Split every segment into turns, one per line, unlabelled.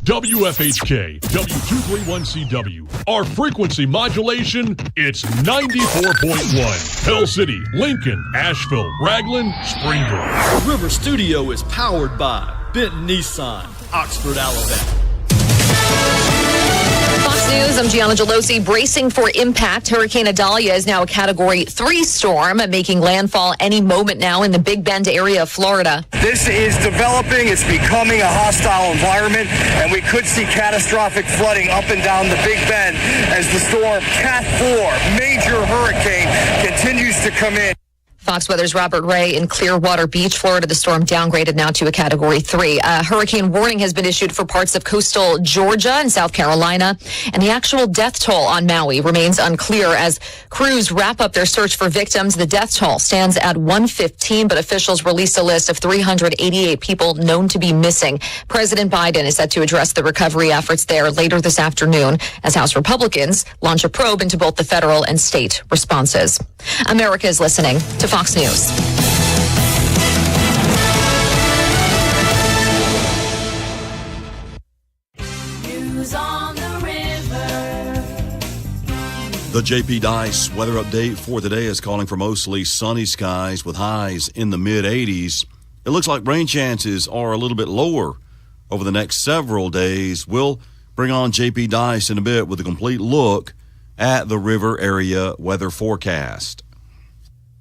WFHK, W231CW. Our frequency modulation, it's 94.1. Pell City, Lincoln, Asheville, Raglan, Springville.
The River Studio is powered by Benton Nissan, Oxford, Alabama.
Fox News, I'm Gianna Gelosi. Bracing for impact. Hurricane Idalia is now a Category 3 storm, making landfall any moment now in the Big Bend area of Florida.
This is developing. It's becoming a hostile environment, and we could see catastrophic flooding up and down the Big Bend as the storm Cat 4, major hurricane, continues to come in.
Fox Weather's Robert Ray in Clearwater Beach, Florida. The storm downgraded now to a Category 3. A hurricane warning has been issued for parts of coastal Georgia and South Carolina. And the actual death toll on Maui remains unclear as crews wrap up their search for victims. The death toll stands at 115, but officials released a list of 388 people known to be missing. President Biden is set to address the recovery efforts there later this afternoon as House Republicans launch a probe into both the federal and state responses. America is listening to Fox News.
News on the river.
The JP Dice weather update for today is calling for mostly sunny skies with highs in the mid-80s. It looks like rain chances are a little bit lower over the next several days. We'll bring on JP Dice in a bit with a complete look at the river area weather forecast.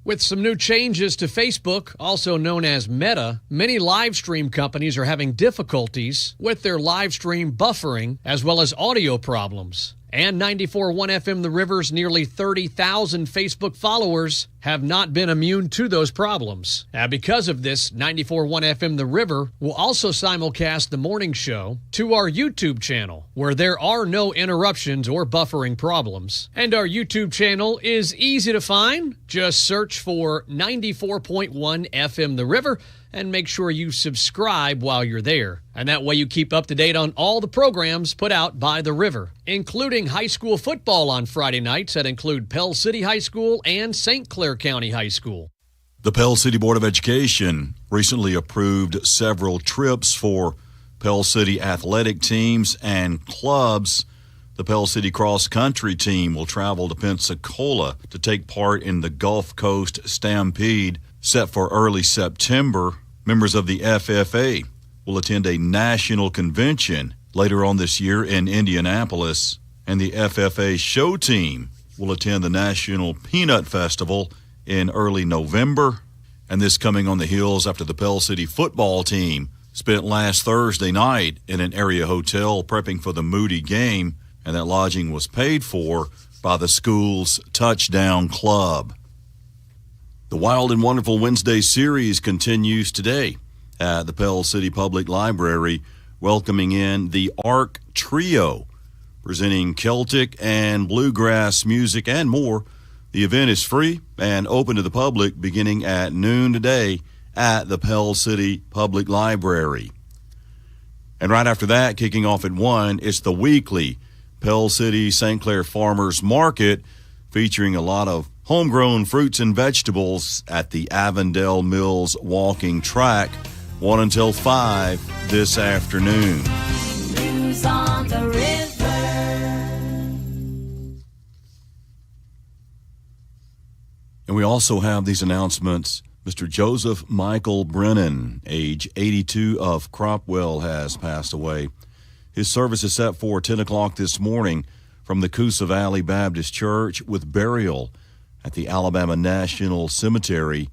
With some new changes to Facebook, also known as Meta, many live stream companies are having difficulties with their live stream buffering as well as audio problems. And 94.1 FM The River's nearly 30,000 Facebook followers have not been immune to those problems. Because of this, 94.1 FM The River will also simulcast the morning show to our YouTube channel, where there are no interruptions or buffering problems. And our YouTube channel is easy to find. Just search for 94.1 FM The River and make sure you subscribe while you're there. And that way you keep up to date on all the programs put out by The River, including high school football on Friday nights that include Pell City High School and St. Clair County High School.
The Pell City Board of Education recently approved several trips for Pell City athletic teams and clubs. The Pell City cross country team will travel to Pensacola to take part in the Gulf Coast Stampede set for early September. Members of the FFA will attend a national convention later on this year in Indianapolis, and the FFA show team will attend the National Peanut Festival in early November. And this coming on the heels after the Pell City football team spent last Thursday night in an area hotel prepping for the Moody game, and that lodging was paid for by the school's Touchdown Club. The Wild and Wonderful Wednesday series continues today at the Pell City Public Library, welcoming in the Arc Trio, presenting Celtic and bluegrass music and more. The event is free and open to the public beginning at noon today at the Pell City Public Library. And right after that, kicking off at 1, it's the weekly Pell City St. Clair Farmers Market, featuring a lot of homegrown fruits and vegetables at the Avondale Mills walking track, 1 until 5 this afternoon.
News on the river.
And we also have these announcements. Mr. Joseph Michael Brennan, age 82, of Cropwell, has passed away. His service is set for 10 o'clock this morning from the Coosa Valley Baptist Church with burial at the Alabama National Cemetery.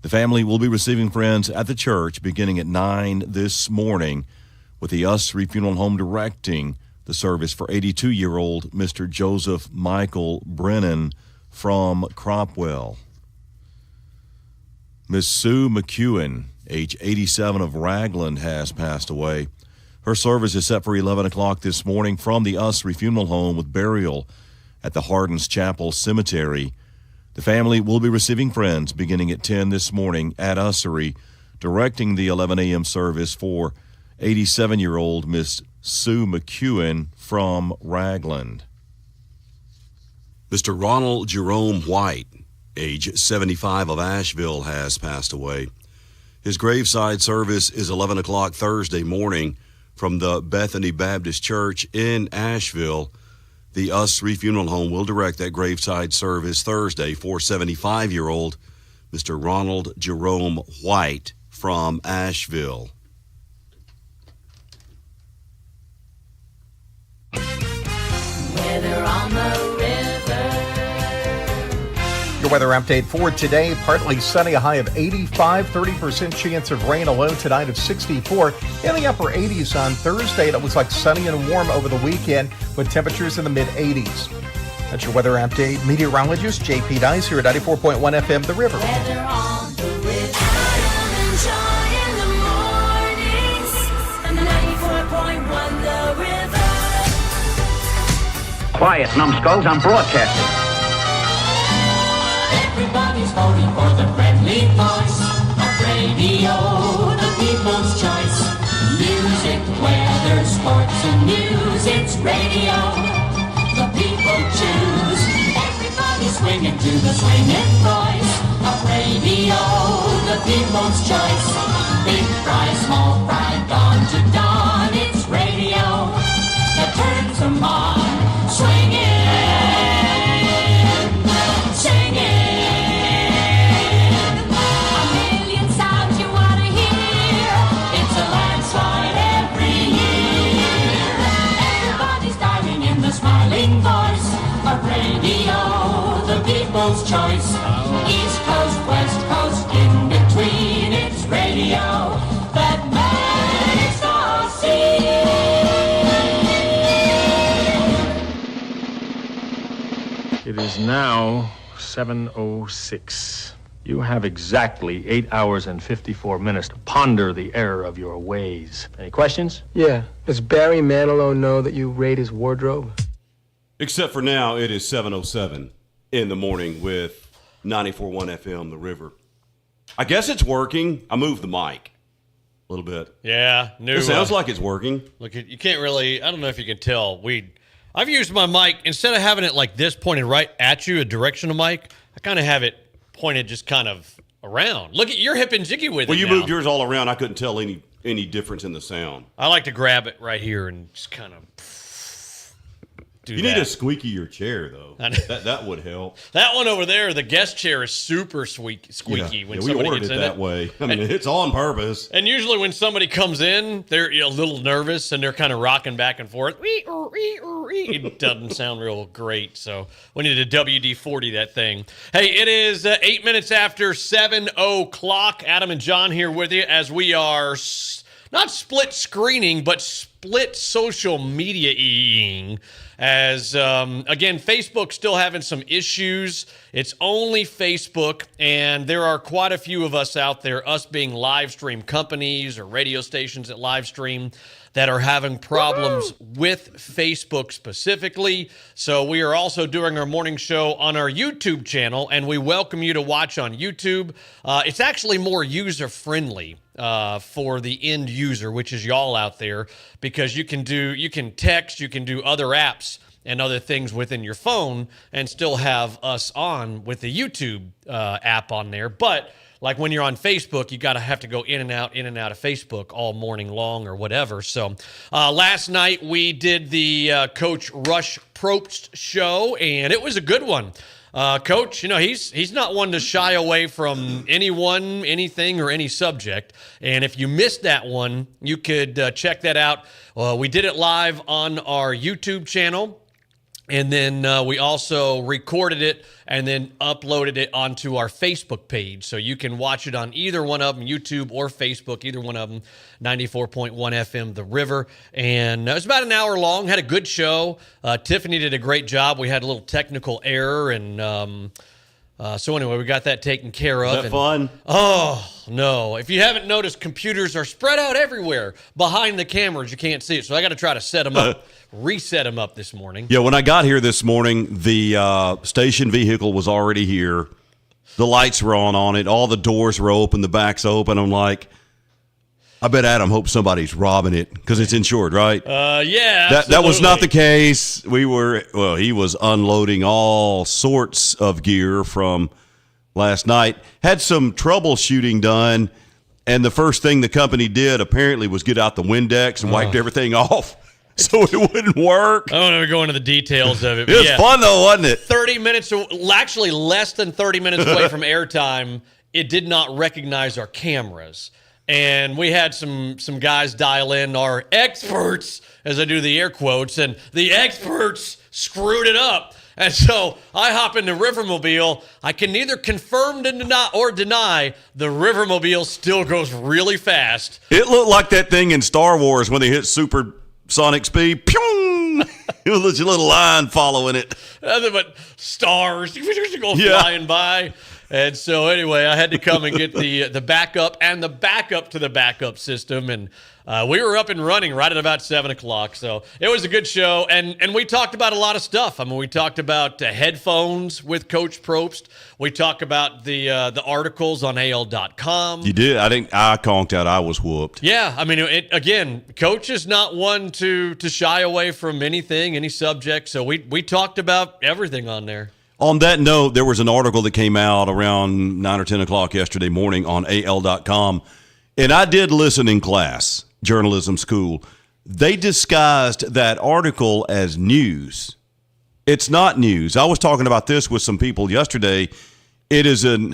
The family will be receiving friends at the church beginning at 9 this morning, with the Ussery Funeral Home directing the service for 82-year-old Mr. Joseph Michael Brennan from Cropwell. Miss Sue McEwen, age 87, of Raglan, has passed away. Her service is set for 11 o'clock this morning from the Ussery Funeral Home with burial at the Hardins Chapel Cemetery. The family will be receiving friends beginning at 10 this morning at Ussery, directing the 11 a.m. service for 87-year-old Miss Sue McEwen from Ragland. Mr. Ronald Jerome White, age 75, of Asheville, has passed away. His graveside service is 11 o'clock Thursday morning
from the Bethany Baptist Church in Asheville. The Us 3 Funeral Home will direct that graveside service Thursday for 75-year-old Mr. Ronald Jerome White from Asheville.
Weather on the river.
Your weather update for today, partly sunny, a high of 85, 30% chance of rain, a low tonight of 64. In the upper 80s on Thursday, and it looks like sunny and warm over the weekend with temperatures in the mid-80s. That's your weather update. Meteorologist J.P. Dice here at 94.1 FM, The River.
Weather on the river. Adam and Joy in the mornings. And 94.1 The River.
Quiet, numbskulls, I'm broadcasting.
Everybody's voting for the friendly voice of radio, the people's choice. Music, weather, sports, and news, it's radio. The people choose. Everybody swinging to the swinging voice of radio, the people's choice. Big fry, small fry, dawn to dawn, it's radio that turns them on. Swinging, singing. Smiling voice of radio, the people's choice. East Coast, West Coast, in between, it's radio that makes us
see. It is now 7:06. You have exactly 8 hours and 54 minutes to ponder the error of your ways. Any questions?
Yeah. Does Barry Manilow know that you raid his wardrobe?
Except for now, it is 7:07 in the morning with 94.1 FM, The River. I guess it's working. I moved the mic a little bit.
Yeah.
It sounds like it's working.
Look, you can't really, I don't know if you can tell. I've used my mic, instead of having it like this pointed right at you, a directional mic, I kind of have it pointed just kind of around. Look at, you're hip and jiggy with it.
Well, you
now.
moved yours all around. I couldn't tell any difference in the sound.
I like to grab it right here and just kind of do
You
that.
need to squeaky your chair, though. That would help.
That one over there, the guest chair, is super squeaky when
we
somebody
ordered
gets
it
in
that way. I mean, it's on purpose.
And usually when somebody comes in, they're a little nervous and they're kind of rocking back and forth. It doesn't sound real great, so we need to WD-40 that thing. Hey, it is 8 minutes after 7 o'clock. Adam and John here with you as we are not split screening, but split social media-ing. As, again, Facebook's still having some issues. It's only Facebook, and there are quite a few of us out there, us being live stream companies or radio stations that live stream, that are having problems with Facebook specifically. So we are also doing our morning show on our YouTube channel, and we welcome you to watch on YouTube. It's actually more user-friendly for the end user, which is y'all out there, because you can text, you can do other apps and other things within your phone and still have us on with the YouTube app on there. But like when you're on Facebook, you have to go in and out of Facebook all morning long or whatever. So last night we did the Coach Rush Probst show, and it was a good one. Coach, he's not one to shy away from anyone, anything, or any subject. And if you missed that one, you could check that out. We did it live on our YouTube channel. And then we also recorded it and then uploaded it onto our Facebook page. So you can watch it on either one of them, YouTube or Facebook, either one of them, 94.1 FM, The River. And it was about an hour long, had a good show. Tiffany did a great job. We had a little technical error. And so anyway, we got that taken care of.
Was that fun?
Oh, no. If you haven't noticed, computers are spread out everywhere behind the cameras. You can't see it. So I got to try to set them up. Reset them up this morning.
Yeah, when I got here this morning, the station vehicle was already here. The lights were on it. All the doors were open. The back's open. I'm like, I bet Adam hopes somebody's robbing it because it's insured, right?
Yeah,
that was not the case. He was unloading all sorts of gear from last night. Had some troubleshooting done And the first thing the company did apparently was get out the Windex and wiped everything off so it wouldn't work.
I don't want to go into the details of it.
It was fun, though, wasn't it?
30 minutes, actually less than 30 minutes away from airtime, it did not recognize our cameras. And we had some guys dial in, our experts, as I do the air quotes, and the experts screwed it up. And so I hop into Rivermobile. I can neither confirm or deny the Rivermobile still goes really fast.
It looked like that thing in Star Wars when they hit supersonic speed. Pyong! It was a little line following it.
Nothing but stars go flying by. And so anyway, I had to come and get the backup and the backup to the backup system. And we were up and running right at about 7 o'clock. So it was a good show. And we talked about a lot of stuff. I mean, we talked about headphones with Coach Probst. We talked about the articles on AL.com.
You did? I think I conked out. I was whooped.
Yeah. I mean, again, Coach is not one to shy away from anything, any subject. So we talked about everything on there.
On that note, there was an article that came out around 9 or 10 o'clock yesterday morning on AL.com, and I did listen in class, journalism school. They disguised that article as news. It's not news. I was talking about this with some people yesterday. It is I'm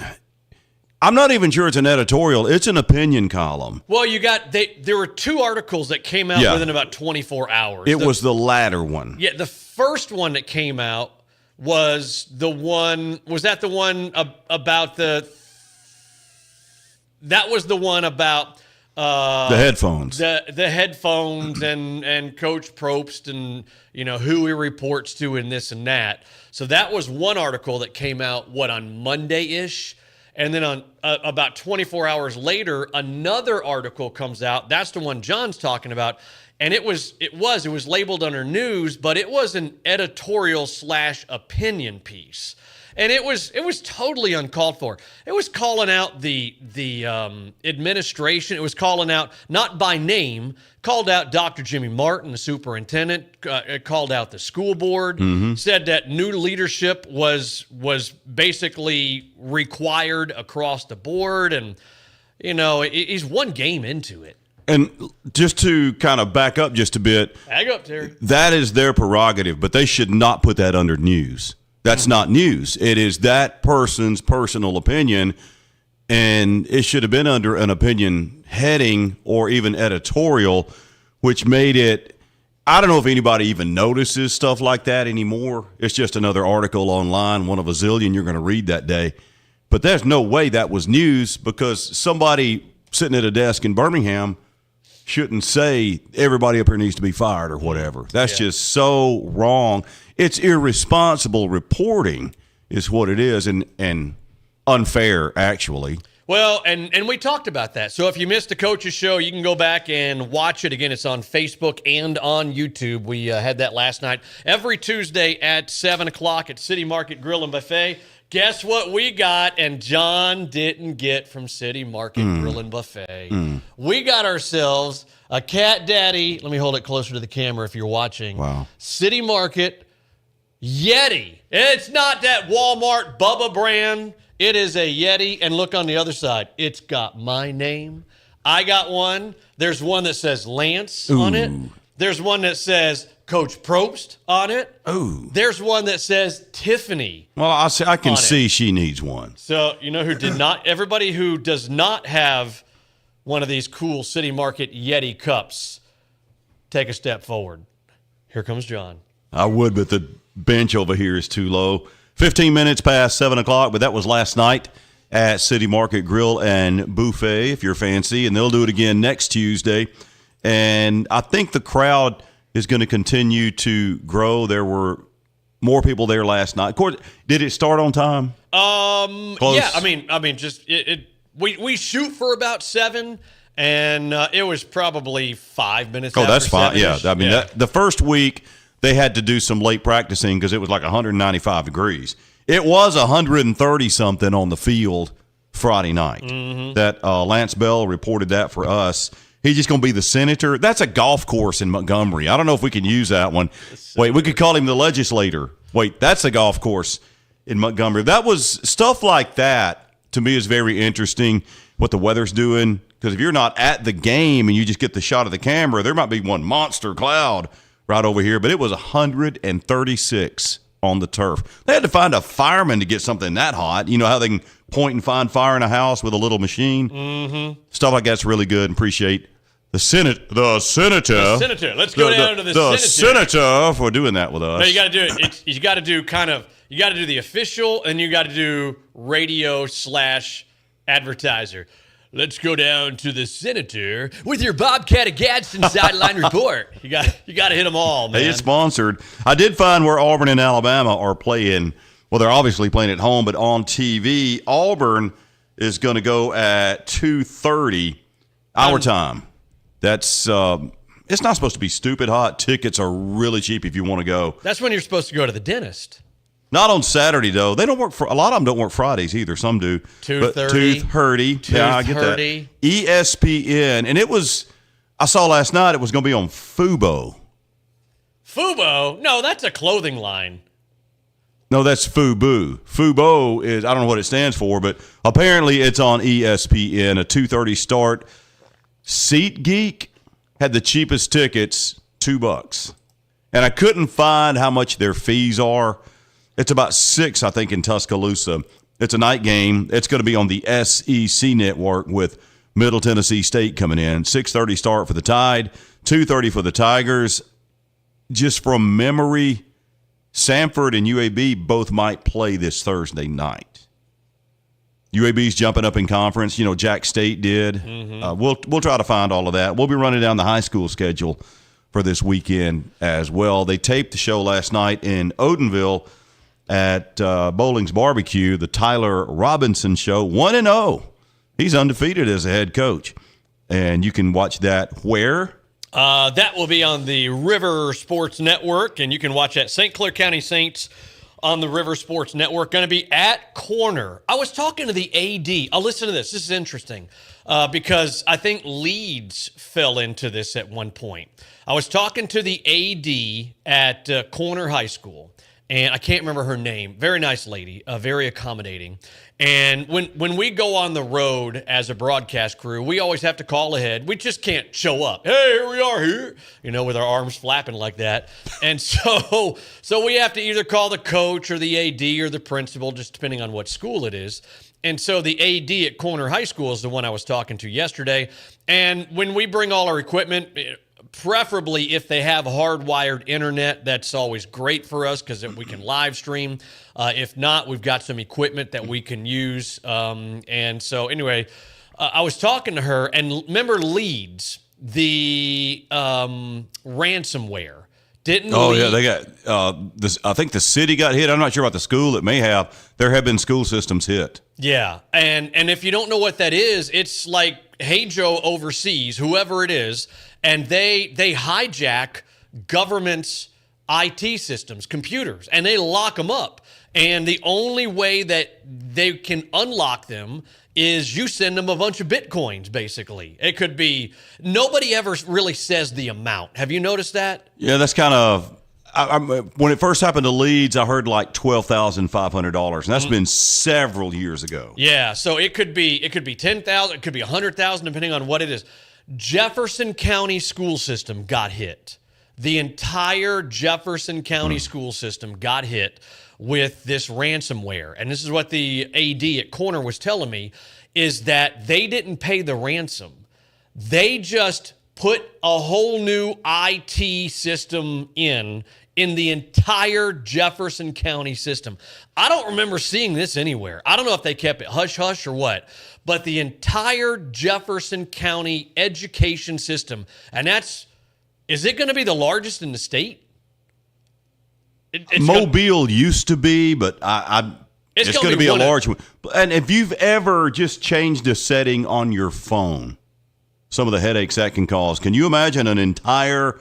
not even sure it's an editorial. It's an opinion column.
Well, there were two articles that came out within about 24 hours.
It was the latter one.
Yeah, the first one that came out was the one about the
headphones.
The headphones and Coach Probst and who he reports to and this and that. So that was one article that came out on Monday-ish. And then on about 24 hours later, another article comes out. That's the one John's talking about. And it was labeled under news, but it was an editorial / opinion piece. And it was totally uncalled for. It was calling out the administration. It was calling out, not by name, called out Dr. Jimmy Martin, the superintendent, called out the school board, said that new leadership was basically required across the board. And, he's one game into it.
And just to kind of back up just a bit.
Back up, Terry.
That is their prerogative, but they should not put that under news. That's not news. It is that person's personal opinion, and it should have been under an opinion heading or even editorial, which made it – I don't know if anybody even notices stuff like that anymore. It's just another article online, one of a zillion you're going to read that day. But there's no way that was news because somebody sitting at a desk in Birmingham – shouldn't say everybody up here needs to be fired or whatever. That's just so wrong. It's irresponsible reporting is what it is, and unfair, actually.
Well, and we talked about that. So if you missed the coach's show, you can go back and watch it. Again, it's on Facebook and on YouTube. We had that last night. Every Tuesday at 7 o'clock at City Market Grill and Buffet. Guess what we got and John didn't get from City Market Grill and Buffet? We got ourselves a Cat Daddy. Let me hold it closer to the camera if you're watching.
Wow.
City Market Yeti. It's not that Walmart Bubba brand. It is a Yeti. And look on the other side. It's got my name. I got one. There's one that says Lance on it. There's one that says Coach Probst on it.
Ooh.
There's one that says Tiffany.
Well, I can see she needs one.
So, who did not, everybody who does not have one of these cool City Market Yeti cups, take a step forward. Here comes John.
I would, but the bench over here is too low. 15 minutes past 7 o'clock, but that was last night at City Market Grill and Buffet, if you're fancy, and they'll do it again next Tuesday. And I think the crowd is going to continue to grow. There were more people there last night. Of course, did it start on time? Close?
Yeah. I mean, just we shoot for about 7, and it was probably 5 minutes.
Oh, that's fine.
7-ish.
Yeah, I mean, the first week they had to do some late practicing because it was like 195 degrees. It was 130 something on the field Friday night. That Lance Bell reported that for us. He's just going to be the senator. That's a golf course in Montgomery. I don't know if we can use that one. Wait, we could call him the legislator. Wait, that's a golf course in Montgomery. That was stuff like that, to me, is very interesting. what the weather's doing. Because if you're not at the game and you just get the shot of the camera, there might be one monster cloud right over here. But it was 136 on the turf. They had to find a fireman to get something that hot. You know how they can point and find fire in a house with a little machine?
Mm-hmm.
Stuff like that's really good. Appreciate the senator.
Let's go down to the
senator for doing that with us.
No, you got to do it. You got to do you got to do the official, and you got to do radio/advertiser. Let's go down to the senator with your Bobcat of Gadsden sideline report. You got to hit them all, man.
Hey, it's sponsored. I did find where Auburn and Alabama are playing. Well, they're obviously playing at home, but on TV, Auburn is going to go at 2:30 our time. That's it's not supposed to be stupid hot. Tickets are really cheap if you want to go.
That's when you're supposed to go to the dentist.
Not on Saturday though. They don't work a lot of them don't work Fridays either. Some do. 2:30. Yeah, I get that. ESPN, and I saw last night it was going to be on Fubo.
Fubo? No, that's a clothing line.
No, that's Fubo. Fubo is, I don't know what it stands for, but apparently it's on ESPN, a 2:30 start. SeatGeek had the cheapest tickets, $2. And I couldn't find how much their fees are. It's about $6, I think, in Tuscaloosa. It's a night game. It's going to be on the SEC network with Middle Tennessee State coming in. 6:30 start for the Tide, 2:30 for the Tigers. Just from memory, Samford and UAB both might play this Thursday night. UAB's jumping up in conference. You know, Jack State did. Mm-hmm. We'll try to find all of that. We'll be running down the high school schedule for this weekend as well. They taped the show last night in Odenville at Bowling's Barbecue, the Tyler Robinson Show, 1-0. He's undefeated as a head coach. And you can watch that where?
That will be on the River Sports Network, and you can watch that St. Clair County Saints on the River Sports Network. Going to be at corner. I was talking to the AD. Oh, listen to this. This is interesting because I think Leeds fell into this at one point. I was talking to the AD at Corner High School, and I can't remember her name. Very nice lady, very accommodating. And when we go on the road as a broadcast crew, we always have to call ahead. We just can't show up. Hey, here we are here, with our arms flapping like that. And so we have to either call the coach or the AD or the principal, just depending on what school it is. And so the AD at Corner High School is the one I was talking to yesterday. And when we bring all our equipment, preferably if they have hardwired internet, that's always great for us because we can live stream. If not, we've got some equipment that we can use. And so anyway, I was talking to her, and remember Leeds, the ransomware.
Yeah, they got this. I think the city got hit. I'm not sure about the school. It may have. There have been school systems hit.
Yeah, and if you don't know what that is, it's like Hey Joe overseas, whoever it is, and they hijack government's IT systems, computers, and they lock them up. And the only way that they can unlock them is you send them a bunch of Bitcoins, basically. It could be, nobody ever really says the amount. Have you noticed that?
Yeah, that's kind of, when it first happened to Leeds, I heard like $12,500, and that's been several years ago.
Yeah, so it could be 10,000, it could be 100,000, depending on what it is. Jefferson County school system got hit. The entire Jefferson County school system got hit with this ransomware. And this is what the AD at Corner was telling me, is that they didn't pay the ransom. They just put a whole new IT system in the entire Jefferson County system. I don't remember seeing this anywhere. I don't know if they kept it hush-hush or what, but the entire Jefferson County education system, and is it going to be the largest in the state?
Mobile used to be, but it's going to be a large one. And if you've ever just changed a setting on your phone, some of the headaches that can cause, can you imagine an entire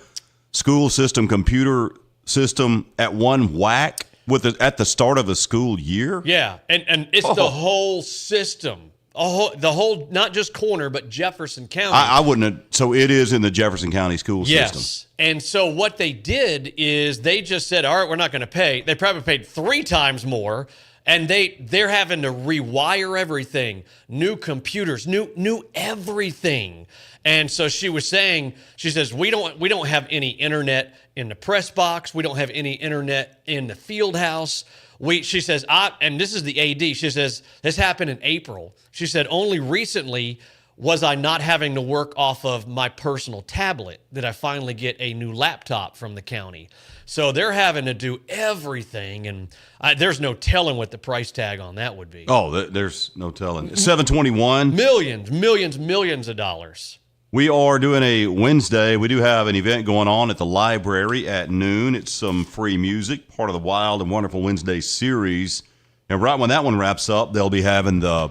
school system, computer system at one whack at the start of a school year?
Yeah, and it's the whole system. The whole, not just Corner, but Jefferson County.
I wouldn't have. So it is in the Jefferson County school system.
Yes. And so what they did is they just said, all right, we're not going to pay. They probably paid 3 times more. And they're having to rewire everything, new computers, new everything. And so she was saying, she says, we don't have any internet in the press box. We don't have any internet in the field house. She says, and this is the AD. She says, this happened in April. She said, only recently was I not having to work off of my personal tablet did I finally get a new laptop from the county. So they're having to do everything, and there's no telling what the price tag on that would be.
Oh, there's no telling. 721.
Millions of dollars.
We are doing a Wednesday. We do have an event going on at the library at noon. It's some free music, part of the Wild and Wonderful Wednesday series. And right when that one wraps up, they'll be having the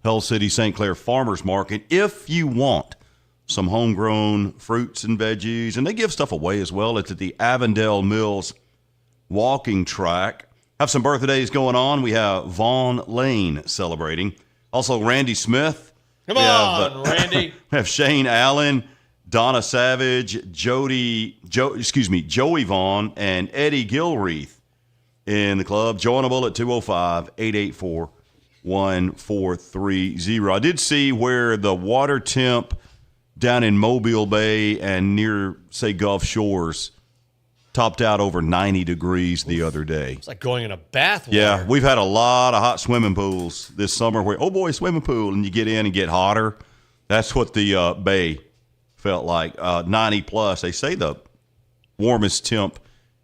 Pell City St. Clair Farmers Market. If you want some homegrown fruits and veggies, and they give stuff away as well. It's at the Avondale Mills walking track. Have some birthdays going on. We have Vaughn Lane celebrating. Also, Randy Smith.
Come on, Randy.
We have Shane Allen, Donna Savage, Joey Vaughn, and Eddie Gilreath in the club. Joinable at 205-884-1430. I did see where the water temp down in Mobile Bay and near, say, Gulf Shores topped out over 90 degrees the other day.
It's like going in a bath water.
Yeah, we've had a lot of hot swimming pools this summer where, oh boy, swimming pool, and you get in and get hotter. That's what the bay felt like. 90 plus. They say the warmest temp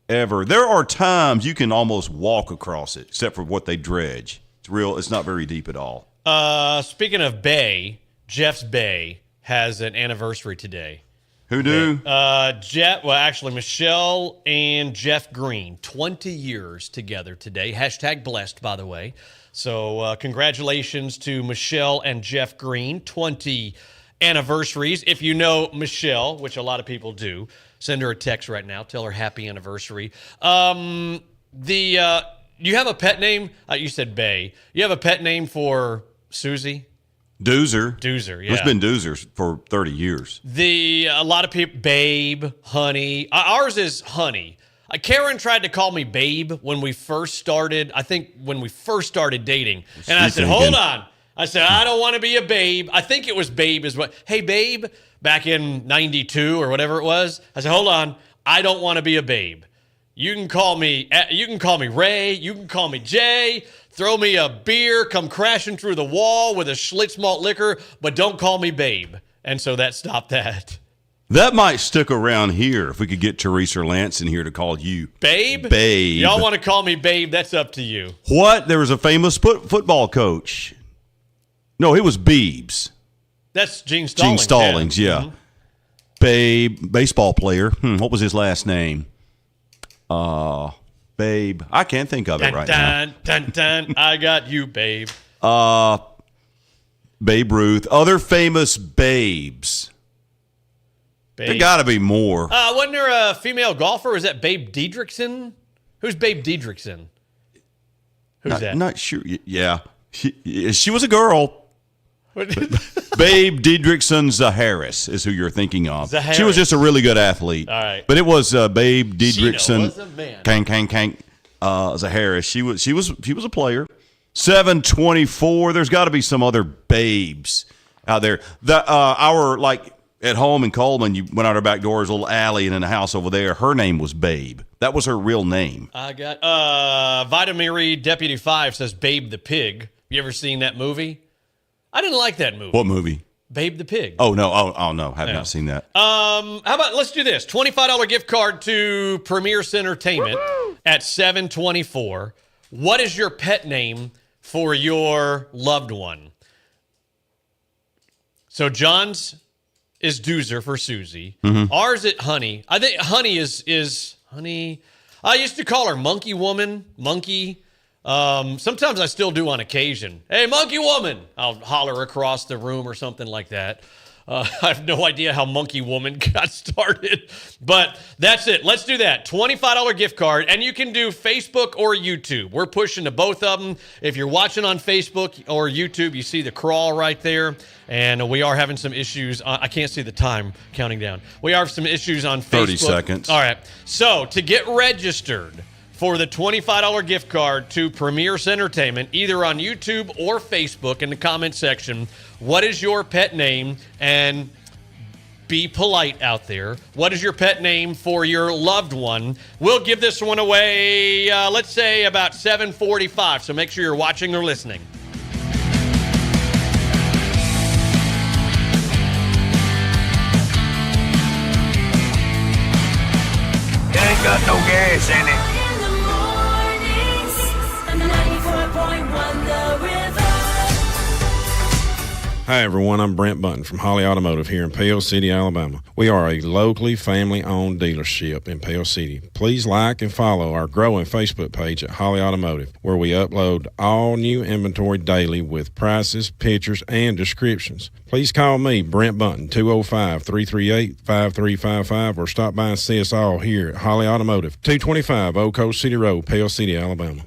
ever. There are times you can almost walk across it, except for what they dredge. It's not very deep at all.
Speaking of bay, Jeff's Bay has an anniversary today.
Who do?
Michelle and Jeff Green, 20 years together today. # blessed, by the way. So congratulations to Michelle and Jeff Green, 20 anniversaries. If you know Michelle, which a lot of people do, send her a text right now. Tell her happy anniversary. You have a pet name? You said Bay. You have a pet name for Susie?
Doozer,
yeah.
It's been Doozers for 30 years.
A lot of people, Babe, Honey. Ours is Honey. Karen tried to call me Babe when we first started. I think when we first started dating, and I said, "Hold on." I said, "I don't want to be a babe." I think it was Babe is what. Hey, Babe, back in '92 or whatever it was. I said, "Hold on, I don't want to be a babe. You can call me Ray. You can call me Jay. Throw me a beer, come crashing through the wall with a Schlitz malt liquor, but don't call me Babe." And so that stopped that.
That might stick around here if we could get Teresa or Lance in here to call you
Babe.
Babe.
Y'all want to call me Babe? That's up to you.
What? There was a famous football coach. No, it was Beebs.
That's Gene Stallings.
Gene Stallings, yeah. Mm-hmm. Babe, baseball player. What was his last name? Babe. I can't think of it right now.
Dun, I got you, Babe.
Babe Ruth. Other famous babes. Babe. There got to be more.
Wasn't there a female golfer? Was that Babe Diedrichsen? Who's Babe Diedrichsen? Who's that?
Not sure. Yeah. She was a girl. Babe Diedrichsen Zaharis is who you're thinking of.
Zaharis.
She was just a really good athlete.
All right.
But it was Babe Diedrichsen.
Kang.
Zaharis. She was a player. 724. There's got to be some other babes out there. At home in Coleman, you went out our back door, there's a little alley, and in the house over there, her name was Babe. That was her real name.
I got Vitamiri Deputy 5 says Babe the Pig. You ever seen that movie? I didn't like that movie.
What movie?
Babe the Pig.
Oh, no. Oh no. Have not seen that.
How about, let's do this. $25 gift card to Premiere Cinertainment at 724. What is your pet name for your loved one? So John's is Doozer for Susie. Mm-hmm. Ours is Honey. I think Honey is Honey. I used to call her Monkey Woman, Monkey. Sometimes I still do on occasion. Hey, Monkey Woman! I'll holler across the room or something like that. I have no idea how Monkey Woman got started, but that's it. Let's do that. $25 gift card, and you can do Facebook or YouTube. We're pushing to both of them. If you're watching on Facebook or YouTube, you see the crawl right there, and we are having some issues. I can't see the time counting down. We have some issues on Facebook.
30 seconds.
All right. So to get registered for the $25 gift card to Premiere Cinertainment, either on YouTube or Facebook in the comment section. What is your pet name? And be polite out there. What is your pet name for your loved one? We'll give this one away, let's say about 7:45. So make sure you're watching or listening.
It ain't got no gas in it.
Hi, everyone. I'm Brent Button from Holly Automotive here in Pale City, Alabama. We are a locally family-owned dealership in Pale City. Please like and follow our growing Facebook page at Holly Automotive, where we upload all new inventory daily with prices, pictures, and descriptions. Please call me, Brent Button, 205-338-5355, or stop by and see us all here at Holly Automotive, 225 Old Coast City Road, Pale City, Alabama.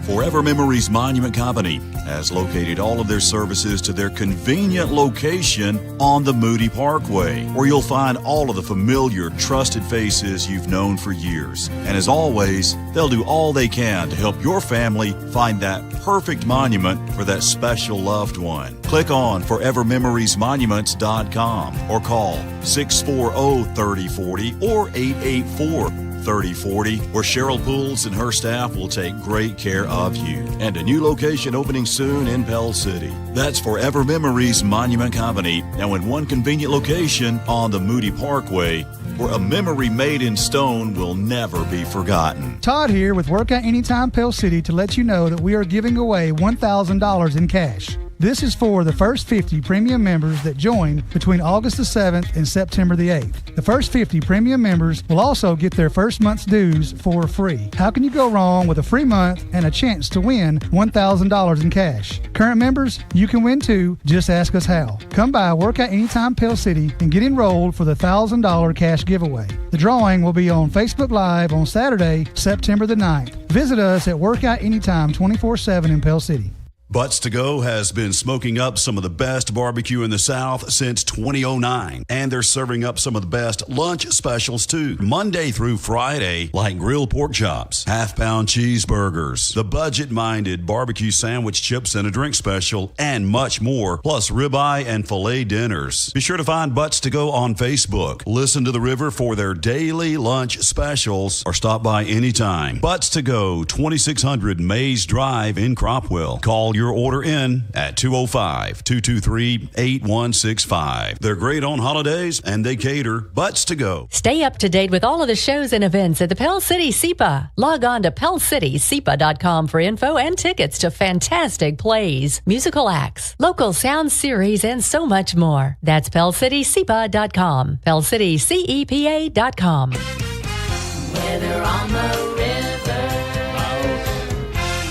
Forever Memories Monument Company has located all of their services to their convenient location on the Moody Parkway, where you'll find all of the familiar, trusted faces you've known for years. And as always, they'll do all they can to help your family find that perfect monument for that special loved one. Click on forevermemoriesmonuments.com or call 640-3040 or 884-3040, where Cheryl Pools and her staff will take great care of you. And a new location opening soon in Pell City. That's Forever Memories Monument Company, now in one convenient location on the Moody Parkway, where a memory made in stone will never be forgotten.
Todd here with Workout Anytime Pell City to let you know that we are giving away $1,000 in cash. This is for the first 50 premium members that join between August the 7th and September the 8th. The first 50 premium members will also get their first month's dues for free. How can you go wrong with a free month and a chance to win $1,000 in cash? Current members, you can win too. Just ask us how. Come by Workout Anytime Pell City and get enrolled for the $1,000 cash giveaway. The drawing will be on Facebook Live on Saturday, September the 9th. Visit us at Workout Anytime 24/7 in Pell City.
Butts to Go has been smoking up some of the best barbecue in the South since 2009. And they're serving up some of the best lunch specials too. Monday through Friday, like grilled pork chops, half-pound cheeseburgers, the budget-minded barbecue sandwich chips and a drink special, and much more, plus ribeye and filet dinners. Be sure to find Butts to Go on Facebook. Listen to the River for their daily lunch specials or stop by anytime. Butts to Go, 2600 Mays Drive in Cropwell. Call your order in at 205-223-8165. They're great on holidays and they cater. Butts to Go.
Stay up to date with all of the shows and events at the Pell City SEPA. Log on to PellCitySEPA.com for info and tickets to fantastic plays, musical acts, local sound series, and so much more. That's PellCitySEPA.com. PellCityCEPA.com.
Weather on the river.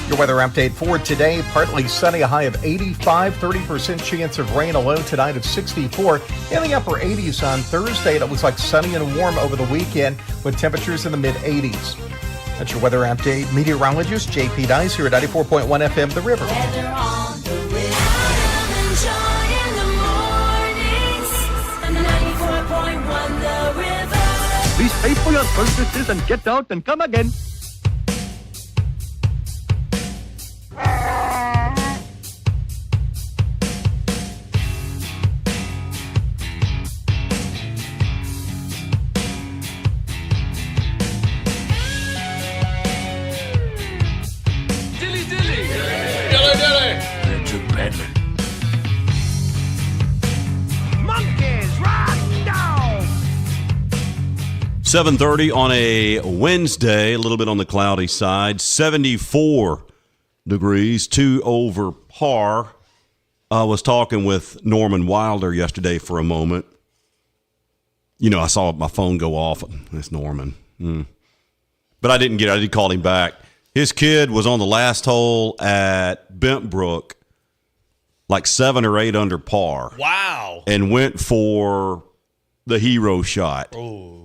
Your weather update for today, partly sunny, a high of 85, 30% chance of rain, a low tonight of 64. In the upper 80s on Thursday, it looks like sunny and warm over the weekend with temperatures in the mid-80s. That's your weather update. Meteorologist J.P. Dice here at 94.1 FM, The River.
Weather on the river. Adam and Joy in the mornings. 94.1 The River.
Please pay for your purchases and get out and come again.
Redmond. Monkeys, rock down!
7:30 on a Wednesday, a little bit on the cloudy side, 74 degrees, 2 over par. I was talking with Norman Wilder yesterday for a moment. You know, I saw my phone go off. It's Norman. But I didn't get it. I did call him back. His kid was on the last hole at Bentbrook, like 7 or 8 under par.
Wow.
And went for the hero shot.
Oh.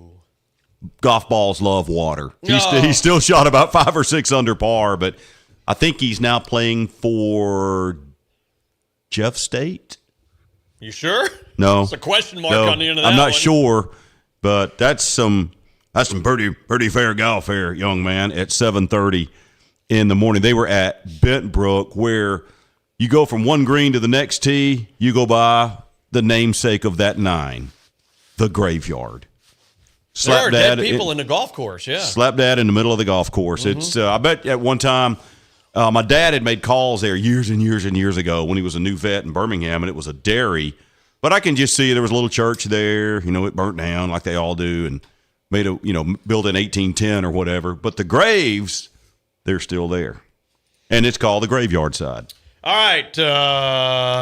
Golf balls love water. He still shot about 5 or 6 under par, but I think he's now playing for Jeff State.
You sure?
No.
It's a question mark
no,
on the end of that
I'm not
one.
sure, but that's some
That's some pretty fair golf here, young man, at 7:30 in the morning. They were at Bent Brook, where you go from one green to the next tee, you go by the namesake of that 9, the graveyard.
There are dead people in the golf course, yeah.
Slap dad in the middle of the golf course.
Mm-hmm.
It's I bet at one time my dad had made calls there years and years and years ago when he was a new vet in Birmingham, and it was a dairy. But I can just see there was a little church there. It burnt down like they all do, and made built in 1810 or whatever. But the graves, they're still there, and it's called the Graveyard Side.
All right.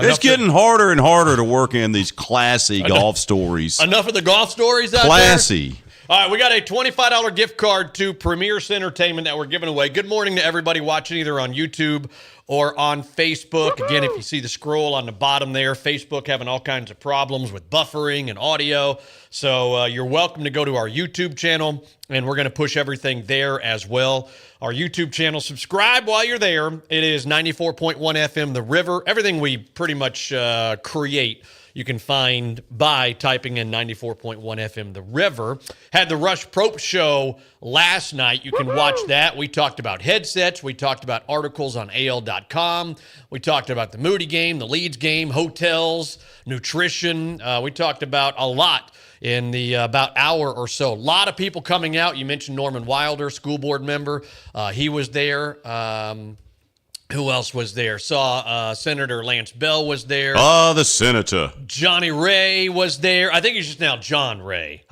It's getting harder and harder to work in these classy golf stories.
Enough of the golf stories out
classy.
There? All right, we got a $25 gift card to Premiere Cinertainment that we're giving away. Good morning to everybody watching either on YouTube or on Facebook. Woo-hoo! Again, if you see the scroll on the bottom there, Facebook having all kinds of problems with buffering and audio. So you're welcome to go to our YouTube channel, and we're going to push everything there as well. Our YouTube channel, subscribe while you're there. It is 94.1 FM, The River. Everything we pretty much create, you can find by typing in 94.1 FM, The River. Had the Rush Propst show last night. You can watch that. We talked about headsets. We talked about articles on AL.com. We talked about the Moody game, the Leeds game, hotels, nutrition. We talked about a lot in the about hour or so. A lot of people coming out. You mentioned Norman Wilder, school board member. He was there. Who else was there? Saw Senator Lance Bell was there.
The senator.
Johnny Ray was there. I think he's just now John Ray.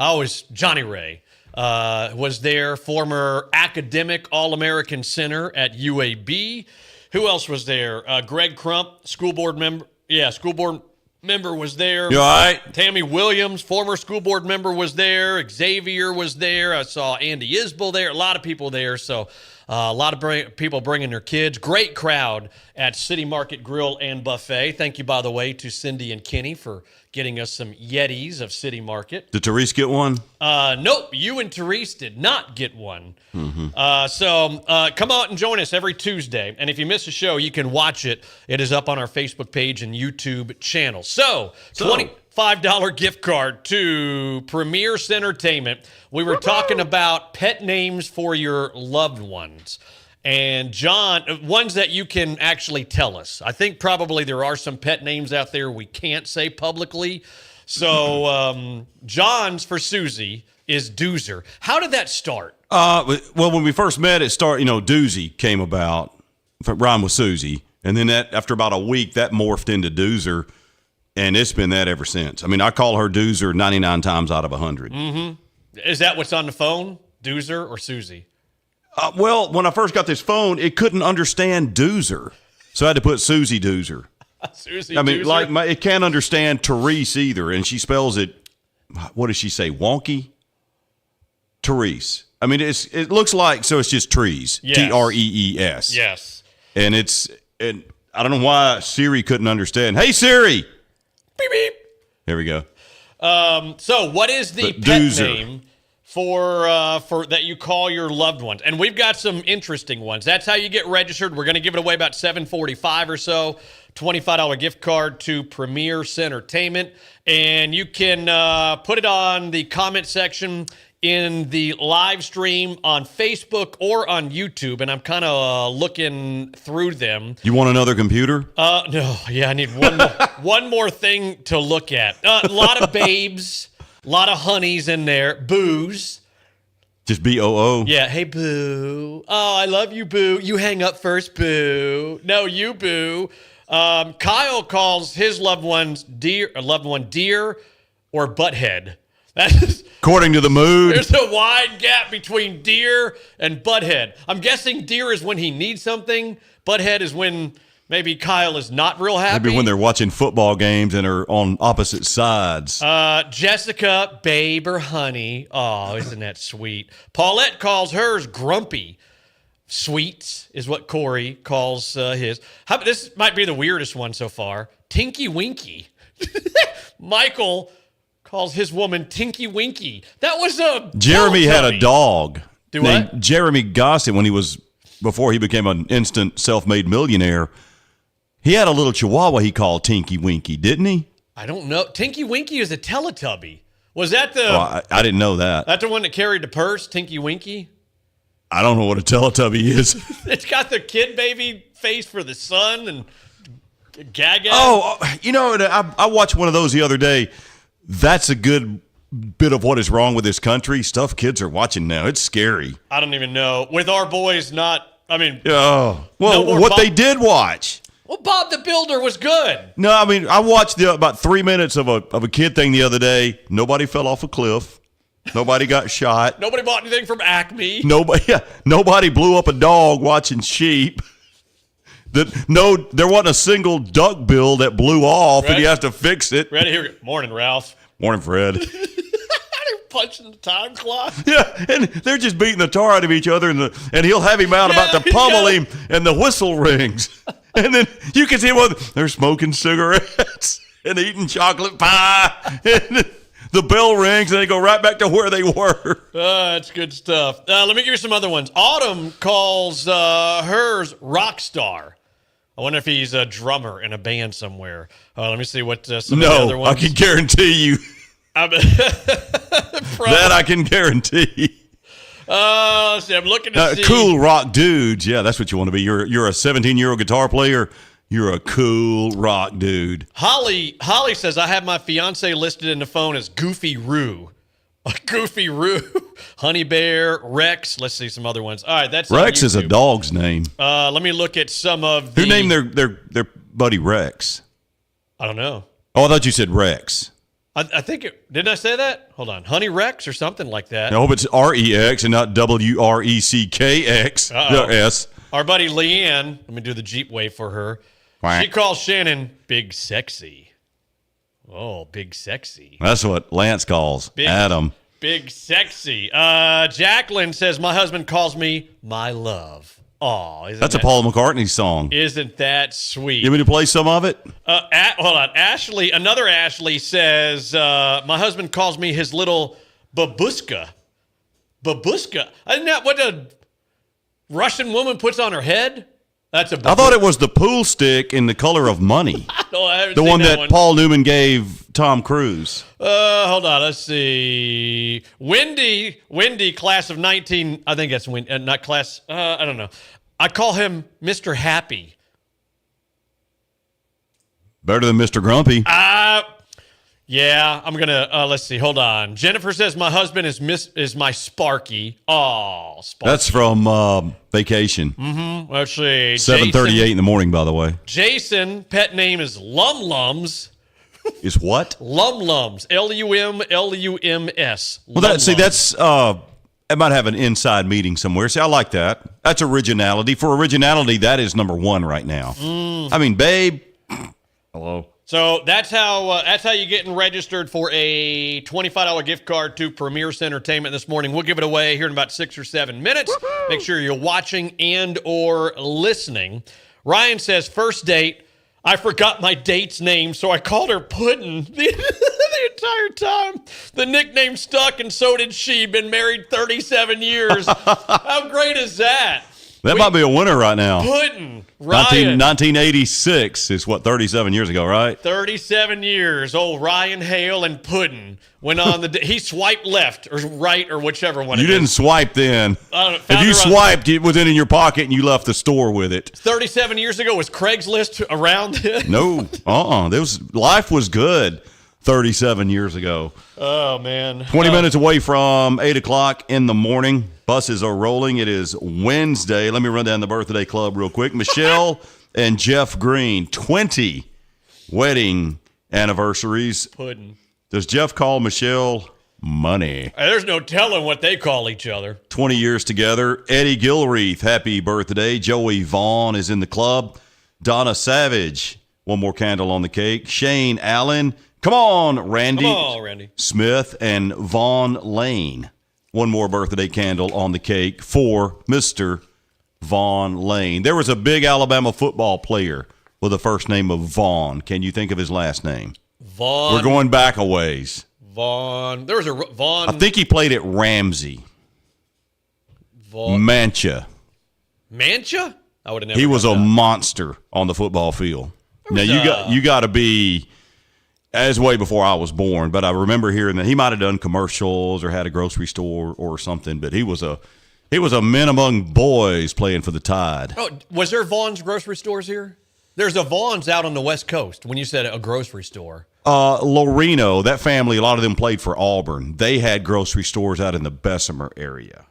Johnny Ray was there. Former academic All-American center at UAB. Who else was there? Greg Crump, school board member. Yeah, school board member was there.
You all right?
Tammy Williams, former school board member, was there. Xavier was there. I saw Andy Isbell there. A lot of people there. So a lot of people bringing their kids. Great crowd at City Market Grill and Buffet. Thank you, by the way, to Cindy and Kenny for getting us some Yetis of City Market.
Did Therese get one?
Nope. You and Therese did not get one.
Mm-hmm.
So come out and join us every Tuesday. And if you miss a show, you can watch it. It is up on our Facebook page and YouTube channel. So $25 gift card to Premiere Cinertainment. We were talking about pet names for your loved ones. And John, ones that you can actually tell us. I think probably there are some pet names out there we can't say publicly. So John's for Susie is Doozer. How did that start?
Well, when we first met, Doozy came about, rhyme with Susie. And then after about a week, that morphed into Doozer. And it's been that ever since. I mean, I call her Doozer 99 times out of 100.
Mm-hmm. Is that what's on the phone? Doozer or Susie?
Well, when I first got this phone, it couldn't understand Doozer. So I had to put Susie Doozer.
Susie
I mean,
Doozer?
it can't understand Therese either. And she spells it, what does she say, wonky? Therese. I mean, it looks like, so it's just trees.
Yes.
Trees.
Yes.
And I don't know why Siri couldn't understand. Hey, Siri.
Beep, beep.
There we go.
So what is the pet name for that you call your loved ones? And we've got some interesting ones. That's how you get registered. We're going to give it away about 7:45 or so. $25 gift card to Premiere Cinertainment. And you can put it on the comment section in the live stream on Facebook or on YouTube, and I'm kind of looking through them.
You want another computer?
No. Yeah, I need one more thing to look at. A lot of babes, a lot of honeys in there. Boos.
Just B-O-O?
Yeah, hey, Boo. Oh, I love you, Boo. You hang up first, Boo. No, you, Boo. Kyle calls his loved one Deer or Butthead.
According to the mood.
There's a wide gap between Deer and Butthead. I'm guessing Deer is when he needs something. Butthead is when maybe Kyle is not real happy.
Maybe when they're watching football games and are on opposite sides.
Jessica, babe or honey. Oh, isn't that sweet? Paulette calls hers Grumpy. Sweets is what Corey calls his. This might be the weirdest one so far. Tinky Winky. Michael calls his woman Tinky Winky. That was a
Jeremy had a dog
named
Jeremy Gossett before he became an instant self-made millionaire. He had a little chihuahua he called Tinky Winky, didn't he?
I don't know. Tinky Winky is a Teletubby. Was that the?
I didn't know that.
That the one that carried the purse, Tinky Winky?
I don't know what a Teletubby is.
It's got the kid baby face for the sun and Gaga.
Oh, I watched one of those the other day. That's a good bit of what is wrong with this country. Stuff kids are watching now. It's scary.
I don't even know. With our boys not,
they did watch.
Well, Bob the Builder was good.
No, I watched about 3 minutes of a kid thing the other day. Nobody fell off a cliff. Nobody got shot.
Nobody bought anything from Acme.
Nobody blew up a dog watching sheep. There wasn't a single duck bill that blew off, and he has to fix it.
Ready? Here we go. Morning, Ralph.
Morning, Fred.
Punching the time clock.
Yeah, and they're just beating the tar out of each other, and he'll have him out about to pummel him, and the whistle rings. And then you can see they're smoking cigarettes and eating chocolate pie. And the bell rings, and they go right back to where they were.
That's good stuff. Let me give you some other ones. Autumn calls hers rock star. I wonder if he's a drummer in a band somewhere. Let me see what some of the other ones.
I can guarantee you. That I can guarantee.
Let's see. I'm looking to see.
Cool rock dudes. Yeah, that's what you want to be. You're a 17-year-old guitar player. You're a cool rock dude.
Holly says, I have my fiance listed in the phone as Goofy Roo. Goofy Roo. Honey Bear, Rex. Let's see some other ones. All right, that's
Rex is a dog's name.
Let me look at some of the...
Who named their buddy Rex?
I don't know.
Oh, I thought you said Rex.
I think didn't I say that? Hold on. Honey Rex or something like that.
I hope it's REX and not WRECKX. S.
Our buddy Leanne, let me do the Jeep wave for her.
Quack.
She calls Shannon Big Sexy. Oh, Big Sexy.
That's what Lance calls Adam.
Big Sexy. Jacqueline says, my husband calls me my love. Oh,
that's a Paul McCartney song.
Isn't that sweet?
You want me to play some of it?
Hold on. Another Ashley says, my husband calls me his little babushka. Babushka. Isn't that what a Russian woman puts on her head? That's a babushka.
I thought it was the pool stick in the color of money.
The
one that Paul Newman gave Tom Cruise.
Hold on. Let's see. Wendy, class of 19. I think that's not class. I don't know. I call him Mr. Happy.
Better than Mr. Grumpy.
Yeah, I'm gonna. Let's see. Hold on. Jennifer says my husband is my Sparky. Oh, Sparky.
That's from Vacation.
Mm-hmm. Let's see.
7:38 in the morning, by the way.
Jason, pet name is Lum Lums.
Is what?
Lum Lums. LUMLUMS.
Well, that's it might have an inside meeting somewhere. See, I like that. That's originality. For originality, that is number one right now. I mean, babe. Hello.
So that's how you're getting registered for a $25 gift card to Premiere Cinertainment this morning. We'll give it away here in about 6 or 7 minutes. Woo-hoo! Make sure you're watching and or listening. Ryan says, first date, I forgot my date's name, so I called her Puddin' the entire time. The nickname stuck, and so did she. Been married 37 years. How great is that?
That might be a winner right now.
Puddin'. Ryan.
1986 is what, 37 years ago, right?
37 years. Old Ryan Hale and Puddin' went on he swiped left or right or whichever one.
You didn't swipe then. If you swiped, it was in your pocket and you left the store with it.
37 years ago, was Craigslist around then?
No. Life was good 37 years ago.
Oh, man.
20 minutes away from 8 o'clock in the morning. Buses are rolling. It is Wednesday. Let me run down the birthday club real quick. Michelle and Jeff Green, 20 wedding anniversaries.
Puddin'.
Does Jeff call Michelle money?
There's no telling what they call each other.
20 years together. Eddie Gilreath, happy birthday. Joey Vaughn is in the club. Donna Savage, one more candle on the cake. Shane Allen. Come on, Randy.
Come on, Randy.
Smith and Vaughn Lane. One more birthday candle on the cake for Mr. Vaughn Lane. There was a big Alabama football player with the first name of Vaughn. Can you think of his last name?
Vaughn.
We're going back a ways.
Vaughn. There was a Vaughn.
I think he played at Ramsey. Mancha.
Mancha? I would have never.
He was a monster on the football field. Now you got to be As way before I was born, but I remember hearing that he might have done commercials or had a grocery store or something. But he was a man among boys playing for the Tide.
Oh, was there Vaughn's grocery stores here? There's a Vaughn's out on the West Coast. When you said a grocery store,
Loreno, that family, a lot of them played for Auburn. They had grocery stores out in the Bessemer area,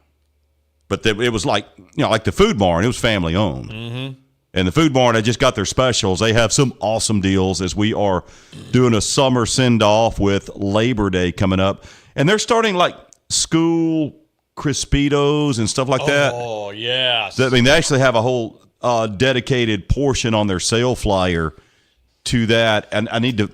but it was like the Food Barn. It was family owned. Mm-hmm. And the Food Barn, they just got their specials. They have some awesome deals as we are doing a summer send-off with Labor Day coming up. And they're starting like school Crispitos and stuff like that.
Oh, yes.
I mean, they actually have a whole dedicated portion on their sale flyer to that. And I need to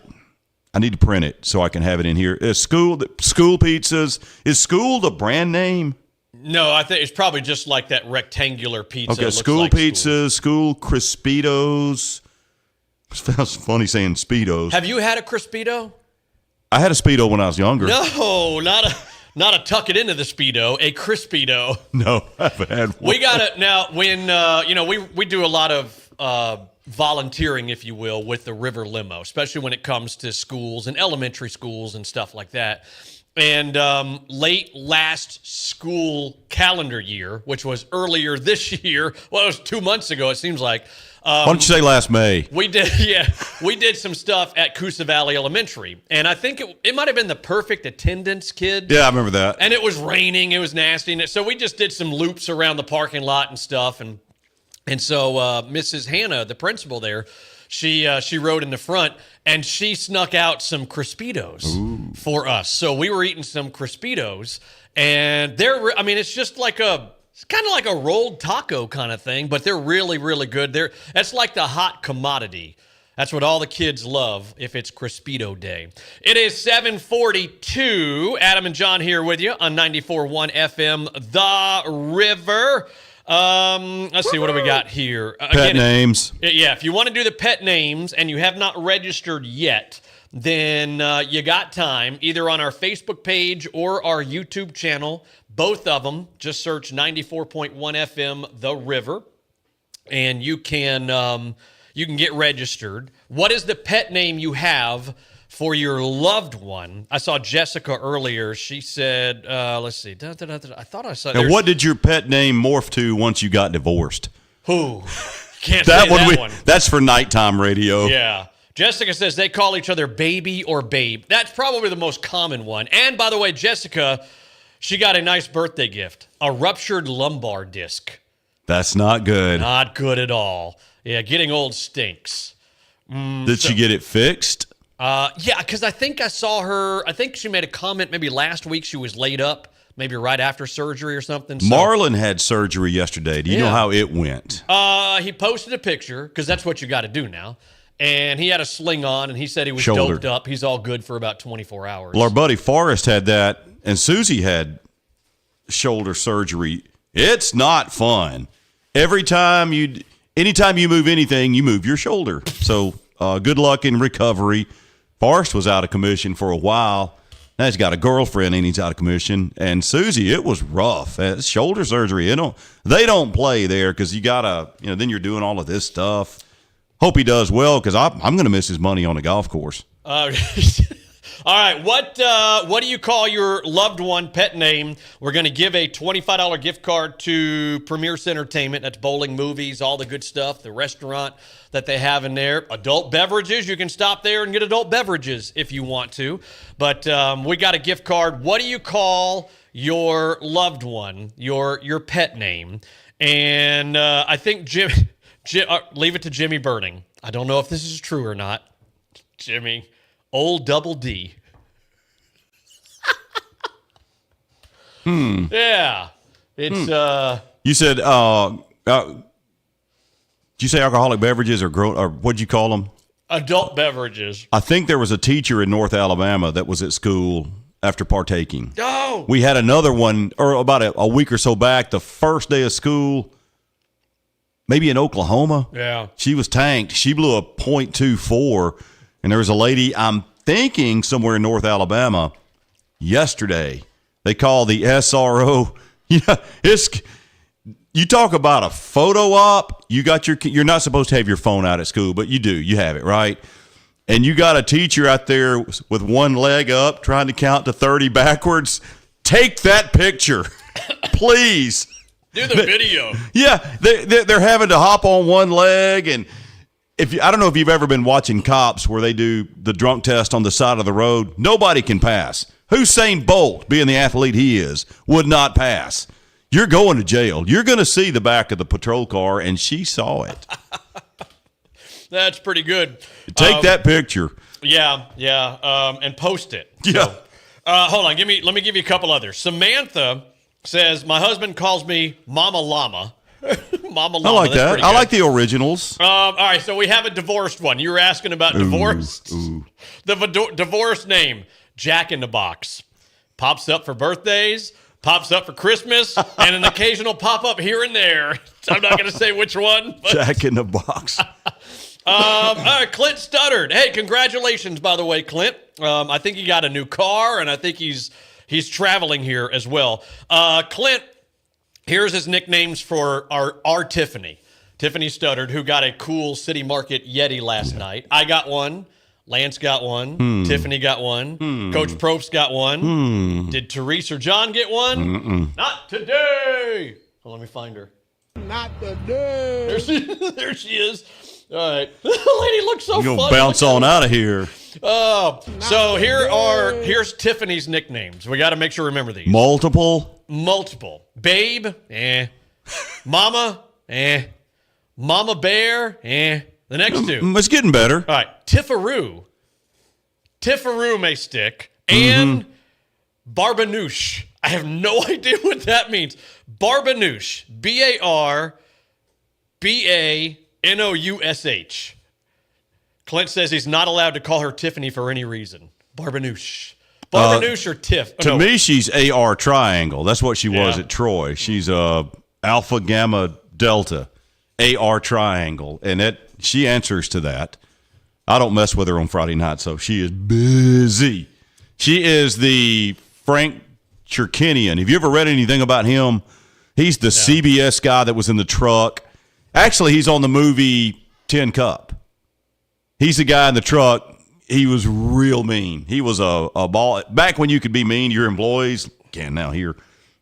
print it so I can have it in here. School pizzas. Is School the brand name?
No, I think it's probably just like that rectangular pizza.
Okay, school pizzas, school Crispitos. It sounds funny saying Speedos.
Have you had a Crispito?
I had a Speedo when I was younger.
No, not a tuck it into the Speedo, a Crispito.
No, I haven't had one.
We got it now. When we do a lot of volunteering, if you will, with the River Limo, especially when it comes to schools and elementary schools and stuff like that. And late last school calendar year, which was earlier this year, well, it was 2 months ago, it seems like.
Why don't you say last May?
We did some stuff at Coosa Valley Elementary. And I think it might have been the perfect attendance, kid.
Yeah, I remember that.
And it was raining, it was nasty. So we just did some loops around the parking lot and stuff. And so Mrs. Hannah, the principal there, she rode in the front, and she snuck out some Crispitos for us. So we were eating some Crispitos, and it's just like it's kind of like a rolled taco kind of thing, but they're really, really good. That's like the hot commodity. That's what all the kids love if it's Crispito Day. It is 7:42. Adam and John here with you on 94.1 FM, The River. Let's see, what do we got here?
Pet names.
Yeah, if you want to do the pet names and you have not registered yet, then you got time, either on our Facebook page or our YouTube channel. Both of them, just search 94.1 FM The River, and you can get registered. What is the pet name you have for your loved one? I saw Jessica earlier. She said, let's see. I thought I saw.
Now, what did your pet name morph to once you got divorced?
Who? Can't say that one.
That's for nighttime radio.
Yeah. Jessica says they call each other baby or babe. That's probably the most common one. And by the way, Jessica, she got a nice birthday gift, a ruptured lumbar disc.
That's not good.
Not good at all. Yeah, getting old stinks.
Did she get it fixed?
Yeah, because I think I saw her. I think she made a comment maybe last week. She was laid up, maybe right after surgery or something. So,
Marlon had surgery yesterday. Do you know how it went?
He posted a picture, because that's what you got to do now. And he had a sling on, and he said he was doped up. He's all good for about 24 hours.
Well, our buddy Forrest had that, and Susie had shoulder surgery. It's not fun. Anytime you move anything, you move your shoulder. So good luck in recovery. Forrest was out of commission for a while. Now he's got a girlfriend and he's out of commission. And Susie, it was rough. Shoulder surgery. They don't play there because you gotta, then you're doing all of this stuff. Hope he does well, because I'm going to miss his money on the golf course.
All right, what do you call your loved one pet name? We're going to give a $25 gift card to Premiere Cinertainment. That's bowling, movies, all the good stuff, the restaurant that they have in there. Adult beverages, you can stop there and get adult beverages if you want to. But we got a gift card. What do you call your loved one, your pet name? And I think leave it to Jimmy Burning. I don't know if this is true or not. Jimmy, old Double D. Yeah. It's
You said did you say alcoholic beverages or what'd you call them?
Adult beverages.
I think there was a teacher in North Alabama that was at school after partaking.
Oh.
We had another one about a week or so back, the first day of school. Maybe in Oklahoma.
Yeah.
She was tanked. She blew a .24, and there was a lady, I'm thinking somewhere in North Alabama, yesterday. They call the SRO. You talk about a photo op. You're not supposed to have your phone out at school, but you do. You have it, right? and you got a teacher out there with one leg up trying to count to 30 backwards, take that picture, please.
Do the video.
Yeah, they're having to hop on one leg, and I don't know if you've ever been watching Cops where they do the drunk test on the side of the road. Nobody can pass. Usain Bolt, being the athlete he is, would not pass. You're going to jail. You're going to see the back of the patrol car, and she saw it.
That's pretty good.
Take that picture.
Yeah, and post it.
Yeah.
So, hold on. Let me give you a couple others. Samantha says, my husband calls me Mama Llama. Mama Llama.
I like that. I like the originals.
All right, so we have a divorced one. You were asking about divorced. The divorced name, Jack in the Box. Pops up for birthdays, pops up for Christmas, and an occasional pop-up here and there. I'm not going to say which one. But.
Jack in the Box.
All right, Clint stuttered. Hey, congratulations, by the way, Clint. I think he got a new car, and I think he's traveling here as well. Clint, here's his nicknames for our Tiffany. Tiffany stuttered, who got a cool City Market Yeti last night. I got one. Lance got one. Tiffany got one. Coach Probst got one. Did Therese or John get one? Not today. Well, let me find her.
Not today.
There she is. All right. The lady looks so funny.
You're going to bounce on out of here.
Oh, so here's Tiffany's nicknames. We got to make sure we remember these.
Multiple.
Babe, Mama, Mama Bear, The next two.
It's getting better.
All right. Tiffaroo. Tiffaroo may stick. And Barbanouche. I have no idea what that means. Barbanouche. Barbanoush. Clint says he's not allowed to call her Tiffany for any reason. Barbanouche. Barbanouche or Tiff?
To me, she's AR Triangle. That's what she was at Troy. She's Alpha Gamma Delta AR Triangle. And she answers to that. I don't mess with her on Friday night, so she is busy. She is the Frank Cherkinian. Have you ever read anything about him? He's the CBS guy that was in the truck. Actually, he's on the movie Tin Cup. He's the guy in the truck. He was real mean. He was a ball. Back when you could be mean to your employees, can't now here.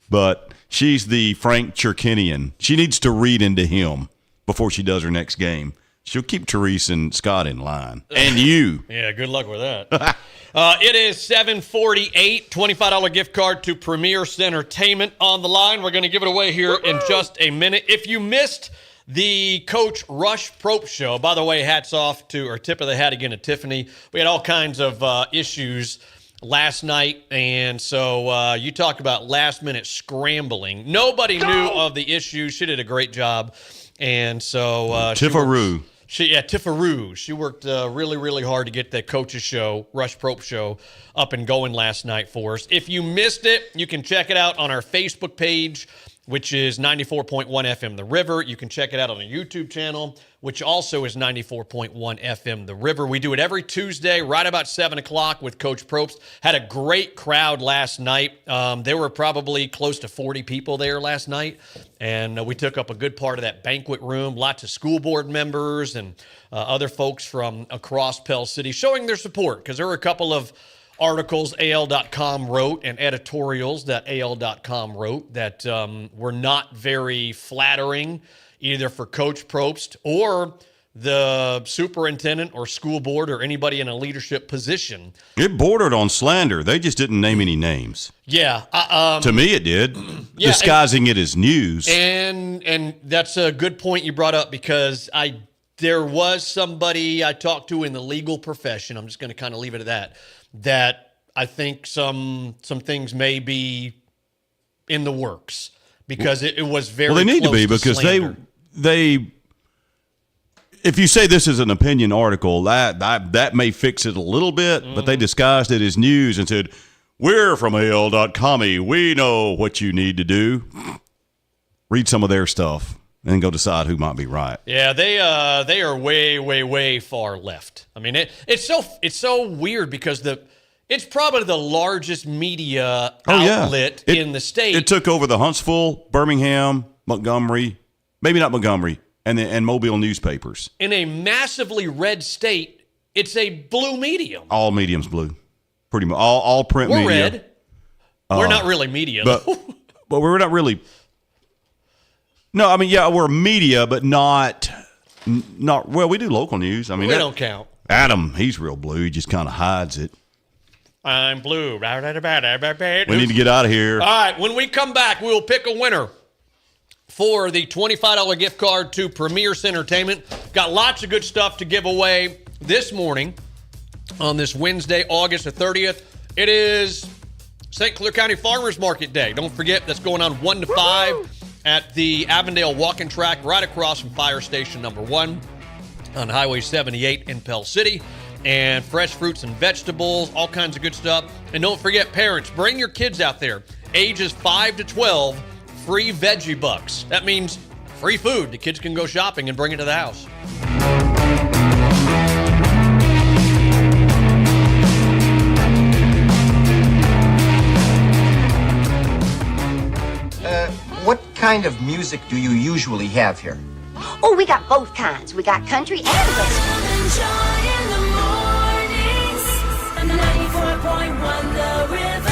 But she's the Frank Cherkinian. She needs to read into him before she does her next game. She'll keep Therese and Scott in line. And you.
Yeah, good luck with that. It is 7:48, $25 gift card to Premiere Cinertainment on the line. We're going to give it away here in just a minute. If you missed the Coach Rush Probst show, by the way, hats off to, or tip of the hat again to Tiffany. We had all kinds of issues last night, and so you talk about last-minute scrambling. Nobody knew of the issues. She did a great job, and so
Tiffaroo.
Tiffaroo. She worked really, really hard to get that Coach's show, Rush Probst show, up and going last night for us. If you missed it, you can check it out on our Facebook page, which is 94.1 FM The River. You can check it out on the YouTube channel, which also is 94.1 FM The River. We do it every Tuesday, right about 7 o'clock with Coach Probst. Had a great crowd last night. There were probably close to 40 people there last night, and we took up a good part of that banquet room. Lots of school board members and other folks from across Pell City showing their support, because there were a couple of articles AL.com wrote and editorials that AL.com wrote that were not very flattering either for Coach Probst or the superintendent or school board or anybody in a leadership position.
It bordered on slander. They just didn't name any names.
Yeah.
To me, it did.
Yeah,
disguising it as news.
And that's a good point you brought up, because there was somebody I talked to in the legal profession, I'm just going to kind of leave it at that I think some things may be in the works, because it was very
well, they need
close
to be, because
slander.
they if you say this is an opinion article, that may fix it a little bit, but they disguised it as news and said, we're from AL.com, we know what you need to do. Read some of their stuff and go decide who might be right.
Yeah, they are way, way, way far left. I mean, it's so weird, because it's probably the largest media outlet in the state.
It took over the Huntsville, Birmingham, Montgomery, maybe not Montgomery, and Mobile newspapers.
In a massively red state, It's a blue medium.
All medium's blue. Pretty much. All print
We're
media.
red. We're not really media,
but we're not really. No, I mean, yeah, we're media, but not. Well, we do local news. I mean,
we don't count.
Adam, he's real blue. He just kind of hides it.
I'm blue. We
need to get out of here.
All right, when we come back, we will pick a winner for the $25 gift card to Premiere Cinertainment. Got lots of good stuff to give away this morning on this Wednesday, August the 30th. It is St. Clair County Farmers Market Day. Don't forget, that's going on 1 to 5 at the Avondale Walking Track right across from Fire Station number 1 on Highway 78 in Pell City. And fresh fruits and vegetables, all kinds of good stuff. And don't forget, parents, bring your kids out there. Ages 5 to 12, free veggie bucks. That means free food. The kids can go shopping and bring it to the house.
What kind of music do you usually have here?
Oh, we got both kinds. We got country and western.
In the mornings, 94.1 The River.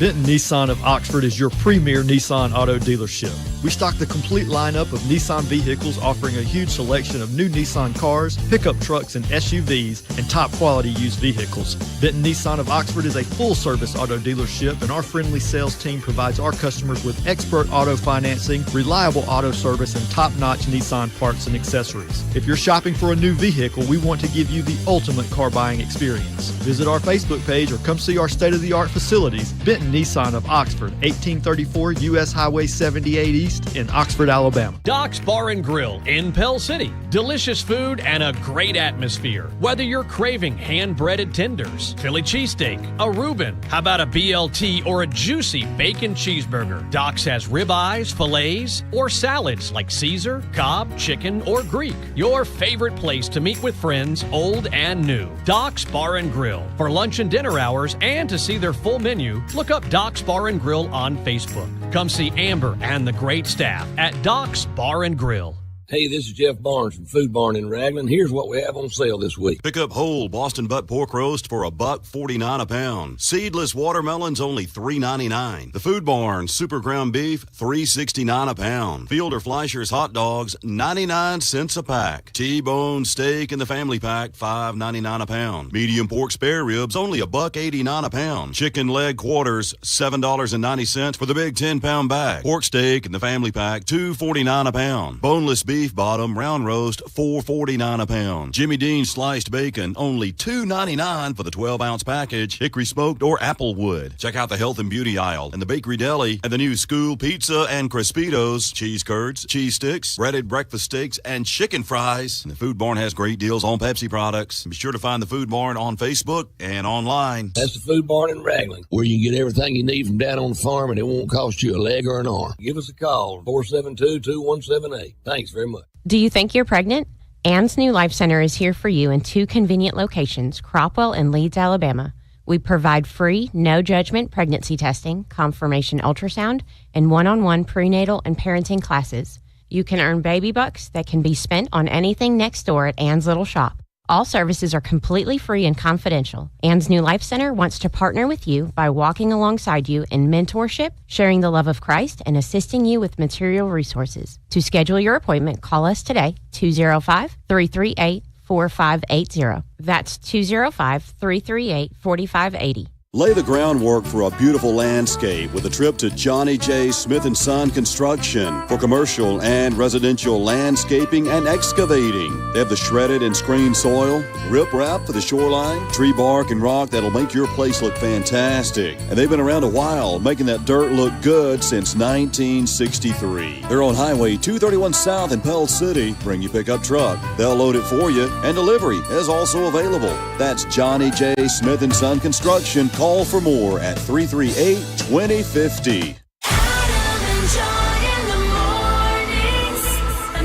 Benton Nissan of Oxford is your premier Nissan auto dealership. We stock the complete lineup of Nissan vehicles, offering a huge selection of new Nissan cars, pickup trucks, and SUVs, and top-quality used vehicles. Benton Nissan of Oxford is a full-service auto dealership, and our friendly sales team provides our customers with expert auto financing, reliable auto service, and top-notch Nissan parts and accessories. If you're shopping for a new vehicle, we want to give you the ultimate car buying experience. Visit our Facebook page or come see our state-of-the-art facilities. Benton Nissan of Oxford, 1834 U.S. Highway 78 East in Oxford, Alabama.
Doc's Bar and Grill in Pell City. Delicious food and a great atmosphere. Whether you're craving hand-breaded tenders, Philly cheesesteak, a Reuben, how about a BLT or a juicy bacon cheeseburger? Doc's has ribeyes, fillets, or salads like Caesar, Cobb, chicken, or Greek. Your favorite place to meet with friends, old and new. Doc's Bar and Grill. For lunch and dinner hours and to see their full menu, look up Doc's Bar and Grill on Facebook. Come see Amber and the great staff at Doc's Bar and Grill.
Hey, this is Jeff Barnes from Food Barn in Raglan. Here's what we have on sale this week.
Pick up whole Boston butt pork roast for $1.49 a pound. Seedless watermelons only $3.99. The Food Barn super ground beef $3.69 a pound. Fielder Fleischer's hot dogs 99 cents a pack. T-bone steak in the family pack $5.99 a pound. Medium pork spare ribs only $1.89 a pound. Chicken leg quarters $7.90 for the big 10-pound bag. Pork steak in the family pack $2.49 a pound. Boneless beef bottom round roast $4.49 a pound. Jimmy Dean sliced bacon only $2.99 for the 12-ounce package. Hickory smoked or applewood. Check out the health and beauty aisle and the bakery deli and the new school pizza and Crispitos, cheese curds, cheese sticks, breaded breakfast steaks, and chicken fries. And the Food Barn has great deals on Pepsi products. Be sure to find the Food Barn on Facebook and online.
That's the Food Barn in Raglan, where you can get everything you need from down on the farm, and it won't cost you a leg or an arm. Give us a call, 472-2178. Thanks very much.
Do you think you're pregnant? Ann's New Life Center is here for you in 2 convenient locations, Cropwell and Leeds, Alabama. We provide free, no-judgment pregnancy testing, confirmation ultrasound, and one-on-one prenatal and parenting classes. You can earn baby bucks that can be spent on anything next door at Ann's Little Shop. All services are completely free and confidential. Ann's New Life Center wants to partner with you by walking alongside you in mentorship, sharing the love of Christ, and assisting you with material resources. To schedule your appointment, call us today, 205-338-4580. That's 205-338-4580.
Lay the groundwork for a beautiful landscape with a trip to Johnny J. Smith & Son Construction for commercial and residential landscaping and excavating. They have the shredded and screened soil, riprap for the shoreline, tree bark and rock that'll make your place look fantastic. And they've been around a while, making that dirt look good since 1963. They're on Highway 231 South in Pell City. Bring your pickup truck. They'll load it for you, and delivery is also available. That's Johnny J. Smith & Son Construction. Call for more at 338-2050.
Adam and John in the mornings,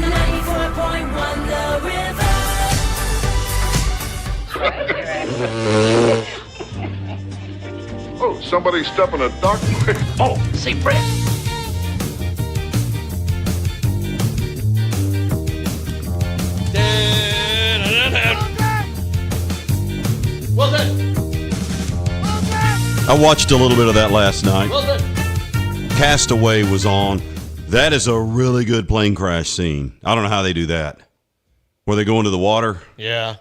94.1 The River.
Oh, somebody stepping a duck?
Oh, see Brett.
I watched a little bit of that last night.
Well done.
Castaway was on. That is a really good plane crash scene. I don't know how they do that. Where they go into the water.
Yeah.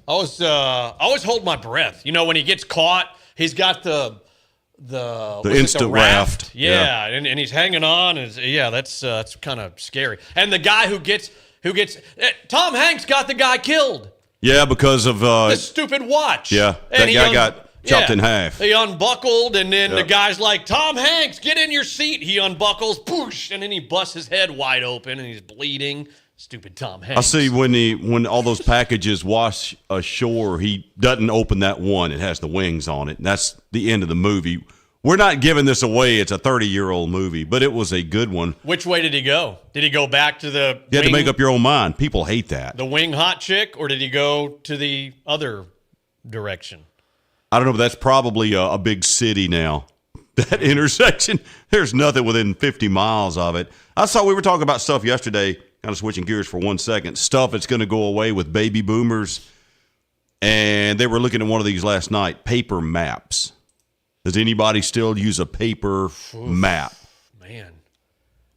I always hold my breath. You know, when he gets caught, he's got the
instant raft.
Yeah, and he's hanging on. And that's kind of scary. And the guy who gets Tom Hanks got the guy killed.
Yeah, because of
this stupid watch.
Yeah, that guy got chopped in half.
He unbuckled, and then the guy's like, Tom Hanks, get in your seat. He unbuckles, poosh, and then he busts his head wide open, and he's bleeding. Stupid Tom Hanks.
I see when all those packages wash ashore, he doesn't open that one. It has the wings on it. And that's the end of the movie. We're not giving this away. It's a 30-year-old movie, but it was a good one.
Which way did he go? Did he go back to the
You had to make up your own mind. People hate that.
The wing hot chick, or did he go to the other direction?
I don't know, but that's probably a big city now. That intersection, there's nothing within 50 miles of it. I saw we were talking about stuff yesterday, kind of switching gears for 1 second, stuff that's going to go away with baby boomers. And they were looking at one of these last night, paper maps. Does anybody still use a paper map?
Man,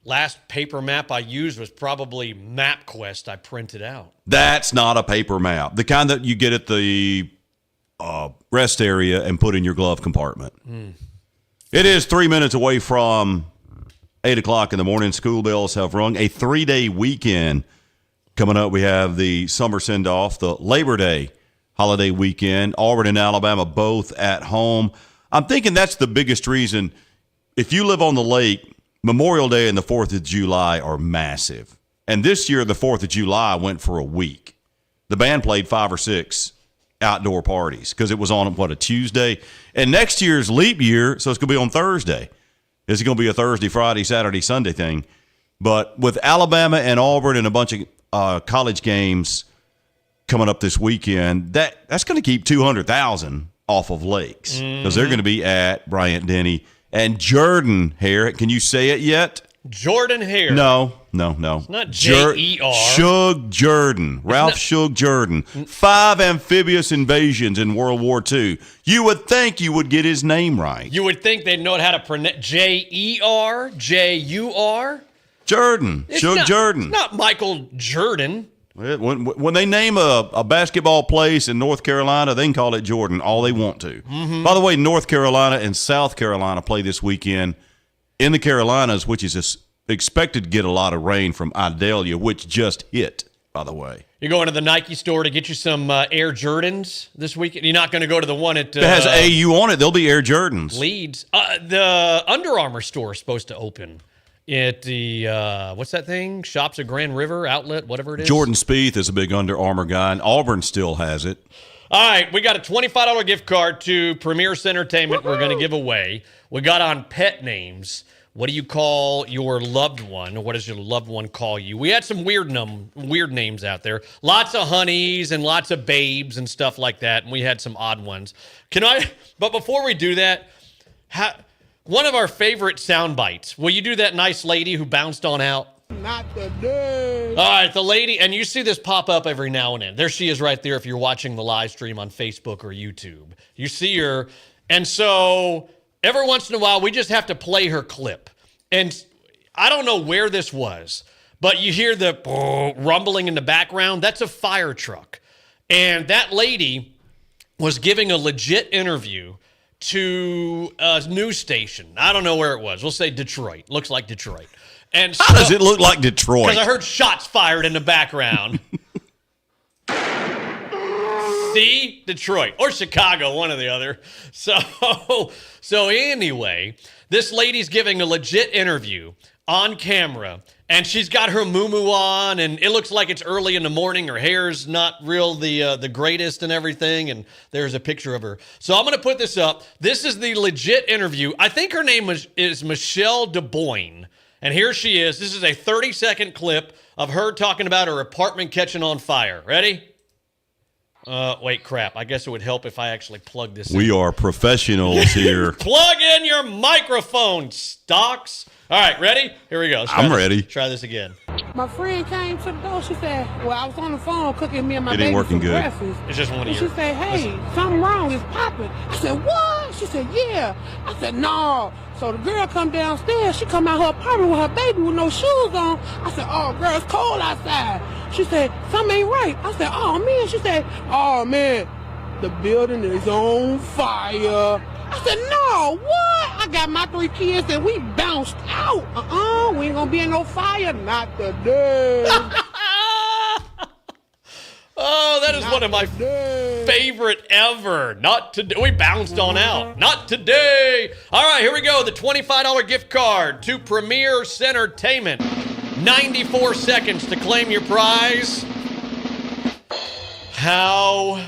last paper map I used was probably MapQuest I printed out.
That's not a paper map. The kind that you get at the rest area and put in your glove compartment. It is 3 minutes away from 8 o'clock in the morning. School bells have rung. A 3-day weekend coming up. We have the summer send-off, the Labor Day holiday weekend. Auburn and Alabama both at home. I'm thinking that's the biggest reason. If you live on the lake, Memorial Day and the 4th of July are massive. And this year, the 4th of July went for a week. The band played 5 or 6 outdoor parties because it was on, a Tuesday. And next year's leap year, so it's going to be on Thursday. It's going to be a Thursday, Friday, Saturday, Sunday thing. But with Alabama and Auburn and a bunch of college games coming up this weekend, that's going to keep 200,000 off of lakes because they're going to be at Bryant Denny and Jordan Hare. Can you say it yet?
Jordan Hare.
No.
It's not J-E-R.
Shug Jordan. Ralph Shug Jordan. 5 amphibious invasions in World War II. You would think you would get his name right.
You would think they'd know how to pronounce J-E-R, J-U-R.
Jordan. Shug Jordan.
It's not Michael Jordan.
When they name a basketball place in North Carolina, they can call it Jordan all they want to. By the way, North Carolina and South Carolina play this weekend in the Carolinas, which is expected to get a lot of rain from Idalia, which just hit, by the way.
You're going to the Nike store to get you some Air Jordans this weekend? You're not going to go to the one at...
It has AU on it. They'll be Air Jordans.
Leeds. The Under Armour store is supposed to open at the, what's that thing? Shops at Grand River Outlet, whatever it is.
Jordan Spieth is a big Under Armour guy, and Auburn still has it.
All right, we got a $25 gift card to Premiere Cinertainment we're going to give away. We got on pet names. What do you call your loved one? What does your loved one call you? We had some weird names out there. Lots of honeys and lots of babes and stuff like that, and we had some odd ones. But before we do that, one of our favorite sound bites. Will you do that nice lady who bounced on out?
Not today.
All right, the lady, and you see this pop up every now and then. There she is right there if you're watching the live stream on Facebook or YouTube. You see her, and so every once in a while, we just have to play her clip. And I don't know where this was, but you hear the rumbling in the background. That's a fire truck. And that lady was giving a legit interview to a news station. I don't know where it was. We'll say Detroit. Looks like Detroit. And
how does it look like Detroit?
Because I heard shots fired in the background. See? Detroit. Or Chicago, one or the other. So anyway, this lady's giving a legit interview on camera, and she's got her muumuu on, and it looks like it's early in the morning. Her hair's not real the greatest and everything, and there's a picture of her. So I'm going to put this up. This is the legit interview. I think her name is Michelle DeBoyne, and here she is. This is a 30-second clip of her talking about her apartment catching on fire. Ready? Wait, crap. I guess it would help if I actually plug this in.
We are professionals here.
Plug in your microphone, Stocks. All right, ready? Here we go.
I'm ready.
Try this again.
My friend came to the door. She said, well, I was on the phone cooking me and my
It ain't
baby
working
some
good.
breakfast.
It's just one of
And
your.
she said, hey, something wrong. It's popping. I said, what? She said, yeah. I said, no. So the girl come downstairs. She come out her apartment with her baby with no shoes on. I said, oh, girl, it's cold outside. She said, something ain't right. I said, oh, man. She said, oh, man, the building is on fire. I said, no, what? I got my 3 kids and we bounced out. We ain't gonna be in no fire. Not today.
Oh, that is one of my favorite ever. Not today. We bounced on out. Not today. All right, here we go. The $25 gift card to Premiere Cinertainment. 94 seconds to claim your prize. How...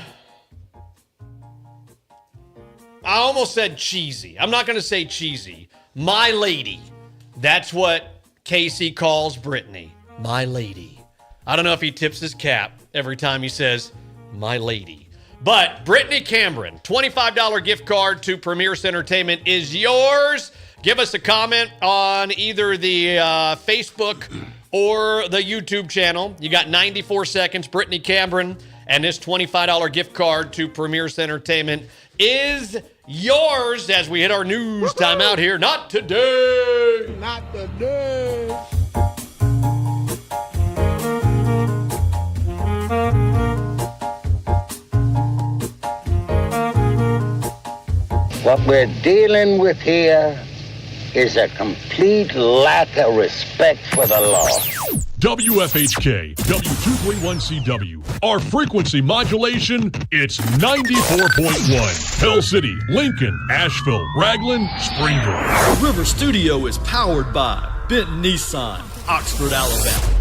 I almost said cheesy. I'm not going to say cheesy. My lady. That's what Casey calls Brittany. My lady. I don't know if he tips his cap every time he says, my lady. But Brittany Cameron, $25 gift card to Premiere Cinertainment is yours. Give us a comment on either the Facebook or the YouTube channel. You got 94 seconds. Brittany Cameron and this $25 gift card to Premiere Cinertainment is yours as we hit our news timeout here. Not today.
Not today.
What we're dealing with here is a complete lack of respect for the law.
WFHK, W231CW. Our frequency modulation, it's 94.1. Pell City, Lincoln, Asheville, Raglan, Springville.
The River Studio is powered by Benton Nissan, Oxford, Alabama.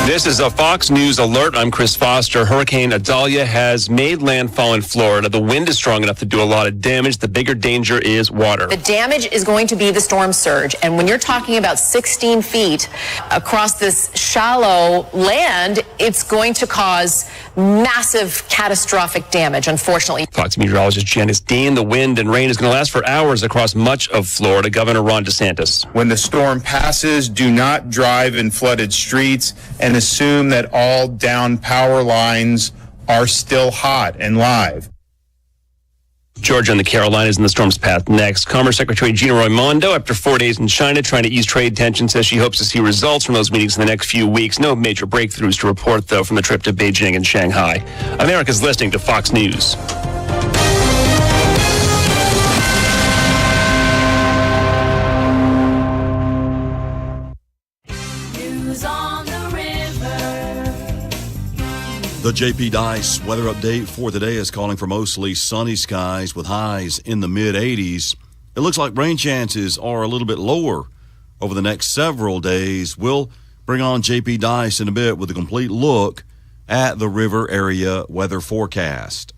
This is a Fox News alert. I'm Chris Foster. Hurricane Idalia has made landfall in Florida. The wind is strong enough to do a lot of damage. The bigger danger is water.
The damage is going to be the storm surge. And when you're talking about 16 feet across this shallow land, it's going to cause massive catastrophic damage, unfortunately.
Fox meteorologist Janice Dean. The wind and rain is going to last for hours across much of Florida. Governor Ron DeSantis.
When the storm passes, do not drive in flooded streets and assume that all down power lines are still hot and live.
Georgia and the Carolinas in the storm's path next. Commerce Secretary Gina Raimondo, after 4 days in China trying to ease trade tensions, says she hopes to see results from those meetings in the next few weeks. No major breakthroughs to report, though, from the trip to Beijing and Shanghai. America's listening to Fox News.
The JP Dice weather update for today is calling for mostly sunny skies with highs in the mid-80s. It looks like rain chances are a little bit lower over the next several days. We'll bring on JP Dice in a bit with a complete look at the river area weather forecast.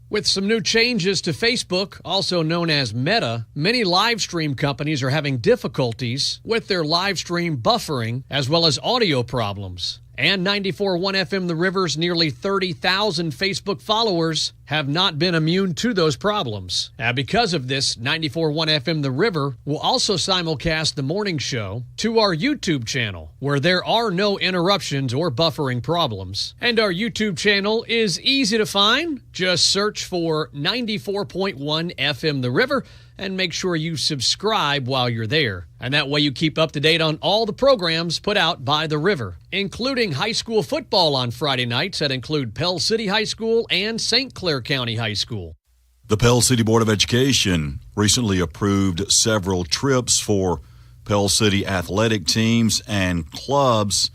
With some new changes to Facebook, also known as Meta, many live stream companies are having difficulties with their live stream buffering as well as audio problems. And 94.1 FM The River's nearly 30,000 Facebook followers have not been immune to those problems. Because of this, 94.1 FM The River will also simulcast the morning show to our YouTube channel, where there are no interruptions or buffering problems. And our YouTube channel is easy to find. Just search for 94.1 FM The River and make sure you subscribe while you're there. And that way you keep up to date on all the programs put out by The River, including high school football on Friday nights that include Pell City High School and St. Clair County High School.
The Pell City Board of Education recently approved several trips for Pell City athletic teams and clubs.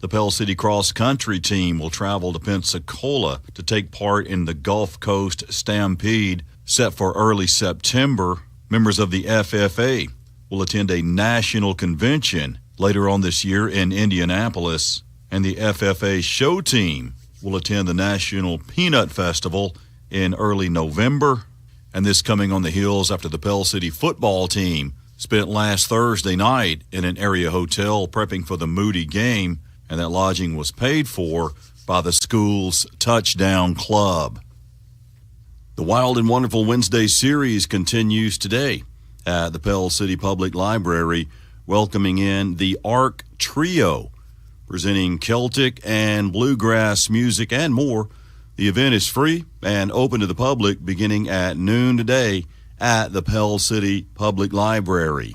The Pell City cross country team will travel to Pensacola to take part in the Gulf Coast Stampede set for early September. Members of the FFA will attend a national convention later on this year in Indianapolis, and the FFA show team will attend the National Peanut Festival in early November. And this coming on the heels after the Pell City football team spent last Thursday night in an area hotel prepping for the Moody game, and that lodging was paid for by the school's Touchdown Club. The Wild and Wonderful Wednesday series continues today. at the Pell City Public Library, welcoming in the Arc Trio, presenting Celtic and bluegrass music and more. The event is free and open to the public beginning at noon today at the Pell City Public Library.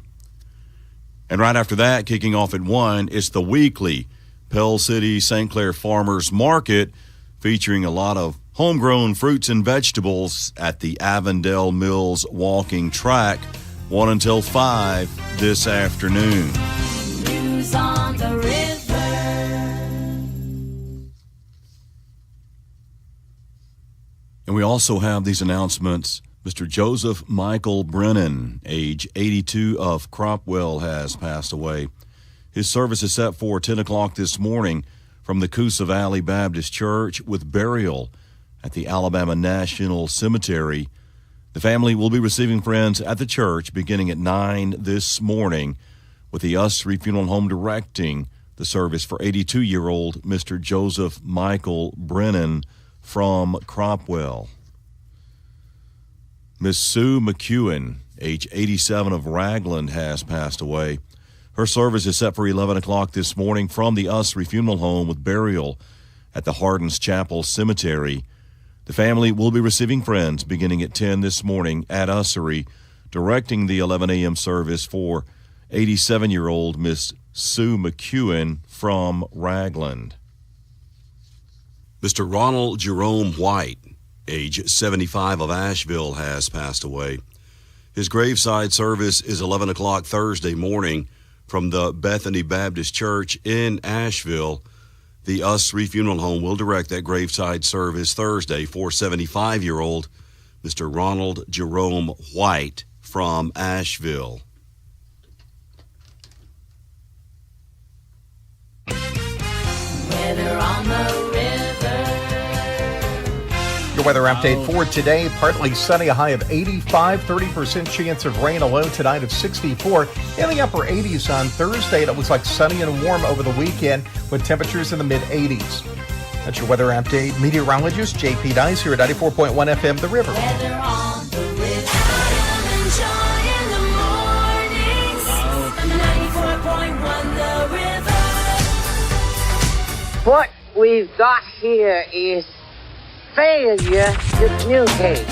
And right after that, kicking off at 1, it's the weekly Pell City St. Clair Farmers Market, featuring a lot of homegrown fruits and vegetables at the Avondale Mills walking track, 1 until 5 this afternoon.
News on the river.
And we also have these announcements. Mr. Joseph Michael Brennan, age 82, of Cropwell, has passed away. His service is set for 10 o'clock this morning from the Coosa Valley Baptist Church, with burial at the Alabama National Cemetery. The family will be receiving friends at the church beginning at 9 this morning, with the Ussery Funeral Home directing the service for 82-year-old Mr. Joseph Michael Brennan from Cropwell. Miss Sue McEwen, age 87, of Ragland, has passed away. Her service is set for 11 o'clock this morning from the Ussery Funeral Home, with burial at the Hardins Chapel Cemetery. The family will be receiving friends beginning at 10 this morning at Ussery, directing the 11 a.m. service for 87-year-old Miss Sue McEwen from Ragland.
Mr. Ronald Jerome White, age 75, of Asheville, has passed away. His graveside service is 11 o'clock Thursday morning from the Bethany Baptist Church in Asheville. The Ussery Funeral Home will direct that graveside service Thursday for 75-year-old Mr. Ronald Jerome White from Asheville.
Weather on the river.
Your weather update for today: partly sunny, a high of 85, 30% chance of rain, a low tonight of 64. In the upper 80s on Thursday. It looks like sunny and warm over the weekend with temperatures in the mid-80s. That's your weather update. Meteorologist J.P. Dice here at 94.1 FM, The River.
Weather on the river. Enjoy in the mornings. 94.1 The River.
What we've got here is failure to communicate.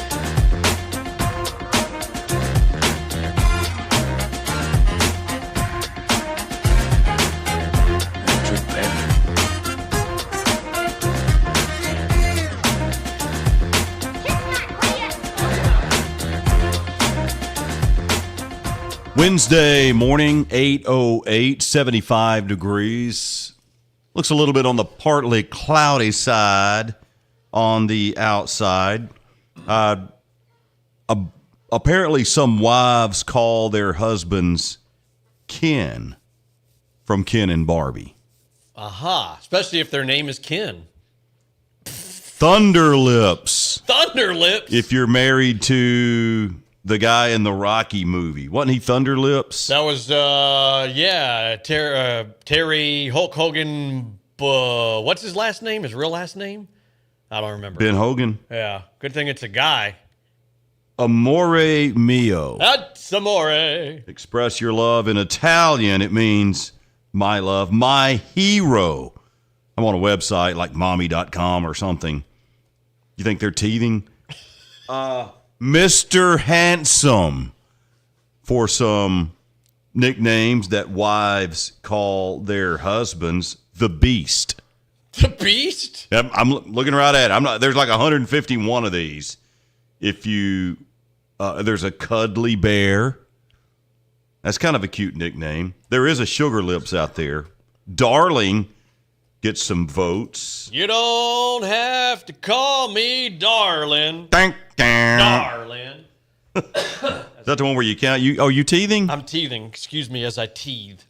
Wednesday morning, 8:08, 75 degrees. Looks a little bit on the partly cloudy side on the outside. Apparently some wives call their husbands Ken from Ken and Barbie.
Aha, especially if their name is Ken.
Thunderlips.
Thunderlips?
If you're married to the guy in the Rocky movie. Wasn't he Thunderlips?
That was, Terry Hulk Hogan. What's his last name? His real last name? I don't remember.
Ben Hogan?
Yeah. Good thing it's a guy.
Amore mio.
That's amore.
Express your love in Italian. It means my love, my hero. I'm on a website like mommy.com or something. You think they're teething? Mr. Handsome, for some nicknames that wives call their husbands. The Beast.
The Beast?
I'm looking right at it. There's like 151 of these. If you, there's a Cuddly Bear. That's kind of a cute nickname. There is a Sugar Lips out there. Darling gets some votes.
You don't have to call me darling.
Thank you.
Darling.
Is that the one where you count? You teething?
I'm teething. Excuse me as I teethe.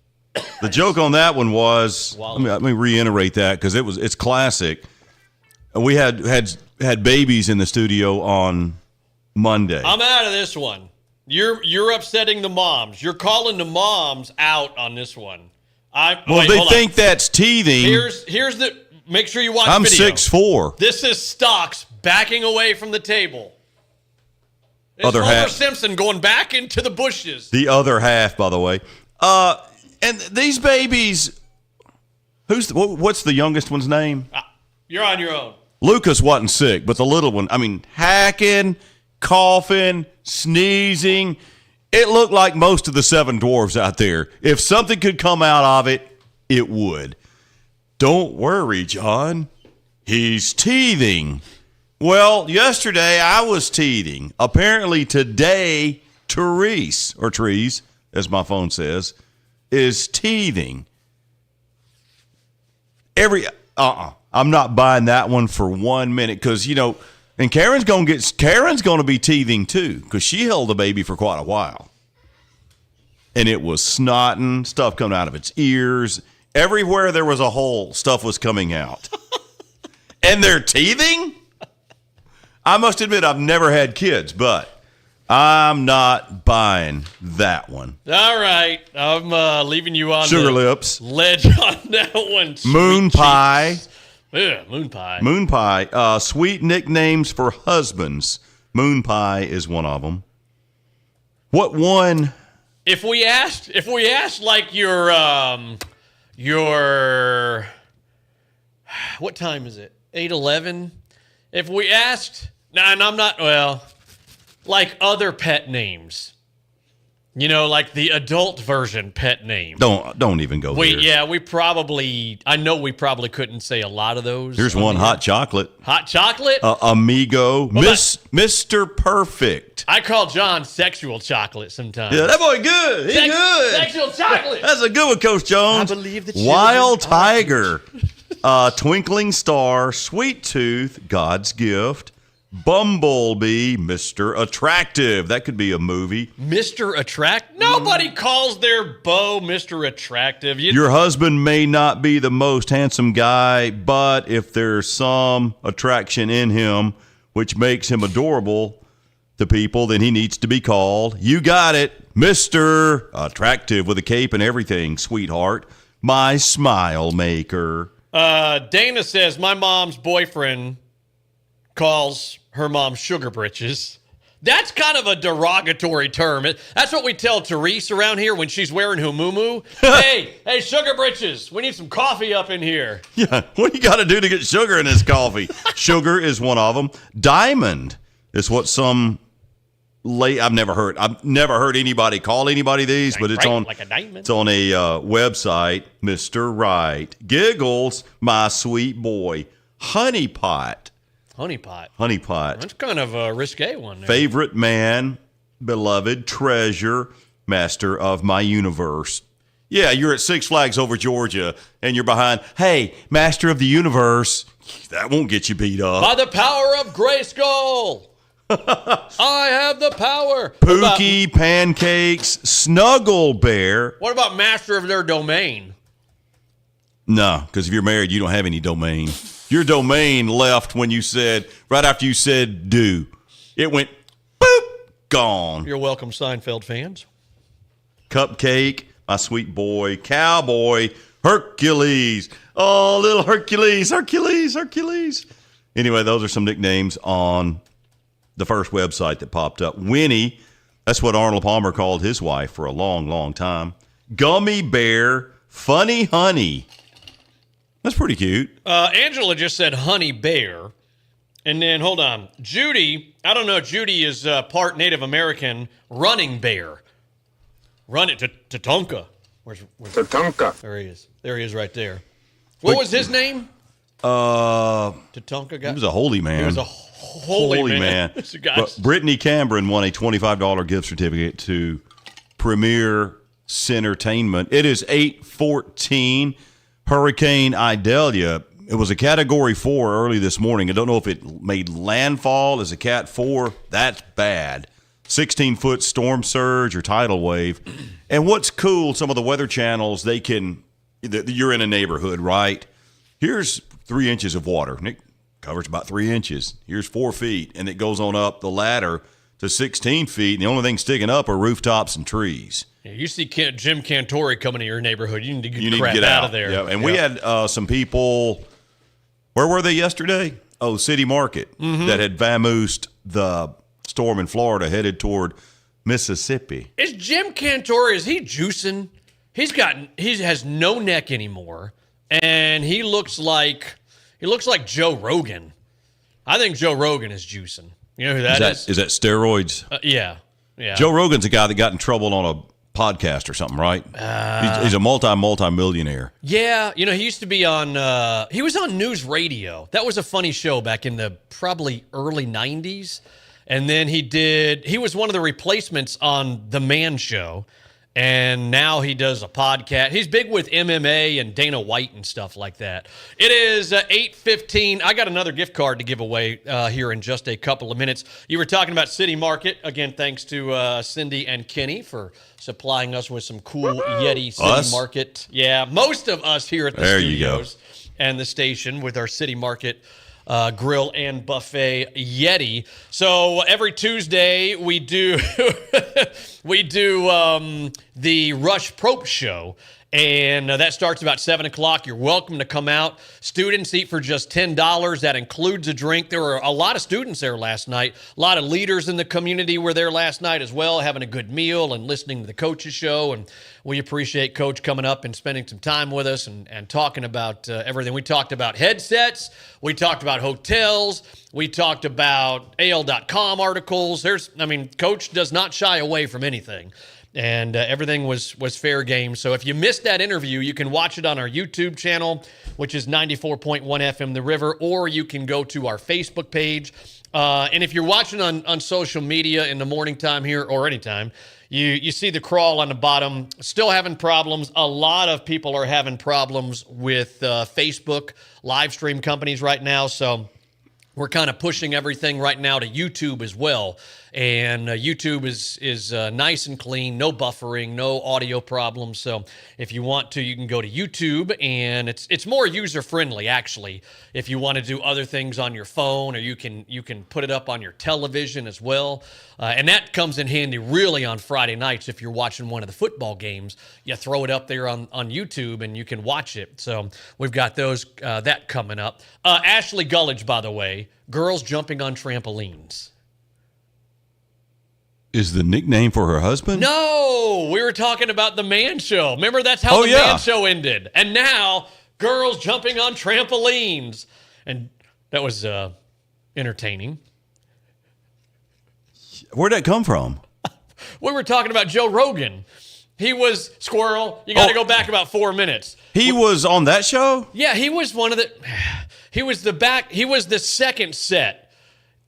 The joke on that one was, let me reiterate that because it's classic. We had babies in the studio on Monday.
I'm out of this one. You're upsetting the moms. You're calling the moms out on this one.
They think that's teething.
Here's the. Make sure you watch.
I'm
video.
6'4".
This is Stocks backing away from the table. It's
other
Homer
half.
Simpson going back into the bushes.
The other half, by the way. And these babies, what's the youngest one's name?
You're on your own.
Lucas wasn't sick, but the little one, hacking, coughing, sneezing. It looked like most of the seven dwarfs out there. If something could come out of it, it would. Don't worry, John. He's teething. Well, yesterday I was teething. Apparently today, Therese, as my phone says, is teething. I'm not buying that one for 1 minute because, and Karen's going to be teething too because she held the baby for quite a while. And it was snotting, stuff coming out of its ears. Everywhere there was a hole, stuff was coming out. And they're teething? I must admit, I've never had kids, but I'm not buying that one.
All right. I'm leaving you on
Sugar
the
lips.
ledge on that one.
Moon pie.
Yeah, moon pie.
Moon pie. Sweet nicknames for husbands. Moon pie is one of them. What one?
If we asked like your what time is it? 8:11. If we asked, and I'm not like other pet names. Like the adult version pet name.
Don't even go there.
Yeah, I know we probably couldn't say a lot of those.
Here's one, hot chocolate.
Hot chocolate?
Amigo. Mr. Perfect.
I call John sexual chocolate sometimes.
Yeah, that boy good. He's good.
Sexual chocolate.
That's a good one, Coach Jones.
I believe the
Wild Tiger. Twinkling Star. Sweet Tooth. God's Gift. Bumblebee, Mr. Attractive. That could be a movie.
Mr. Attractive? Nobody calls their beau Mr. Attractive.
Your husband may not be the most handsome guy, but if there's some attraction in him, which makes him adorable to people, then he needs to be called. You got it. Mr. Attractive with a cape and everything, sweetheart. My smile maker.
Dana says, my mom's boyfriend calls her mom sugar britches. That's kind of a derogatory term. That's what we tell Therese around here when she's wearing her muumuu. Hey, sugar britches, we need some coffee up in here.
Yeah, what do you got to do to get sugar in this coffee? Sugar is one of them. Diamond is what some I've never heard anybody call anybody these, but it's on like a diamond. It's on a website. Mr. Right. Giggles, my sweet boy. Honeypot. Honeypot.
That's kind of a risque one. There.
Favorite man, beloved, treasure, master of my universe. Yeah, you're at Six Flags over Georgia, and you're behind, hey, master of the universe. That won't get you beat up.
By the power of Grayskull. I have the power.
Pookie, Pancakes, Snuggle Bear.
What about master of their domain?
No, because if you're married, you don't have any domain. Your domain left when right after you said do. It went boop, gone.
You're welcome, Seinfeld fans.
Cupcake, my sweet boy. Cowboy, Hercules. Oh, little Hercules. Anyway, those are some nicknames on the first website that popped up. Winnie, that's what Arnold Palmer called his wife for a long, long time. Gummy Bear, Funny Honey. That's pretty cute.
Angela just said honey bear. And then, hold on. Judy, I don't know, Judy is part Native American, running bear. Run it to Tatonka. Where's
Tatonka?
There he is right there. What was his name? Tatonka guy?
He was a holy man.
He was a holy man.
But Brittany Cameron won a $25 gift certificate to Premiere Cinertainment. It is 8:14. Hurricane Idalia. It was a Category 4 early this morning. I don't know if it made landfall as a Cat 4. That's bad. 16-foot storm surge or tidal wave. And what's cool, some of the weather channels, you're in a neighborhood, right? Here's 3 inches of water. And it covers about 3 inches. Here's 4 feet. And it goes on up the ladder to 16 feet. And the only thing sticking up are rooftops and trees.
Yeah, you see Jim Cantori coming to your neighborhood. You need to get out of there.
Yeah, and we had some people. Where were they yesterday? Oh, City Market that had vamoosed the
storm in Florida headed toward Mississippi.
Is Jim Cantor, is he juicing? He has no neck anymore, and he looks like Joe Rogan. I think Joe Rogan is juicing. You know who that is?
Is that steroids?
Yeah.
Joe Rogan's a guy that got in trouble on a podcast or something, right? He's a multi-millionaire.
Yeah, he used to be on, he was on News Radio. That was a funny show back in the probably early 90s. And then he was one of the replacements on The Man Show. And now he does a podcast. He's big with MMA and Dana White and stuff like that. It is 8:15. I got another gift card to give away here in just a couple of minutes. You were talking about City Market. Again, thanks to Cindy and Kenny for supplying us with some cool Yeti City Market. Yeah, most of us here at the studios and the station with our City Market grill and buffet Yeti. So every Tuesday we do the Rush Probe Show, and that starts about 7 o'clock. You're welcome to come out. Students eat for just $10. That includes a drink. There were a lot of students there last night. A lot of leaders in the community were there last night as well, having a good meal and listening to the coach's show. And we appreciate Coach coming up and spending some time with us and talking about everything. We talked about headsets. We talked about hotels. We talked about AL.com articles. Coach does not shy away from anything. And everything was fair game. So if you missed that interview, you can watch it on our YouTube channel, which is 94.1 FM The River, or you can go to our Facebook page. And if you're watching on social media in the morning time here or anytime, you see the crawl on the bottom. Still having problems. A lot of people are having problems with Facebook live stream companies right now. So we're kind of pushing everything right now to YouTube as well. And YouTube is nice and clean, no buffering, no audio problems. So if you want to, you can go to YouTube, and it's more user-friendly, actually. If you want to do other things on your phone, or you can put it up on your television as well. And that comes in handy really on Friday nights. If you're watching one of the football games, you throw it up there on YouTube, and you can watch it. So we've got that coming up. Ashley Gullidge, by the way, girls jumping on trampolines.
Is the nickname for her husband?
No, we were talking about the Man Show. Remember, that's how the Man Show ended. And now, girls jumping on trampolines. And that was entertaining.
Where'd that come from?
We were talking about Joe Rogan. He was Squirrel. You got to go back about 4 minutes.
He was on that show?
Yeah, he was one of the. He was the second set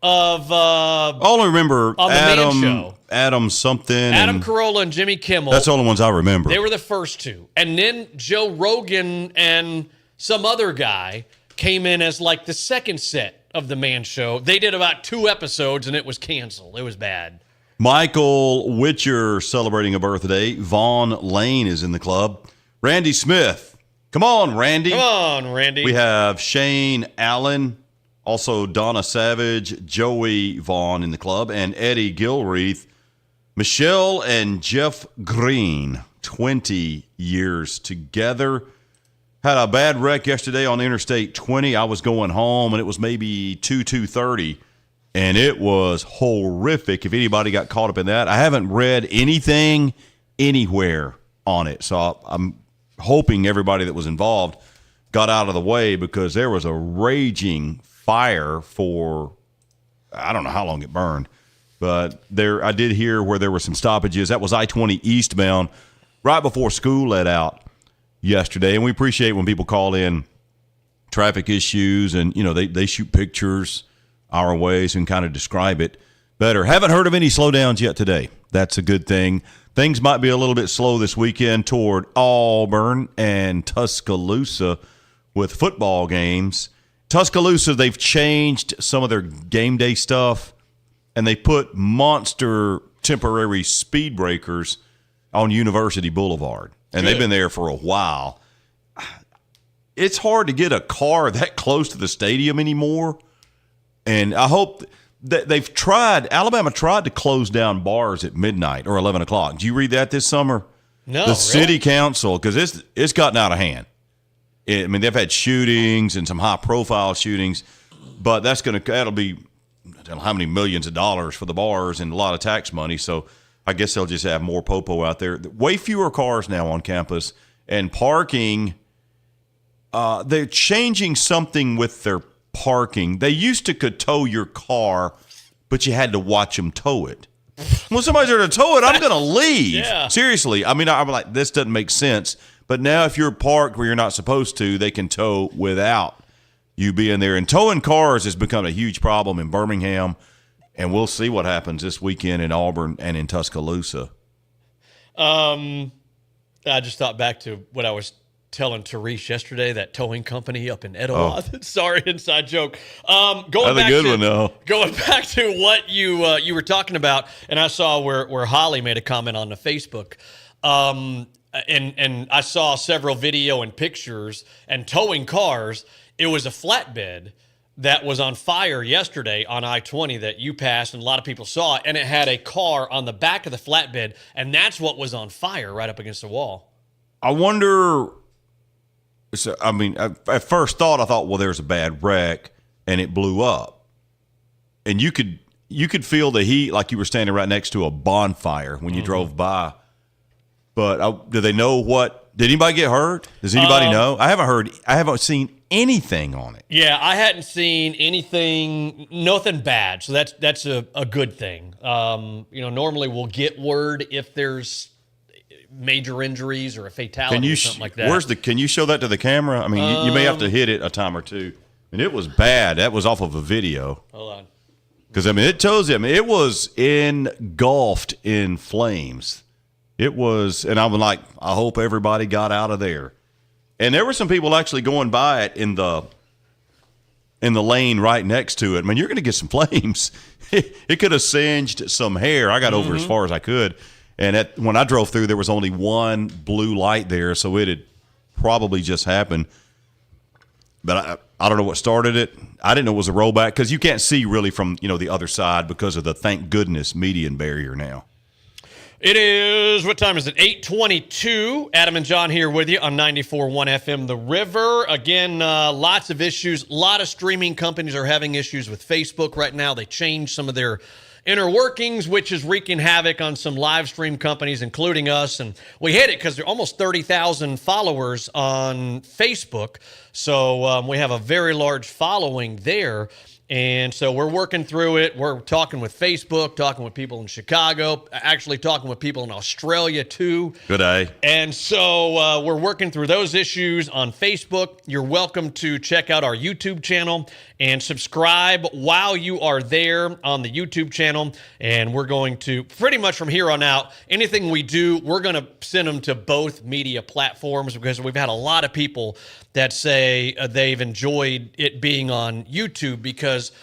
of.
All I remember
on the Man Show.
Adam something.
Adam Carolla and Jimmy Kimmel.
That's the only ones I remember.
They were the first two, and then Joe Rogan and some other guy came in as like the second set of the Man Show. They did about 2 episodes, and it was canceled. It was bad.
Michael Witcher celebrating a birthday. Vaughn Lane is in the club. Randy Smith. Come on, Randy.
Come on, Randy.
We have Shane Allen, also Donna Savage, Joey Vaughn in the club, and Eddie Gilreath. Michelle and Jeff Green, 20 years together. Had a bad wreck yesterday on Interstate 20. I was going home, and it was maybe 2:30. And it was horrific if anybody got caught up in that. I haven't read anything anywhere on it. So I'm hoping everybody that was involved got out of the way, because there was a raging fire for, I don't know how long it burned. But I did hear where there were some stoppages. That was I-20 eastbound right before school let out yesterday. And we appreciate when people call in traffic issues and, they shoot pictures our ways and kind of describe it better. Haven't heard of any slowdowns yet today. That's a good thing. Things might be a little bit slow this weekend toward Auburn and Tuscaloosa with football games. Tuscaloosa, they've changed some of their game day stuff, and they put monster temporary speed breakers on University Boulevard. And they've been there for a while. It's hard to get a car that close to the stadium anymore. And I hope that Alabama tried to close down bars at midnight or 11 o'clock. Did you read that this summer?
No.
The city council, because it's gotten out of hand. They've had shootings and some high-profile shootings, but that'll be
I don't know how many millions of dollars for the bars and a lot of tax money. So I guess they'll just have more popo out there. Way fewer cars now on campus, and parking. They're changing something with their parking. They used to could tow your car, but you had to watch them tow it. When somebody's there to tow it, I'm going to leave.
Yeah.
Seriously. I mean, I'm like, this doesn't make sense. But now if you're parked where you're not supposed to, they can tow without you being there. And towing cars has become a huge problem in Birmingham, and we'll see what happens this weekend in Auburn and in Tuscaloosa.
I just thought back to what I was telling Therese yesterday, that towing company up in Etowah.
Oh.
Sorry, inside joke.
That's a good one, though.
Going back to what you were talking about, and I saw where Holly made a comment on the Facebook, and I saw several video and pictures and towing cars. It was a flatbed that was on fire yesterday on I-20 that you passed, and a lot of people saw it, and it had a car on the back of the flatbed, and that's what was on fire right up against the wall.
I wonder. So, I mean, at first thought, I thought, well, there's a bad wreck, and it blew up. And you could feel the heat like you were standing right next to a bonfire when you drove by. But do they know what? Did anybody get hurt? Does anybody know? I haven't seen anything on it.
Yeah, I hadn't seen anything, nothing bad. So that's a good thing. Normally we'll get word if there's major injuries or a fatality or something like that.
Can you show that to the camera? I mean, you may have to hit it a time or two. And it was bad. That was off of a video.
Hold on.
Because, I mean, it tells you, it was engulfed in flames. It was, and I'm like, I hope everybody got out of there. And there were some people actually going by it in the lane right next to it. I mean, you're going to get some flames. It could have singed some hair. I got over as far as I could. And when I drove through, there was only one blue light there, so it had probably just happened. But I don't know what started it. I didn't know it was a rollback because you can't see really from the other side because of the, thank goodness, median barrier now.
It is, what time is it? 8:22. Adam and John here with you on 94.1 FM The River. Again, lots of issues. A lot of streaming companies are having issues with Facebook right now. They changed some of their inner workings, which is wreaking havoc on some live stream companies, including us. And we hit it because there are almost 30,000 followers on Facebook. So we have a very large following there. And so we're working through it. We're talking with Facebook, talking with people in Chicago, actually talking with people in Australia too.
Good day.
And so we're working through those issues on Facebook. You're welcome to check out our YouTube channel and subscribe while you are there on the YouTube channel. And we're going to, pretty much from here on out, anything we do, we're going to send them to both media platforms because we've had a lot of people that say they've enjoyed it being on YouTube because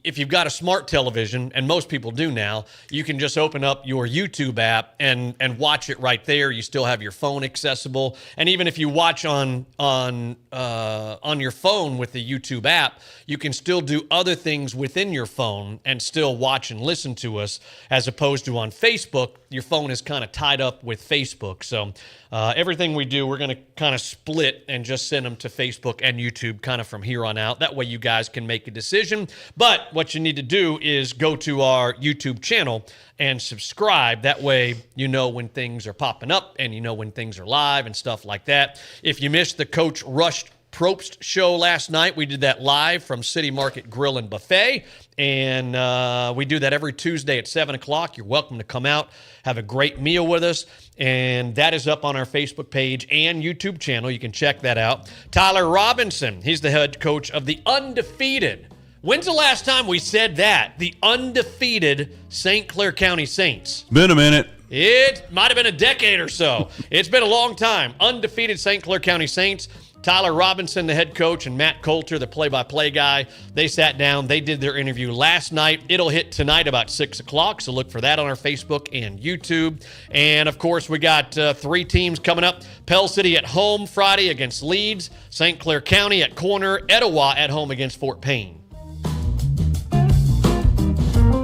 if you've got a smart television, and most people do now, you can just open up your YouTube app and watch it right there. You still have your phone accessible, and even if you watch on your phone with the YouTube app, you can still do other things within your phone and still watch and listen to us, as opposed to on Facebook, your phone is kind of tied up with Facebook. So everything we do, we're going to kind of split and just send them to Facebook and YouTube kind of from here on out. That way you guys can make a decision. But what you need to do is go to our YouTube channel and subscribe. That way you know when things are popping up and you know when things are live and stuff like that. If you missed the Coach Rush Probst show last night, we did that live from City Market Grill and Buffet, and we do that every Tuesday at 7 o'clock. You're welcome to come out, have a great meal with us, and that is up on our Facebook page and YouTube channel. You can check that out. Tyler Robinson, he's the head coach of the undefeated. When's the last time we said that? The undefeated St. Clair County Saints.
Been a minute.
It might have been a decade or so. It's been a long time. Undefeated St. Clair County Saints. Tyler Robinson, the head coach, and Matt Coulter, the play-by-play guy, they sat down. They did their interview last night. It'll hit tonight about 6 o'clock, so look for that on our Facebook and YouTube. And, of course, we got 3 teams coming up. Pell City at home Friday against Leeds. St. Clair County at Corner. Etowah at home against Fort Payne.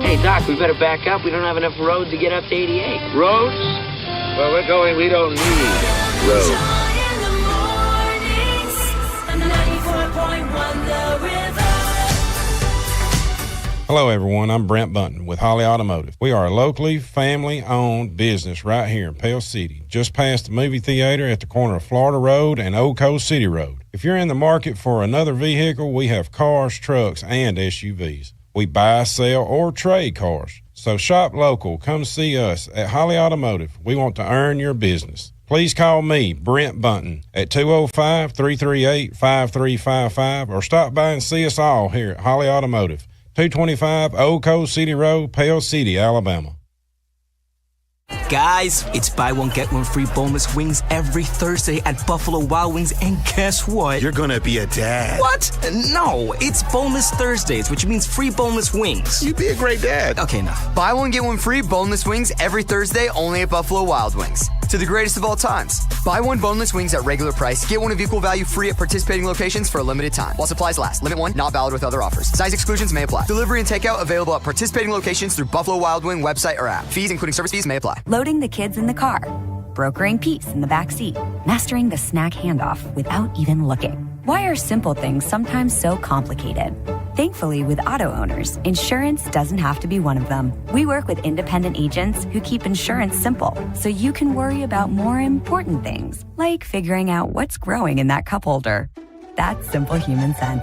Hey, Doc, we better back up. We don't have enough road to get up to 88. Roads? Well, we're going. We don't need roads.
Hello, everyone. I'm Brent Bunton with Holly Automotive. We are a locally family-owned business right here in Pell City, just past the movie theater at the corner of Florida Road and Old Coast City Road. If you're in the market for another vehicle, we have cars, trucks, and SUVs. We buy, sell, or trade cars. So shop local. Come see us at Holly Automotive. We want to earn your business. Please call me, Brent Bunton, at 205-338-5355 or stop by and see us all here at Holly Automotive, 225 Old Coast City Road, Pell City, Alabama.
Guys, it's buy one, get one free boneless wings every Thursday at Buffalo Wild Wings, and guess what?
You're gonna be a dad.
What? No, it's Boneless Thursdays, which means free boneless wings.
You'd be a great dad.
Okay, enough.
Buy one, get one free boneless wings every Thursday only at Buffalo Wild Wings. To the greatest of all times. Buy one boneless wings at regular price. Get one of equal value free at participating locations for a limited time. While supplies last. Limit one, not valid with other offers. Size exclusions may apply. Delivery and takeout available at participating locations through Buffalo Wild Wing website or app. Fees, including service fees, may apply.
Loading the kids in the car. Brokering peace in the back seat. Mastering the snack handoff without even looking. Why are simple things sometimes so complicated? Thankfully, with auto owners, insurance doesn't have to be one of them. We work with independent agents who keep insurance simple, so you can worry about more important things, like figuring out what's growing in that cup holder. That's simple human sense.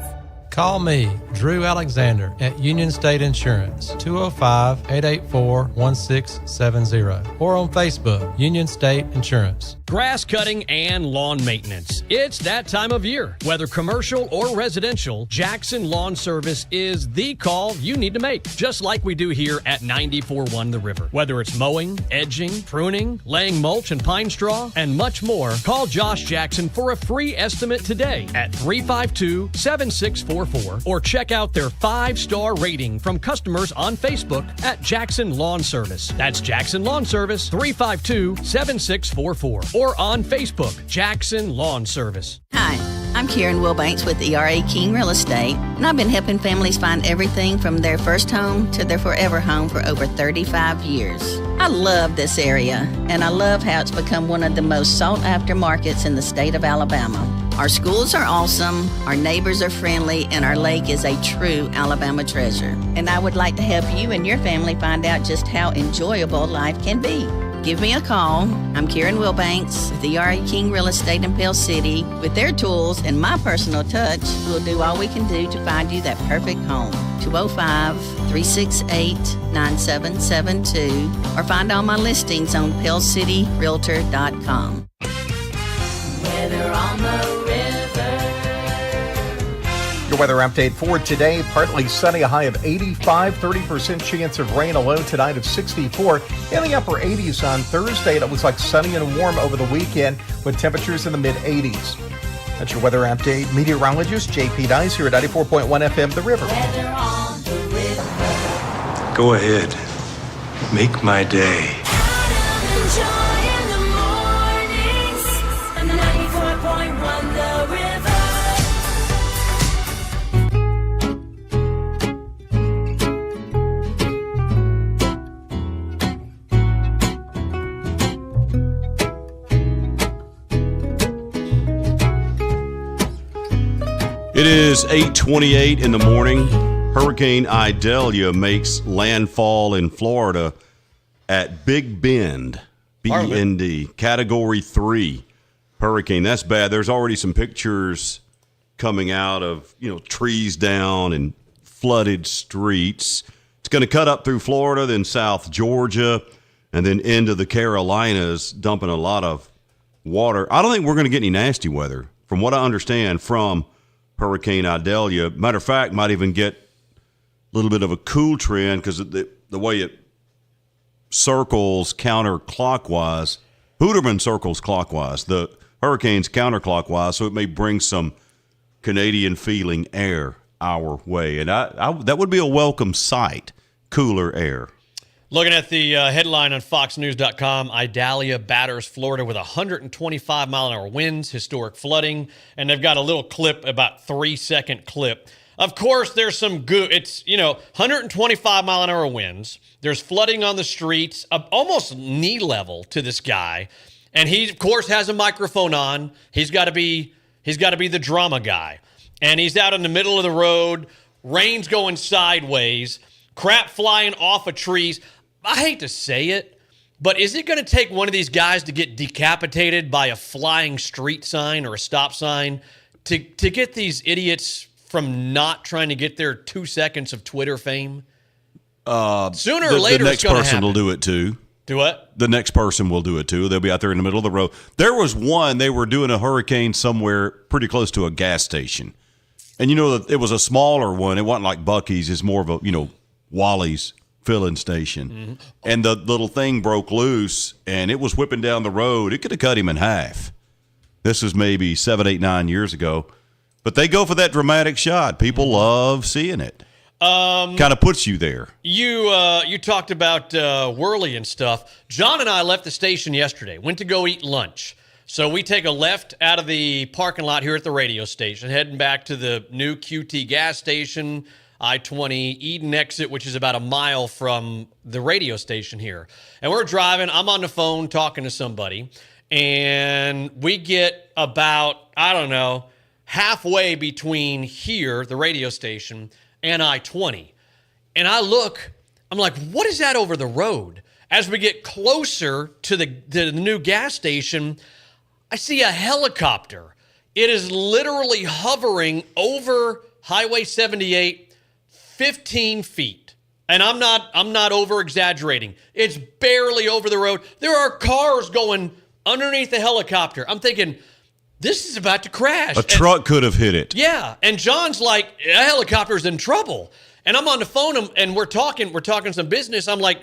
Call me, Drew Alexander, at Union State Insurance, 205-884-1670, or on Facebook, Union State Insurance.
Grass cutting and lawn maintenance. It's that time of year. Whether commercial or residential, Jackson Lawn Service is the call you need to make, just like we do here at 94.1 The River. Whether it's mowing, edging, pruning, laying mulch and pine straw, and much more, call Josh Jackson for a free estimate today at 352-7644 or check out their 5-star rating from customers on Facebook at Jackson Lawn Service. That's Jackson Lawn Service, 352-7644. Or on Facebook, Jackson Lawn Service.
Hi, I'm Karen Wilbanks with ERA King Real Estate, and I've been helping families find everything from their first home to their forever home for over 35 years. I love this area, and I love how it's become one of the most sought-after markets in the state of Alabama. Our schools are awesome, our neighbors are friendly, and our lake is a true Alabama treasure. And I would like to help you and your family find out just how enjoyable life can be. Give me a call. I'm Karen Wilbanks with ERA King Real Estate in Pell City. With their tools and my personal touch, we'll do all we can do to find you that perfect home. 205-368-9772 or find all my listings on PellCityRealtor.com.
Weather on the river.
Your weather update for today, partly sunny, a high of 85, 30% chance of rain, a low tonight of 64. In the upper 80s on Thursday, and it looks like sunny and warm over the weekend with temperatures in the mid-80s. That's your weather update. Meteorologist J.P. Dice here at 94.1 FM, The River.
Weather on the river.
Go ahead. Make my day.
Enjoy in the mornings. 94.1 The River.
It is 8:28 in the morning. Hurricane Idalia makes landfall in Florida at Big Bend, B-E-N-D, Category 3 hurricane. That's bad. There's already some pictures coming out of, trees down and flooded streets. It's going to cut up through Florida, then South Georgia, and then into the Carolinas, dumping a lot of water. I don't think we're going to get any nasty weather, from what I understand from Hurricane Idalia. Matter of fact, might even get a little bit of a cool trend because the way it circles counterclockwise. Hooterman circles clockwise. The hurricane's counterclockwise, so it may bring some Canadian-feeling air our way. And that would be a welcome sight, cooler air.
Looking at the headline on FoxNews.com, Idalia batters Florida with 125-mile-an-hour winds, historic flooding, and they've got a little clip, about 3-second clip. Of course, there's some good. It's 125-mile-an-hour winds. There's flooding on the streets, almost knee level to this guy, and he, of course, has a microphone on. He's got to be the drama guy, and he's out in the middle of the road. Rain's going sideways. crap flying off of trees. I hate to say it, but is it going to take one of these guys to get decapitated by a flying street sign or a stop sign to get these idiots from not trying to get their 2 seconds of Twitter fame? Sooner or later,
the
it's
next
going to
person
happen.
will do it too.
Do what?
The next person will do it too. They'll be out there in the middle of the road. There was one, they were doing a hurricane somewhere pretty close to a gas station. And it was a smaller one. It wasn't like Buc-ee's. It's more of a, Wally's filling station.
Mm-hmm.
And the little thing broke loose, and it was whipping down the road. It could have cut him in half. This was maybe 7, 8, 9 years ago. But they go for that dramatic shot. People love seeing it. Kind of puts you there.
You talked about Whirly and stuff. John and I left the station yesterday, went to go eat lunch. So we take a left out of the parking lot here at the radio station, heading back to the new QT gas station, I-20 Eden exit, which is about a mile from the radio station here. And we're driving. I'm on the phone talking to somebody, and we get about, halfway between here, the radio station, and I-20. And I look, I'm like, what is that over the road? As we get closer to the new gas station, I see a helicopter. It is literally hovering over Highway 78, 15 feet. And I'm not over exaggerating. It's barely over the road. There are cars going underneath the helicopter. I'm thinking, this is about to crash.
A truck could have hit it.
Yeah, and John's like, a helicopter's in trouble. And I'm on the phone, and we're talking some business. I'm like,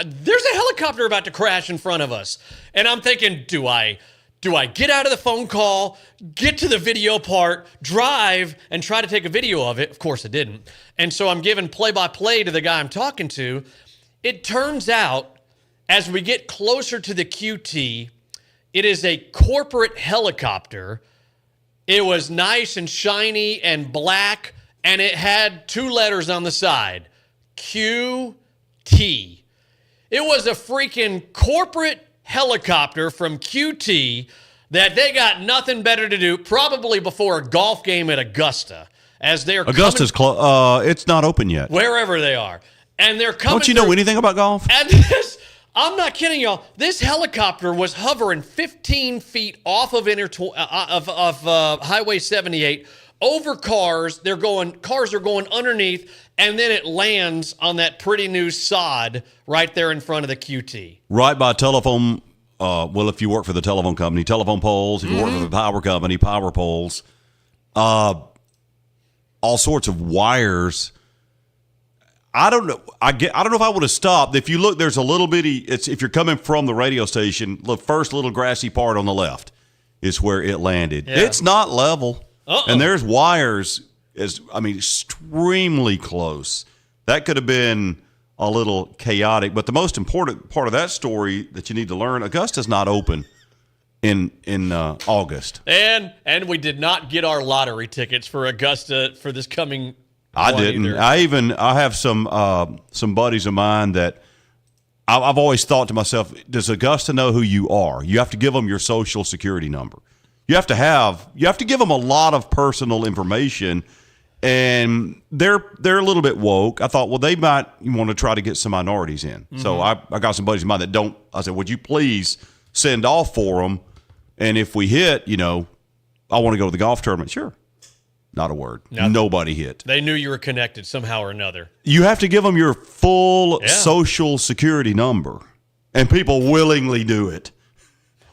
there's a helicopter about to crash in front of us. And I'm thinking, do I get out of the phone call, get to the video part, drive, and try to take a video of it? Of course I didn't. And so I'm giving play-by-play to the guy I'm talking to. It turns out, as we get closer to the QT, it is a corporate helicopter. It was nice and shiny and black, and it had 2 letters on the side, QT. It was a freaking corporate helicopter from QT that they got nothing better to do, probably before a golf game at Augusta, as they're
Augusta's it's not open yet.
Wherever they are. And they're coming.
Don't you know anything about golf?
And this, I'm not kidding y'all. This helicopter was hovering 15 feet off of Highway 78 over cars. Cars are going underneath, and then it lands on that pretty new sod right there in front of the QT.
Right by telephone. If you work for the telephone company, telephone poles. If you work for the power company, power poles. All sorts of wires. I don't know. I don't know if I would have stopped. If you look, there's a little bitty. If you're coming from the radio station, the first little grassy part on the left is where it landed. Yeah. It's not level, and there's wires. Extremely close. That could have been a little chaotic. But the most important part of that story that you need to learn: Augusta's not open in August,
and we did not get our lottery tickets for Augusta for this coming.
I didn't. Either. I have some buddies of mine that I've always thought to myself, does Augusta know who you are? You have to give them your social security number. You have to give them a lot of personal information, and they're a little bit woke. I thought, well, they might want to try to get some minorities in. Mm-hmm. So I got some buddies of mine that don't. I said, would you please send off for them? And if we hit, I want to go to the golf tournament. Sure. Not a word. Nobody hit.
They knew you were connected somehow or another.
You have to give them your full social security number, and people willingly do it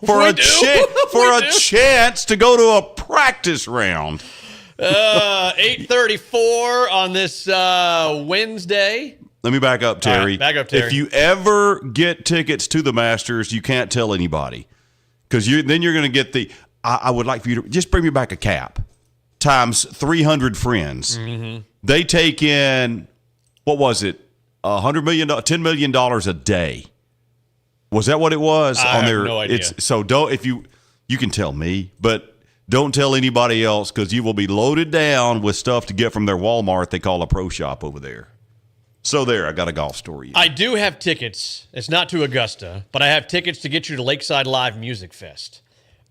for a chance to go to a practice round.
8:34 on this Wednesday.
Let me back up, Terry.
Right, back up, Terry.
If you ever get tickets to the Masters, you can't tell anybody, because then you're going to get the. I would like for you to just bring me back a cap. Times 300 friends. Mm-hmm. They take in, what was it, $100 million, $10 million a day. Was that what it was?
I have no idea.
So don't, if you can tell me, but don't tell anybody else, because you will be loaded down with stuff to get from their Walmart they call a pro shop over there. So there, I got a golf story.
I do have tickets. It's not to Augusta, but I have tickets to get you to Lakeside Live Music Fest.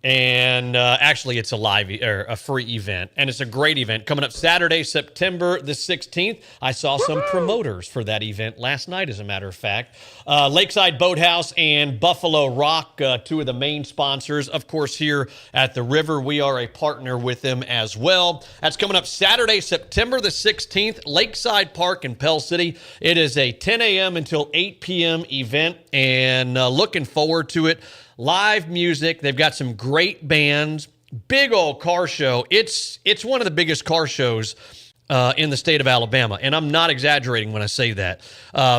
And actually, it's a live or a free event, and it's a great event coming up Saturday, September the 16th. I saw some promoters for that event last night, as a matter of fact. Lakeside Boathouse and Buffalo Rock, two of the main sponsors. Of course, here at the River, we are a partner with them as well. That's coming up Saturday, September the 16th, Lakeside Park in Pell City. It is a 10 a.m. until 8 p.m. event, and looking forward to it. Live music. They've got some great bands. Big old car show. It's one of the biggest car shows in the state of Alabama, and I'm not exaggerating when I say that.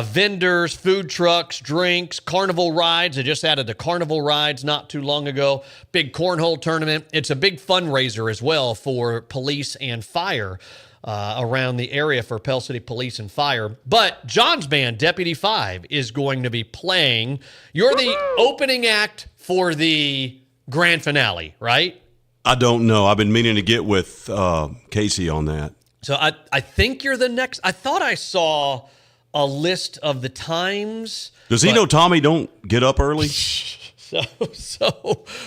Vendors, food trucks, drinks, carnival rides. They just added the carnival rides not too long ago. Big cornhole tournament. It's a big fundraiser as well for police and fire around the area, for Pell City Police and Fire. But John's band, Deputy 5, is going to be playing. You're the opening act for the grand finale, right?
I don't know. I've been meaning to get with Casey on that.
So I think you're the next. I thought I saw a list of the times.
Does he know Tommy don't get up early?
So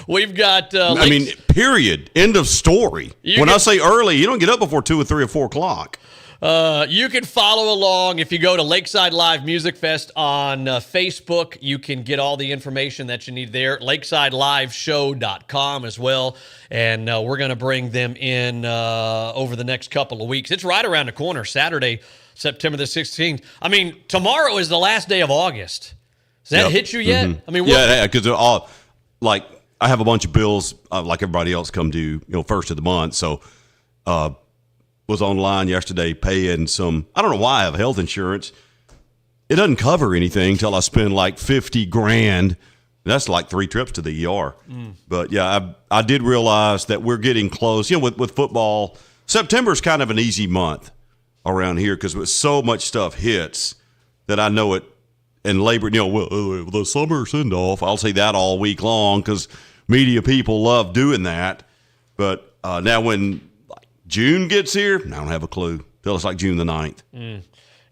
we've got.
I mean, period. End of story. I say early, you don't get up before 2 or 3 or 4 o'clock.
You can follow along if you go to Lakeside Live Music Fest on Facebook. You can get all the information that you need there. LakesideLiveShow.com as well. And we're going to bring them in over the next couple of weeks. It's right around the corner, Saturday, September the 16th. I mean, tomorrow is the last day of August. Does that hit you yet?
Mm-hmm.
I mean,
yeah, because like I have a bunch of bills like everybody else come due, first of the month. So was online yesterday paying some. I don't know why I have health insurance. It doesn't cover anything till I spend like $50,000. That's like 3 trips to the ER. But yeah, I did realize that we're getting close. With football, September's kind of an easy month around here because with so much stuff hits that I know it. And labor, the summer send-off, I'll say that all week long because media people love doing that. But now when June gets here, I don't have a clue. Till it's like June the 9th.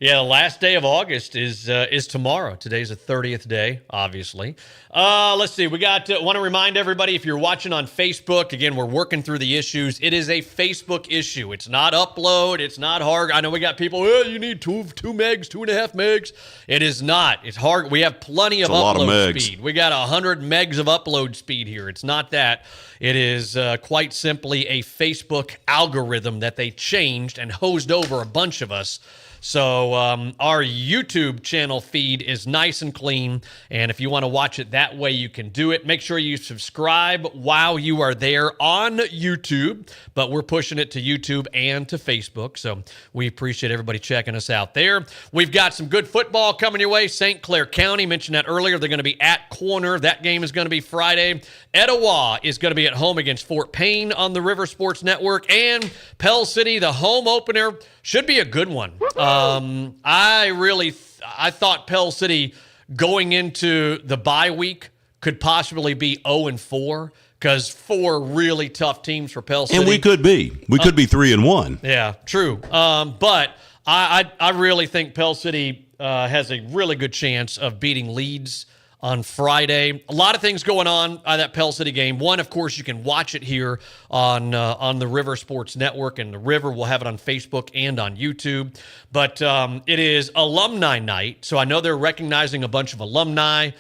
Yeah, the last day of August is tomorrow. Today's the 30th day, obviously. Let's see. We got. Want to remind everybody, if you're watching on Facebook, again, we're working through the issues. It is a Facebook issue. It's not upload. It's not hard. I know we got people. You need 2 megs, 2.5 megs. It is not. It's hard. We have plenty of upload speed. We got 100 megs of upload speed here. It's not that. It is quite simply a Facebook algorithm that they changed and hosed over a bunch of us. So our YouTube channel feed is nice and clean, and if you want to watch it that way, you can do it. Make sure you subscribe while you are there on YouTube, but we're pushing it to YouTube and to Facebook, so we appreciate everybody checking us out there. We've got some good football coming your way. St. Clair County, mentioned that earlier, they're going to be at Corner. That game is going to be Friday. Etowah is going to be at home against Fort Payne on the River Sports Network, and Pell City, the home opener, should be a good one. I thought Pell City going into the bye week could possibly be 0-4 because 4 really tough teams for Pell City.
And we could be 3-1.
Yeah, true. But I really think Pell City has a really good chance of beating Leeds on Friday. A lot of things going on that Pell City game. One, of course, you can watch it here on the River Sports Network, and the River will have it on Facebook and on YouTube. But it is alumni night, so I know they're recognizing a bunch of alumni.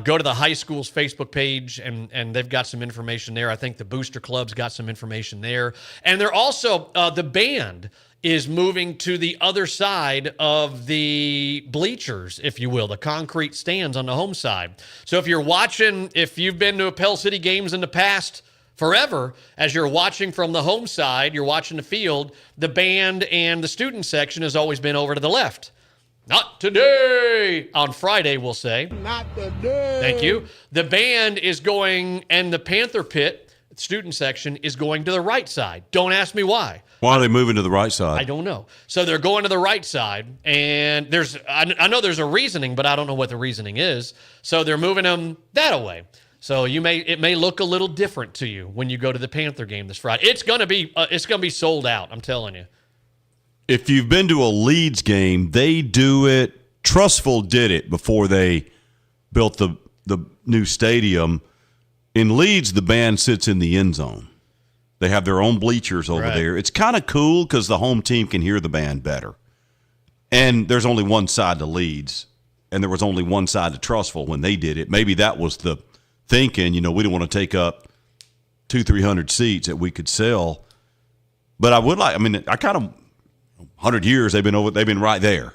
Go to the high school's Facebook page, and they've got some information there. I think the Booster Club's got some information there. And they're also, the band is moving to the other side of the bleachers, if you will, the concrete stands on the home side. So if you've been to a Pell City games in the past forever, as you're watching from the home side, you're watching the field, the band and the student section has always been over to the left. Not today. On Friday, we'll say.
Not today.
Thank you. The band is going, and the Panther Pit, student section, is going to the right side. Don't ask me why.
Why are they moving to the right side?
I don't know. So they're going to the right side, and I know there's a reasoning, but I don't know what the reasoning is. So they're moving them that way. So it may look a little different to you when you go to the Panther game this Friday. It's gonna be sold out. I'm telling you.
If you've been to a Leeds game, they do it. Trustful did it before they built the new stadium In Leeds, the band sits in the end zone. They have their own bleachers over there. It's kind of cool because the home team can hear the band better. And there's only one side to Leeds, and there was only one side to Trussville when they did it. Maybe that was the thinking, we don't want to take up 200-300 seats that we could sell. But I would I kind of 100 years they've been right there.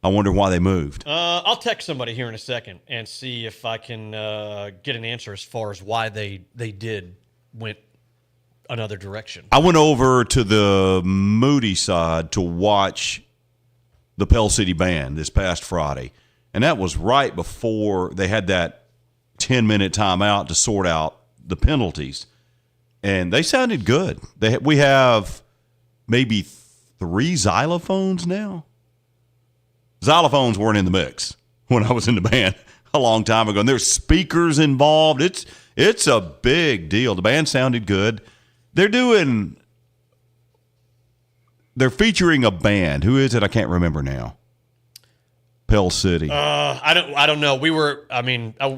I wonder why they moved.
I'll text somebody here in a second and see if I can get an answer as far as why they went another direction.
I went over to the Moody side to watch the Pell City Band this past Friday, and that was right before they had that 10-minute timeout to sort out the penalties, and they sounded good. We have maybe 3 xylophones now. Xylophones weren't in the mix when I was in the band a long time ago, and there's speakers involved. It's a big deal. The band sounded good. They're featuring a band. Who is it? I can't remember now. Pell City.
I don't know. We were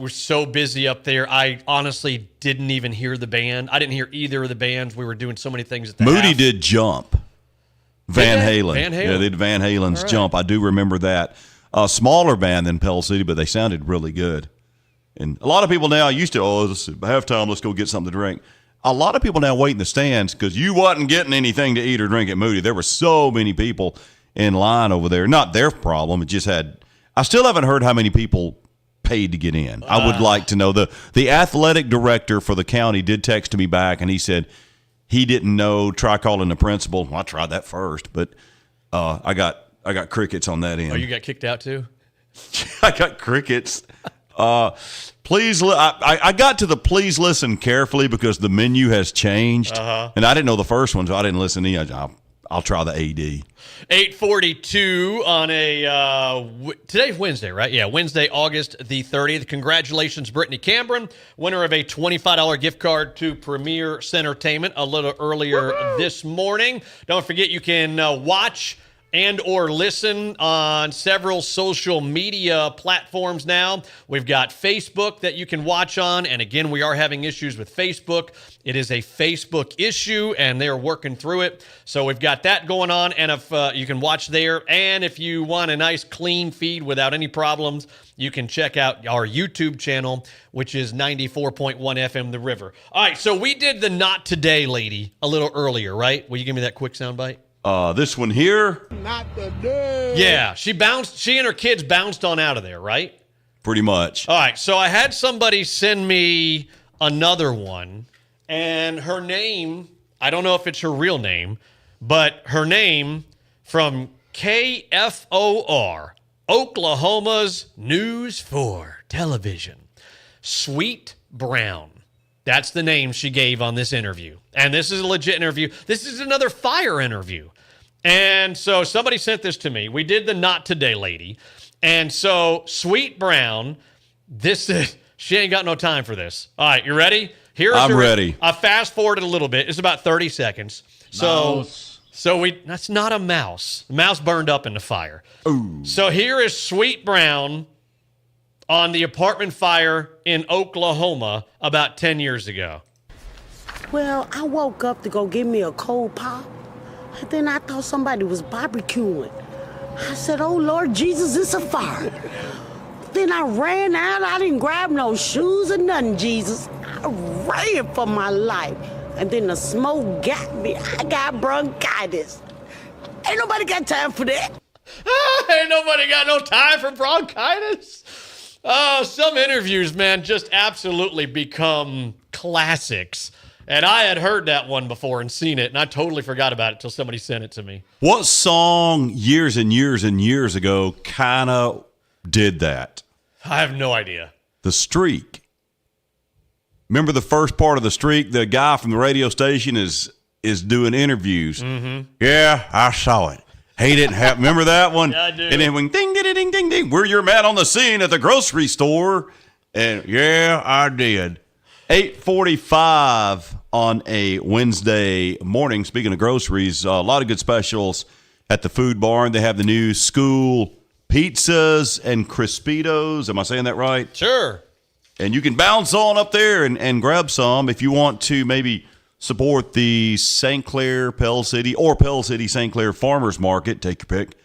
so busy up there. I honestly didn't even hear the band. I didn't hear either of the bands. We were doing so many things at the
Moody
half.
did Jump. Van Halen.
Van Halen.
Yeah, they did Van Halen's
Right.
Jump. I do remember that. A smaller band than Pell City, but they sounded really good. And a lot of people now used to, this is halftime, let's go get something to drink. A lot of people now wait in the stands because you wasn't getting anything to eat or drink at Moody. There were so many people in line over there. Not their problem. It just I still haven't heard how many people paid to get in. I would like to know. The athletic director for the county did text me back, and he said he didn't know. Try calling the principal. Well, I tried that first, but I got crickets on that end.
Oh, you got kicked out too?
I got crickets. Please, I got to the please listen carefully because the menu has changed, and I didn't know the first one, so I didn't listen to I'll try the AD.
8:42 on today's Wednesday, right? Yeah, Wednesday, August the 30th. Congratulations, Brittany Cameron, winner of a $25 gift card to Premiere Cinertainment a little earlier this morning. Don't forget you can watch and or listen on several social media platforms now. We've got Facebook that you can watch on, and again, we are having issues with Facebook. It is a Facebook issue, and they're working through it. So we've got that going on, and if you can watch there, and if you want a nice clean feed without any problems, you can check out our YouTube channel, which is 94.1 FM The River. All right, so we did the Not Today lady a little earlier, right? Will you give me that quick soundbite?
This one here.
Not the day.
Yeah, she and her kids bounced on out of there, right?
Pretty much.
All right, so I had somebody send me another one, and her name, I don't know if it's her real name, but her name from KFOR, Oklahoma's News 4 Television, Sweet Brown. That's the name she gave on this interview. And this is a legit interview. This is another fire interview. And so somebody sent this to me. We did the Not Today lady. And so Sweet Brown, she ain't got no time for this. All right, you ready?
I'm ready.
I fast forwarded a little bit. It's about 30 seconds.
Mouse.
That's not a mouse. The mouse burned up in the fire.
Ooh.
So here is Sweet Brown on the apartment fire in Oklahoma about 10 years ago.
Well, I woke up to go get me a cold pop, and then I thought somebody was barbecuing. I said, oh, Lord Jesus, it's a fire. Then I ran out. I didn't grab no shoes or nothing, Jesus. I ran for my life. And then the smoke got me. I got bronchitis. Ain't nobody got time for that.
Ain't nobody got no time for bronchitis. Some interviews, man, just absolutely become classics. And I had heard that one before and seen it, and I totally forgot about it till somebody sent it to me.
What song years and years and years ago kind of did that?
I have no idea.
The Streak. Remember the first part of The Streak? The guy from the radio station is doing interviews.
Mm-hmm.
Yeah, I saw it. He didn't have. Remember that one?
Yeah, I do.
And then when ding, ding, ding, ding, ding, we're your man on the scene at the grocery store. And yeah, I did. 8:45 on a Wednesday morning. Speaking of groceries, a lot of good specials at the Food Barn. They have the new school pizzas and Crispitos. Am I saying that right?
Sure.
And you can bounce on up there and grab some if you want to maybe support the St. Clair, Pell City, or Pell City, St. Clair Farmers Market. Take your pick.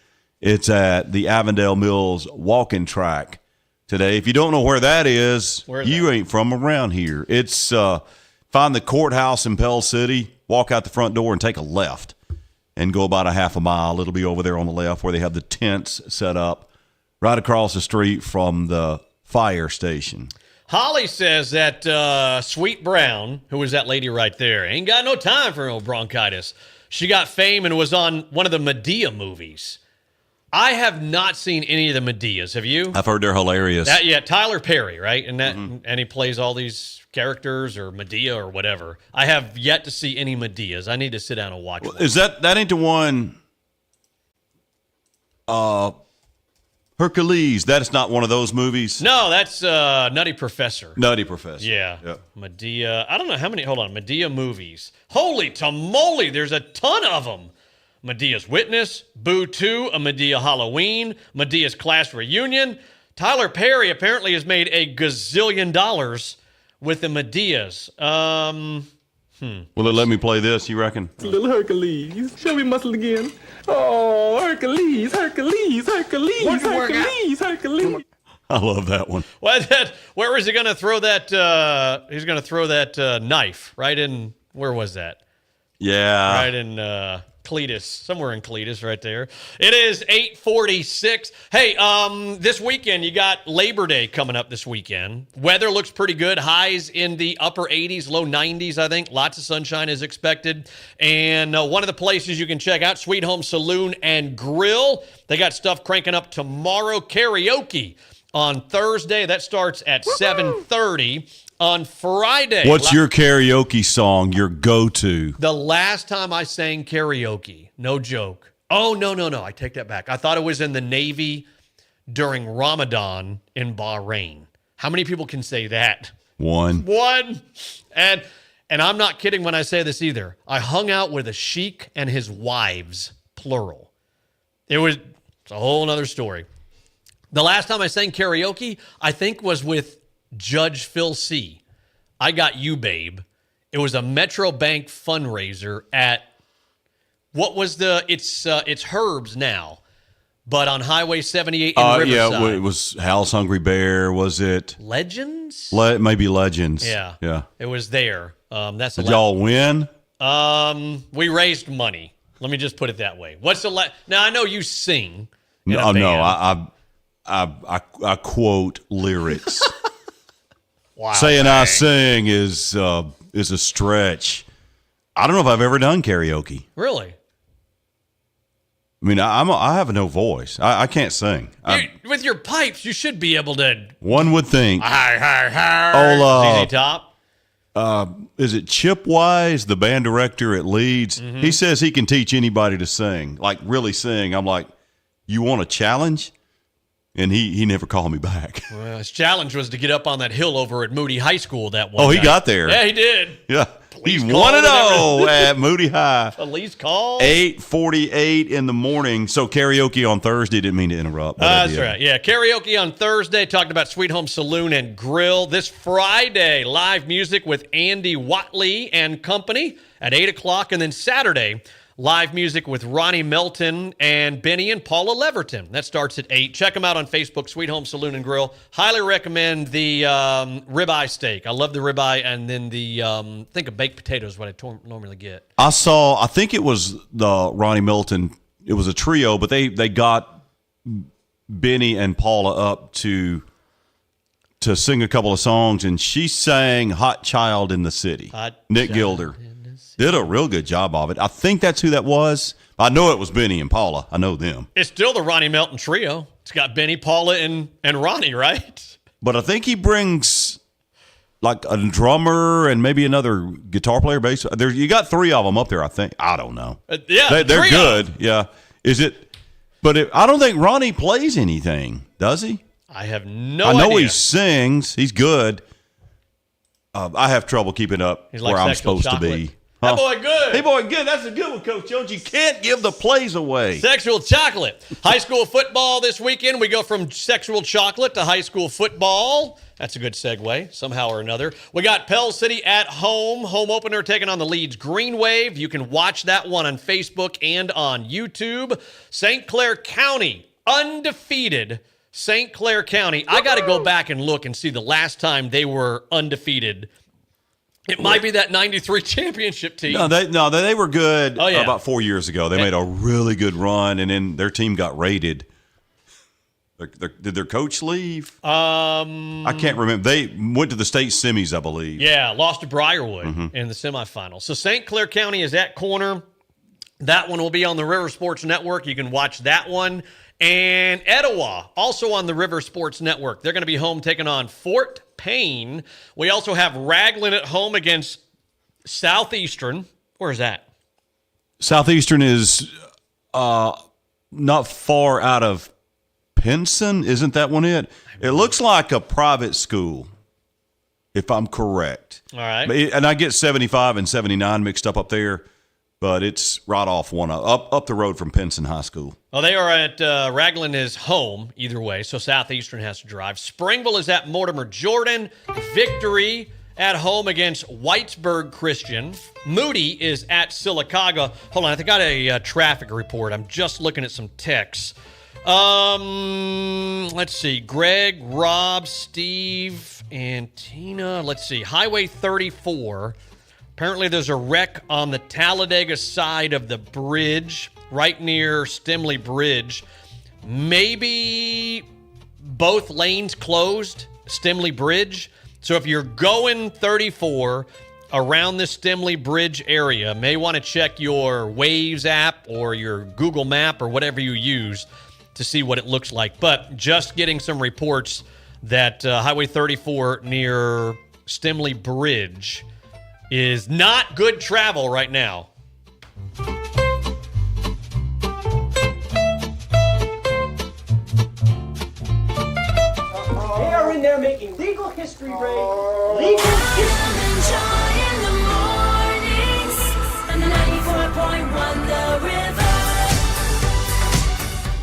It's at the Avondale Mills walking track today. If you don't know where that is, you ain't from around here. It's find the courthouse in Pell City, walk out the front door and take a left and go about a half a mile. It'll be over there on the left where they have the tents set up right across the street from the fire station.
Holly says that Sweet Brown, who was that lady right there, ain't got no time for no bronchitis. She got fame and was on one of the Medea movies. I have not seen any of the Medeas. Have you?
I've heard they're hilarious.
Tyler Perry, right? And and he plays all these characters or Medea or whatever. I have yet to see any Medeas. I need to sit down and watch one.
Is that ain't the one Hercules? That is not one of those movies?
No, that's Nutty Professor.
Nutty Professor.
Yeah.
Yep.
Medea. I don't know how many. Hold on. Medea movies. Holy tamale. There's a ton of them. Medea's Witness, Boo 2, A Medea Halloween, Medea's Class Reunion. Tyler Perry apparently has made a gazillion dollars with the Medeas.
Will it let me play this, you reckon?
Little Hercules. Show me muscle again. Oh, Hercules, Hercules, Hercules, Hercules, Hercules.
I love that one.
Where is he going to throw that? He's going to throw that knife right in, where was that?
Yeah.
Right in Cletus, somewhere in Cletus right there. It is 8:46. Hey, this weekend, you got Labor Day coming up this weekend. Weather looks pretty good. Highs in the upper 80s, low 90s, I think. Lots of sunshine is expected. And one of the places you can check out, Sweet Home Saloon and Grill. They got stuff cranking up tomorrow. Karaoke on Thursday. That starts at 7:30. On Friday.
What's your karaoke song, your go-to?
The last time I sang karaoke, no joke. Oh, no. I take that back. I thought it was in the Navy during Ramadan in Bahrain. How many people can say that?
One.
And I'm not kidding when I say this either. I hung out with a sheik and his wives, plural. It's a whole other story. The last time I sang karaoke, I think was with Judge Phil C. I Got You, Babe. It was a Metro Bank fundraiser at it's Herb's now, but on Highway 78 in Riverside.
Yeah, it was Hal's Hungry Bear. Was it
Legends?
Maybe Legends.
Yeah. It was there.
Did y'all win?
We raised money. Let me just put it that way. Now I know you sing.
No, I quote lyrics.
Wow,
saying I sing is a stretch. I don't know if I've ever done karaoke.
Really?
I mean, I have no voice. I can't sing.
With your pipes, you should be able to.
One would think.
ZZ Top.
Is it Chip Wise, the band director at Leeds?
Mm-hmm.
He says he can teach anybody to sing, like really sing. I'm like, you want a challenge? And he never called me back.
Well, his challenge was to get up on that hill over at Moody High School that one
night.
He
got there.
Yeah, he did.
Yeah. He 1-0 at Moody High.
Police call.
8:48 in the morning. So karaoke on Thursday. Didn't mean to interrupt.
That's right. Yeah, karaoke on Thursday. Talked about Sweet Home Saloon and Grill. This Friday, live music with Andy Watley and company at 8 o'clock. And then Saturday, live music with Ronnie Melton and Benny and Paula Leverton. That starts at 8. Check them out on Facebook, Sweet Home Saloon and Grill. Highly recommend the ribeye steak. I love the ribeye, and then the think of baked potatoes, what I normally get.
I think it was the Ronnie Melton. It was a trio, but they got Benny and Paula up to sing a couple of songs, and she sang Hot Child in the City. Nick Gilder did a real good job of it. I think that's who that was. I know it was Benny and Paula. I know them.
It's still the Ronnie Melton trio. It's got Benny, Paula, and Ronnie, right?
But I think he brings like a drummer and maybe another guitar player, bass. You got 3 of them up there, I think. I don't know.
Yeah,
they're good. Yeah. Is it? But I don't think Ronnie plays anything, does he?
I have no idea.
I know he sings. He's good. I have trouble keeping up
He's like
where I'm
sexual
supposed
chocolate.
to be.
That boy good.
Hey, boy, good. That's a good one, Coach Jones. You can't give the plays away.
Sexual chocolate. High school football this weekend. We go from sexual chocolate to high school football. That's a good segue, somehow or another. We got Pell City at home. Home opener taking on the Leeds Green Wave. You can watch that one on Facebook and on YouTube. St. Clair County, undefeated. St. Clair County. I got to go back and look and see the last time they were undefeated. It might be that 93 championship team.
No, they were good
Oh, yeah.
about 4 years ago. They made a really good run, and then their team got raided. Did their coach leave? I can't remember. They went to the state semis, I believe.
Yeah, lost to Briarwood in the semifinals. So St. Clair County is at corner. That one will be on the River Sports Network. You can watch that one. And Etowah, also on the River Sports Network. They're going to be home taking on Fort Payne. We also have Raglan at home against Southeastern. Where is that?
Southeastern is not far out of Pinson. Isn't that one it? It looks like a private school, if I'm correct.
All right.
And I get 75 and 79 mixed up there, but it's right off up the road from Pinson High School.
Well, they are at Raglan is home either way, so Southeastern has to drive. Springville is at Mortimer Jordan. Victory at home against Whitesburg Christian. Moody is at Sylacauga. Hold on, I got a traffic report. I'm just looking at some texts. Let's see. Greg, Rob, Steve, and Tina. Let's see. Highway 34. Apparently there's a wreck on the Talladega side of the bridge, right near Stimley Bridge. Maybe both lanes closed, Stimley Bridge. So if you're going 34 around the Stimley Bridge area, may want to check your Waves app or your Google Map or whatever you use to see what it looks like. But just getting some reports that Highway 34 near Stimley Bridge is not good travel right now.
They are in there making legal history, Ray. Legal history.
In the mornings, and the 94.1 The River.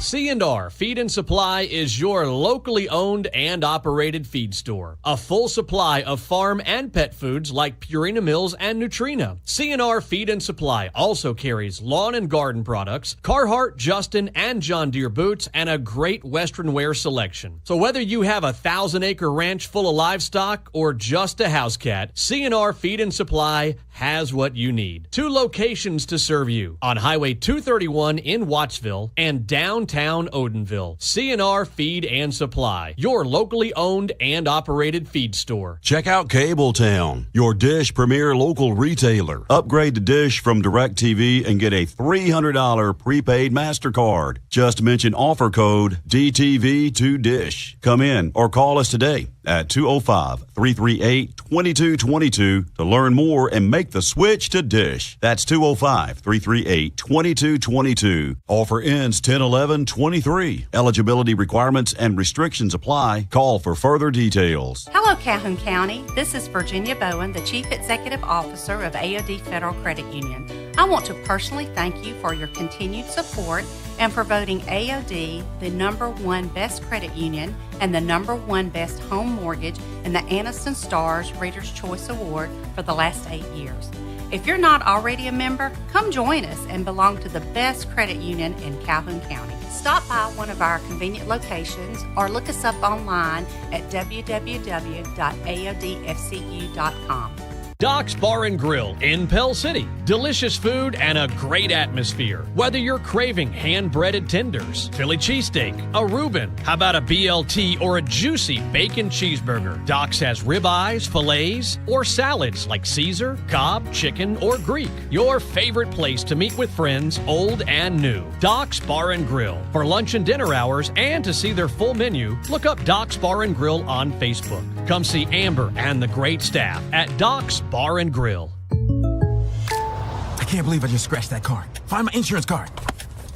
C&R Feed and Supply is your locally owned and operated feed store. A full supply of farm and pet foods like Purina Mills and Nutrina. C&R Feed and Supply also carries lawn and garden products, Carhartt, Justin, and John Deere boots, and a great Western wear selection. So whether you have a 1,000-acre ranch full of livestock or just a house cat, C&R Feed and Supply has what you need. 2 locations to serve you on Highway 231 in Wattsville and downtown Odenville. C&R Feed and Supply, your locally owned and operated feed store.
Check out Cabletown, your Dish Premier local retailer. Upgrade to Dish from DirecTV and get a $300 prepaid MasterCard. Just mention offer code DTV2Dish. Come in or call us today at 205-338-2222 to learn more and make the switch to Dish. That's 205-338-2222. Offer ends 10/11/23. Eligibility requirements and restrictions apply. Call for further details.
Hello, Calhoun County. This is Virginia Bowen, the Chief Executive Officer of AOD Federal Credit Union. I want to personally thank you for your continued support and for voting AOD the #1 best credit union and the #1 best home mortgage in the Anniston Stars Reader's Choice Award for the last 8 years. If you're not already a member, come join us and belong to the best credit union in Calhoun County. Stop by one of our convenient locations or look us up online at www.aodfcu.com.
Doc's Bar and Grill in Pell City. Delicious food and a great atmosphere. Whether you're craving hand-breaded tenders, Philly cheesesteak, a Reuben, how about a BLT or a juicy bacon cheeseburger? Doc's has ribeyes, fillets, or salads like Caesar, Cobb, chicken, or Greek. Your favorite place to meet with friends, old and new. Doc's Bar and Grill. For lunch and dinner hours and to see their full menu, look up Doc's Bar and Grill on Facebook. Come see Amber and the great staff at Doc's Bar and Grill.
I can't believe I just scratched that car. Find my insurance card.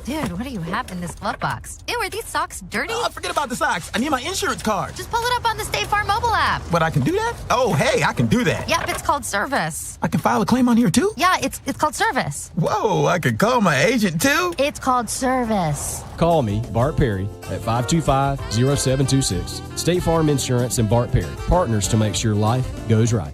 Dude, what do you have in this glove box? Ew, are these socks dirty?
Oh, forget about the socks. I need my insurance card.
Just pull it up on the State Farm mobile app.
But I can do that? Oh, hey, I can do that.
Yep, it's called service.
I can file a claim on here, too?
Yeah, it's called service.
Whoa, I can call my agent, too?
It's called service.
Call me, Bart Perry, at 525-0726. State Farm Insurance and Bart Perry, partners to make sure life goes right.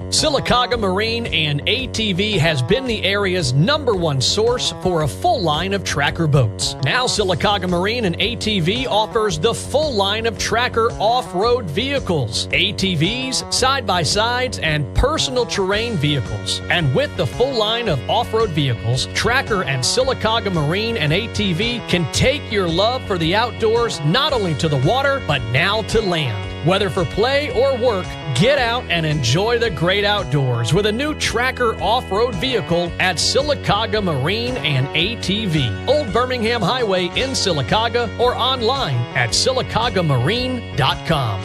Sylacauga Marine and ATV has been the area's #1 source for a full line of tracker boats. Now Sylacauga Marine and ATV offers the full line of tracker off-road vehicles, ATVs, side-by-sides, and personal terrain vehicles. And with the full line of off-road vehicles, Tracker and Sylacauga Marine and ATV can take your love for the outdoors not only to the water, but now to land. Whether for play or work, get out and enjoy the great outdoors with a new Tracker off-road vehicle at Sylacauga Marine and ATV. Old Birmingham Highway in Sylacauga or online at sylacaugamarine.com.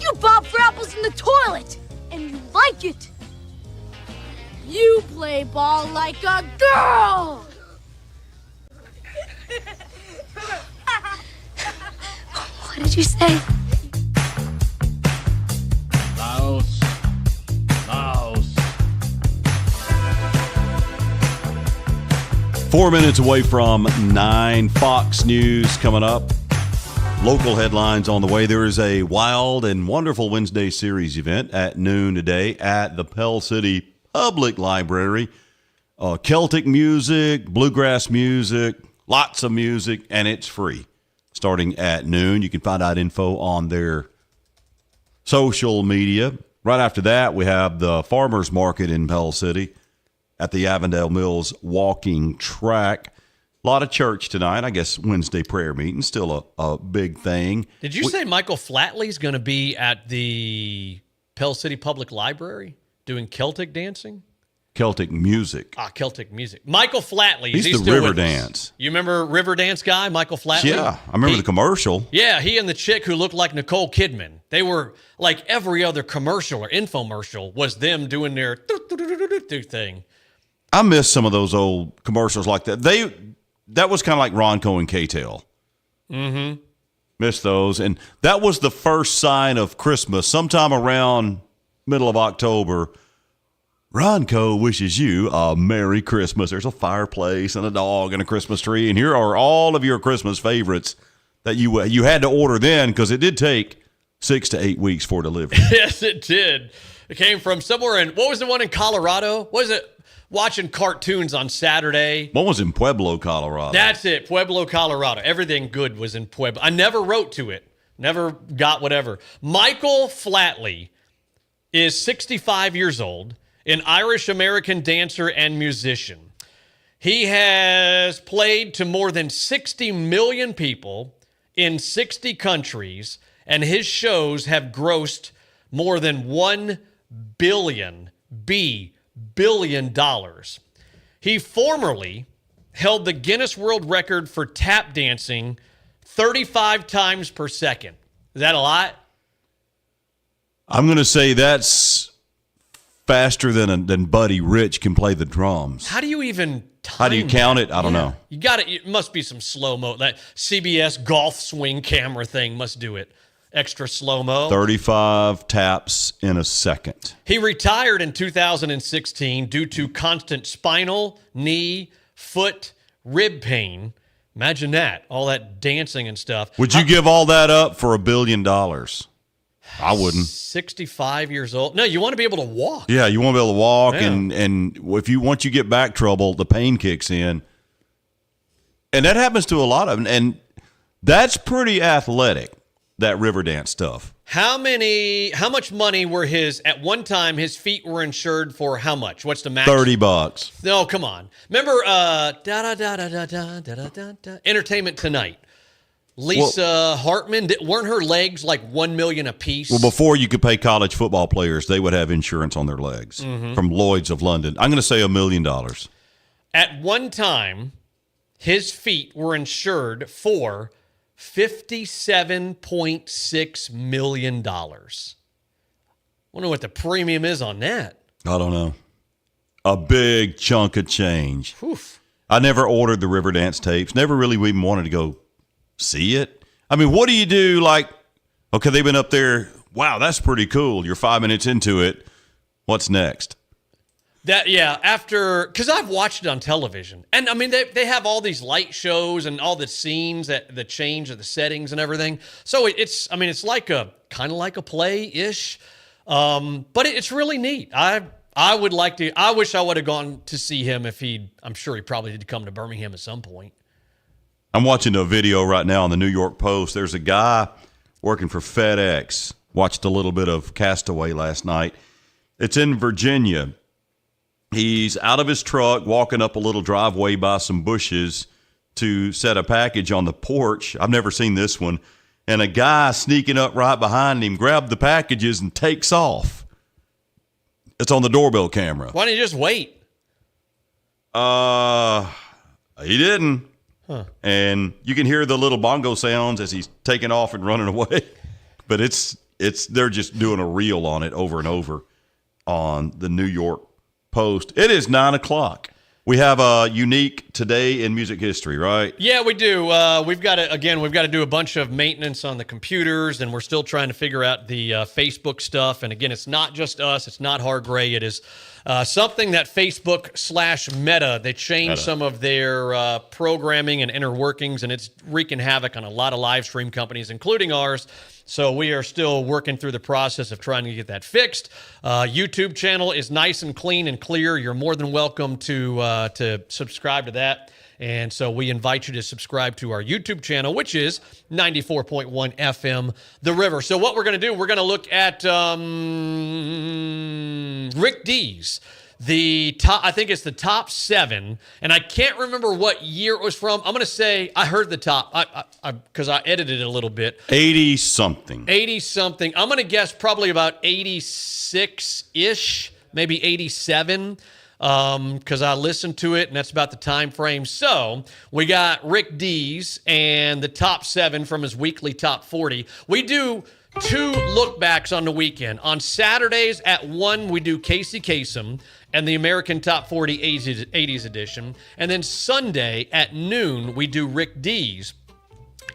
You bob for apples in the toilet, and you like it. You play ball like a girl!
What did you say?
Laos.
4 minutes away from 9. Fox News coming up. Local headlines on the way. There is a wild and wonderful Wednesday series event at noon today at the Pell City Public Library. Celtic music, bluegrass music, lots of music, and it's free starting at noon. You can find out info on their social media. Right after that, we have the Farmers Market in Pell City at the Avondale Mills walking track. A lot of church tonight. I guess Wednesday prayer meeting, still a big thing.
Did you say Michael Flatley's going to be at the Pell City Public Library doing Celtic dancing?
Celtic music.
Celtic music. Michael Flatley.
He's the River Dance.
You remember River Dance guy, Michael Flatley?
Yeah, I remember the commercial.
Yeah, he and the chick who looked like Nicole Kidman. They were like every other commercial or infomercial was them doing their thing.
I miss some of those old commercials like that. That was kind of like Ronco and K-Tail.
Mm-hmm.
Miss those. And that was the first sign of Christmas. Sometime around middle of October, Ronco wishes you a Merry Christmas. There's a fireplace and a dog and a Christmas tree. And here are all of your Christmas favorites that you had to order then because it did take 6 to 8 weeks for delivery.
Yes, it did. It came from somewhere in, what was the one in Colorado? What was it? Watching cartoons on Saturday.
One was in Pueblo, Colorado.
That's it, Pueblo, Colorado. Everything good was in Pueblo. I never wrote to it. Never got whatever. Michael Flatley is 65 years old, an Irish-American dancer and musician. He has played to more than 60 million people in 60 countries, and his shows have grossed more than $1 billion. He formerly held the Guinness World Record for tap dancing 35 times per second. Is that a lot?
I'm going to say that's faster than Buddy Rich can play the drums.
How do you even time
How do you count it? I don't know.
You got it. It must be some slow-mo. That CBS golf swing camera thing must do it. Extra slow-mo.
35 taps in a second.
He retired in 2016 due to constant spinal, knee, foot, rib pain. Imagine that. All that dancing and stuff.
Would you give all that up for $1 billion? I wouldn't.
65 years old. No, you want to be able to walk.
Yeah, you want to be able to walk,
Yeah.
and once you get back trouble, the pain kicks in. And that happens to a lot of them. And that's pretty athletic, that river dance stuff.
How much money were at one time, his feet were insured for how much? What's the max?
$30.
No, come on. Remember Entertainment Tonight? Lisa Hartman, weren't her legs like $1 million a piece?
Well, before you could pay college football players, they would have insurance on their legs from Lloyd's of London. I'm going to say $1 million.
At one time, his feet were insured for $57.6 million. Wonder what the premium is on that.
I don't know. A big chunk of change.
Oof.
I never ordered the Riverdance tapes. Never really even wanted to go see it. I mean, what do you do? Like, okay, they've been up there. Wow, that's pretty cool. You're 5 minutes into it. What's next?
Because I've watched it on television. And, I mean, they have all these light shows and all the scenes, the change of the settings and everything. So it's like kind of like a play-ish. But it's really neat. I would like to. I wish I would have gone to see him I'm sure he probably did come to Birmingham at some point.
I'm watching a video right now on the New York Post. There's a guy working for FedEx. Watched a little bit of Castaway last night. It's in Virginia. He's out of his truck, walking up a little driveway by some bushes to set a package on the porch. I've never seen this one. And a guy sneaking up right behind him grabbed the packages and takes off. It's on the doorbell camera.
Why didn't you just wait?
He didn't.
Huh.
And you can hear the little bongo sounds as he's taking off and running away. But they're just doing a reel on it over and over on the New York Post. It is 9:00. We have a unique today in music history, right?
Yeah, we do. We've got to do a bunch of maintenance on the computers, and we're still trying to figure out the Facebook stuff. And again, it's not just us. It's not Hard Gray. It is something that Facebook/Meta, they changed some of their programming and inner workings, and it's wreaking havoc on a lot of live stream companies, including ours. So we are still working through the process of trying to get that fixed. YouTube channel is nice and clean and clear. You're more than welcome to subscribe to that. And so we invite you to subscribe to our YouTube channel, which is 94.1 FM, The River. So what we're going to do, we're going to look at Rick Dees. I think it's the top 7, and I can't remember what year it was from. I'm going to say I heard the top because I edited it a little bit.
80-something.
80-something. I'm going to guess probably about 86-ish, maybe 87, because I listened to it, and that's about the time frame. So we got Rick Dees and the top 7 from his weekly top 40. We do 2 look-backs on the weekend. On Saturdays at 1, we do Casey Kasem and the American Top 40 80s edition. And then Sunday at noon, we do Rick Dees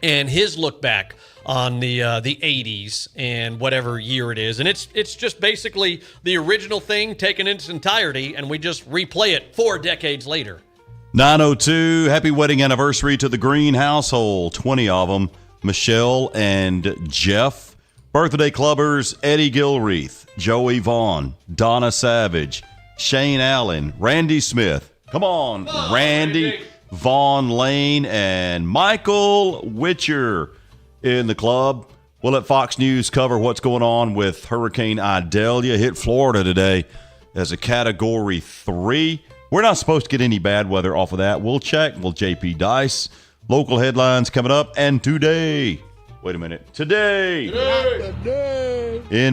and his look-back on the 80s and whatever year it is. And it's just basically the original thing taken in its entirety, and we just replay it 4 decades later.
9:02, happy wedding anniversary to the Green household. 20 of them, Michelle and Jeff. Birthday clubbers, Eddie Gilreath, Joey Vaughn, Donna Savage, Shane Allen, Randy Smith. Come on, Randy. Vaughn Lane, and Michael Witcher in the club. We'll let Fox News cover what's going on with Hurricane Idalia. Hit Florida today as a Category 3. We're not supposed to get any bad weather off of that. We'll check. Well, JP Dice. Local headlines coming up. And today. Wait a minute. Today. In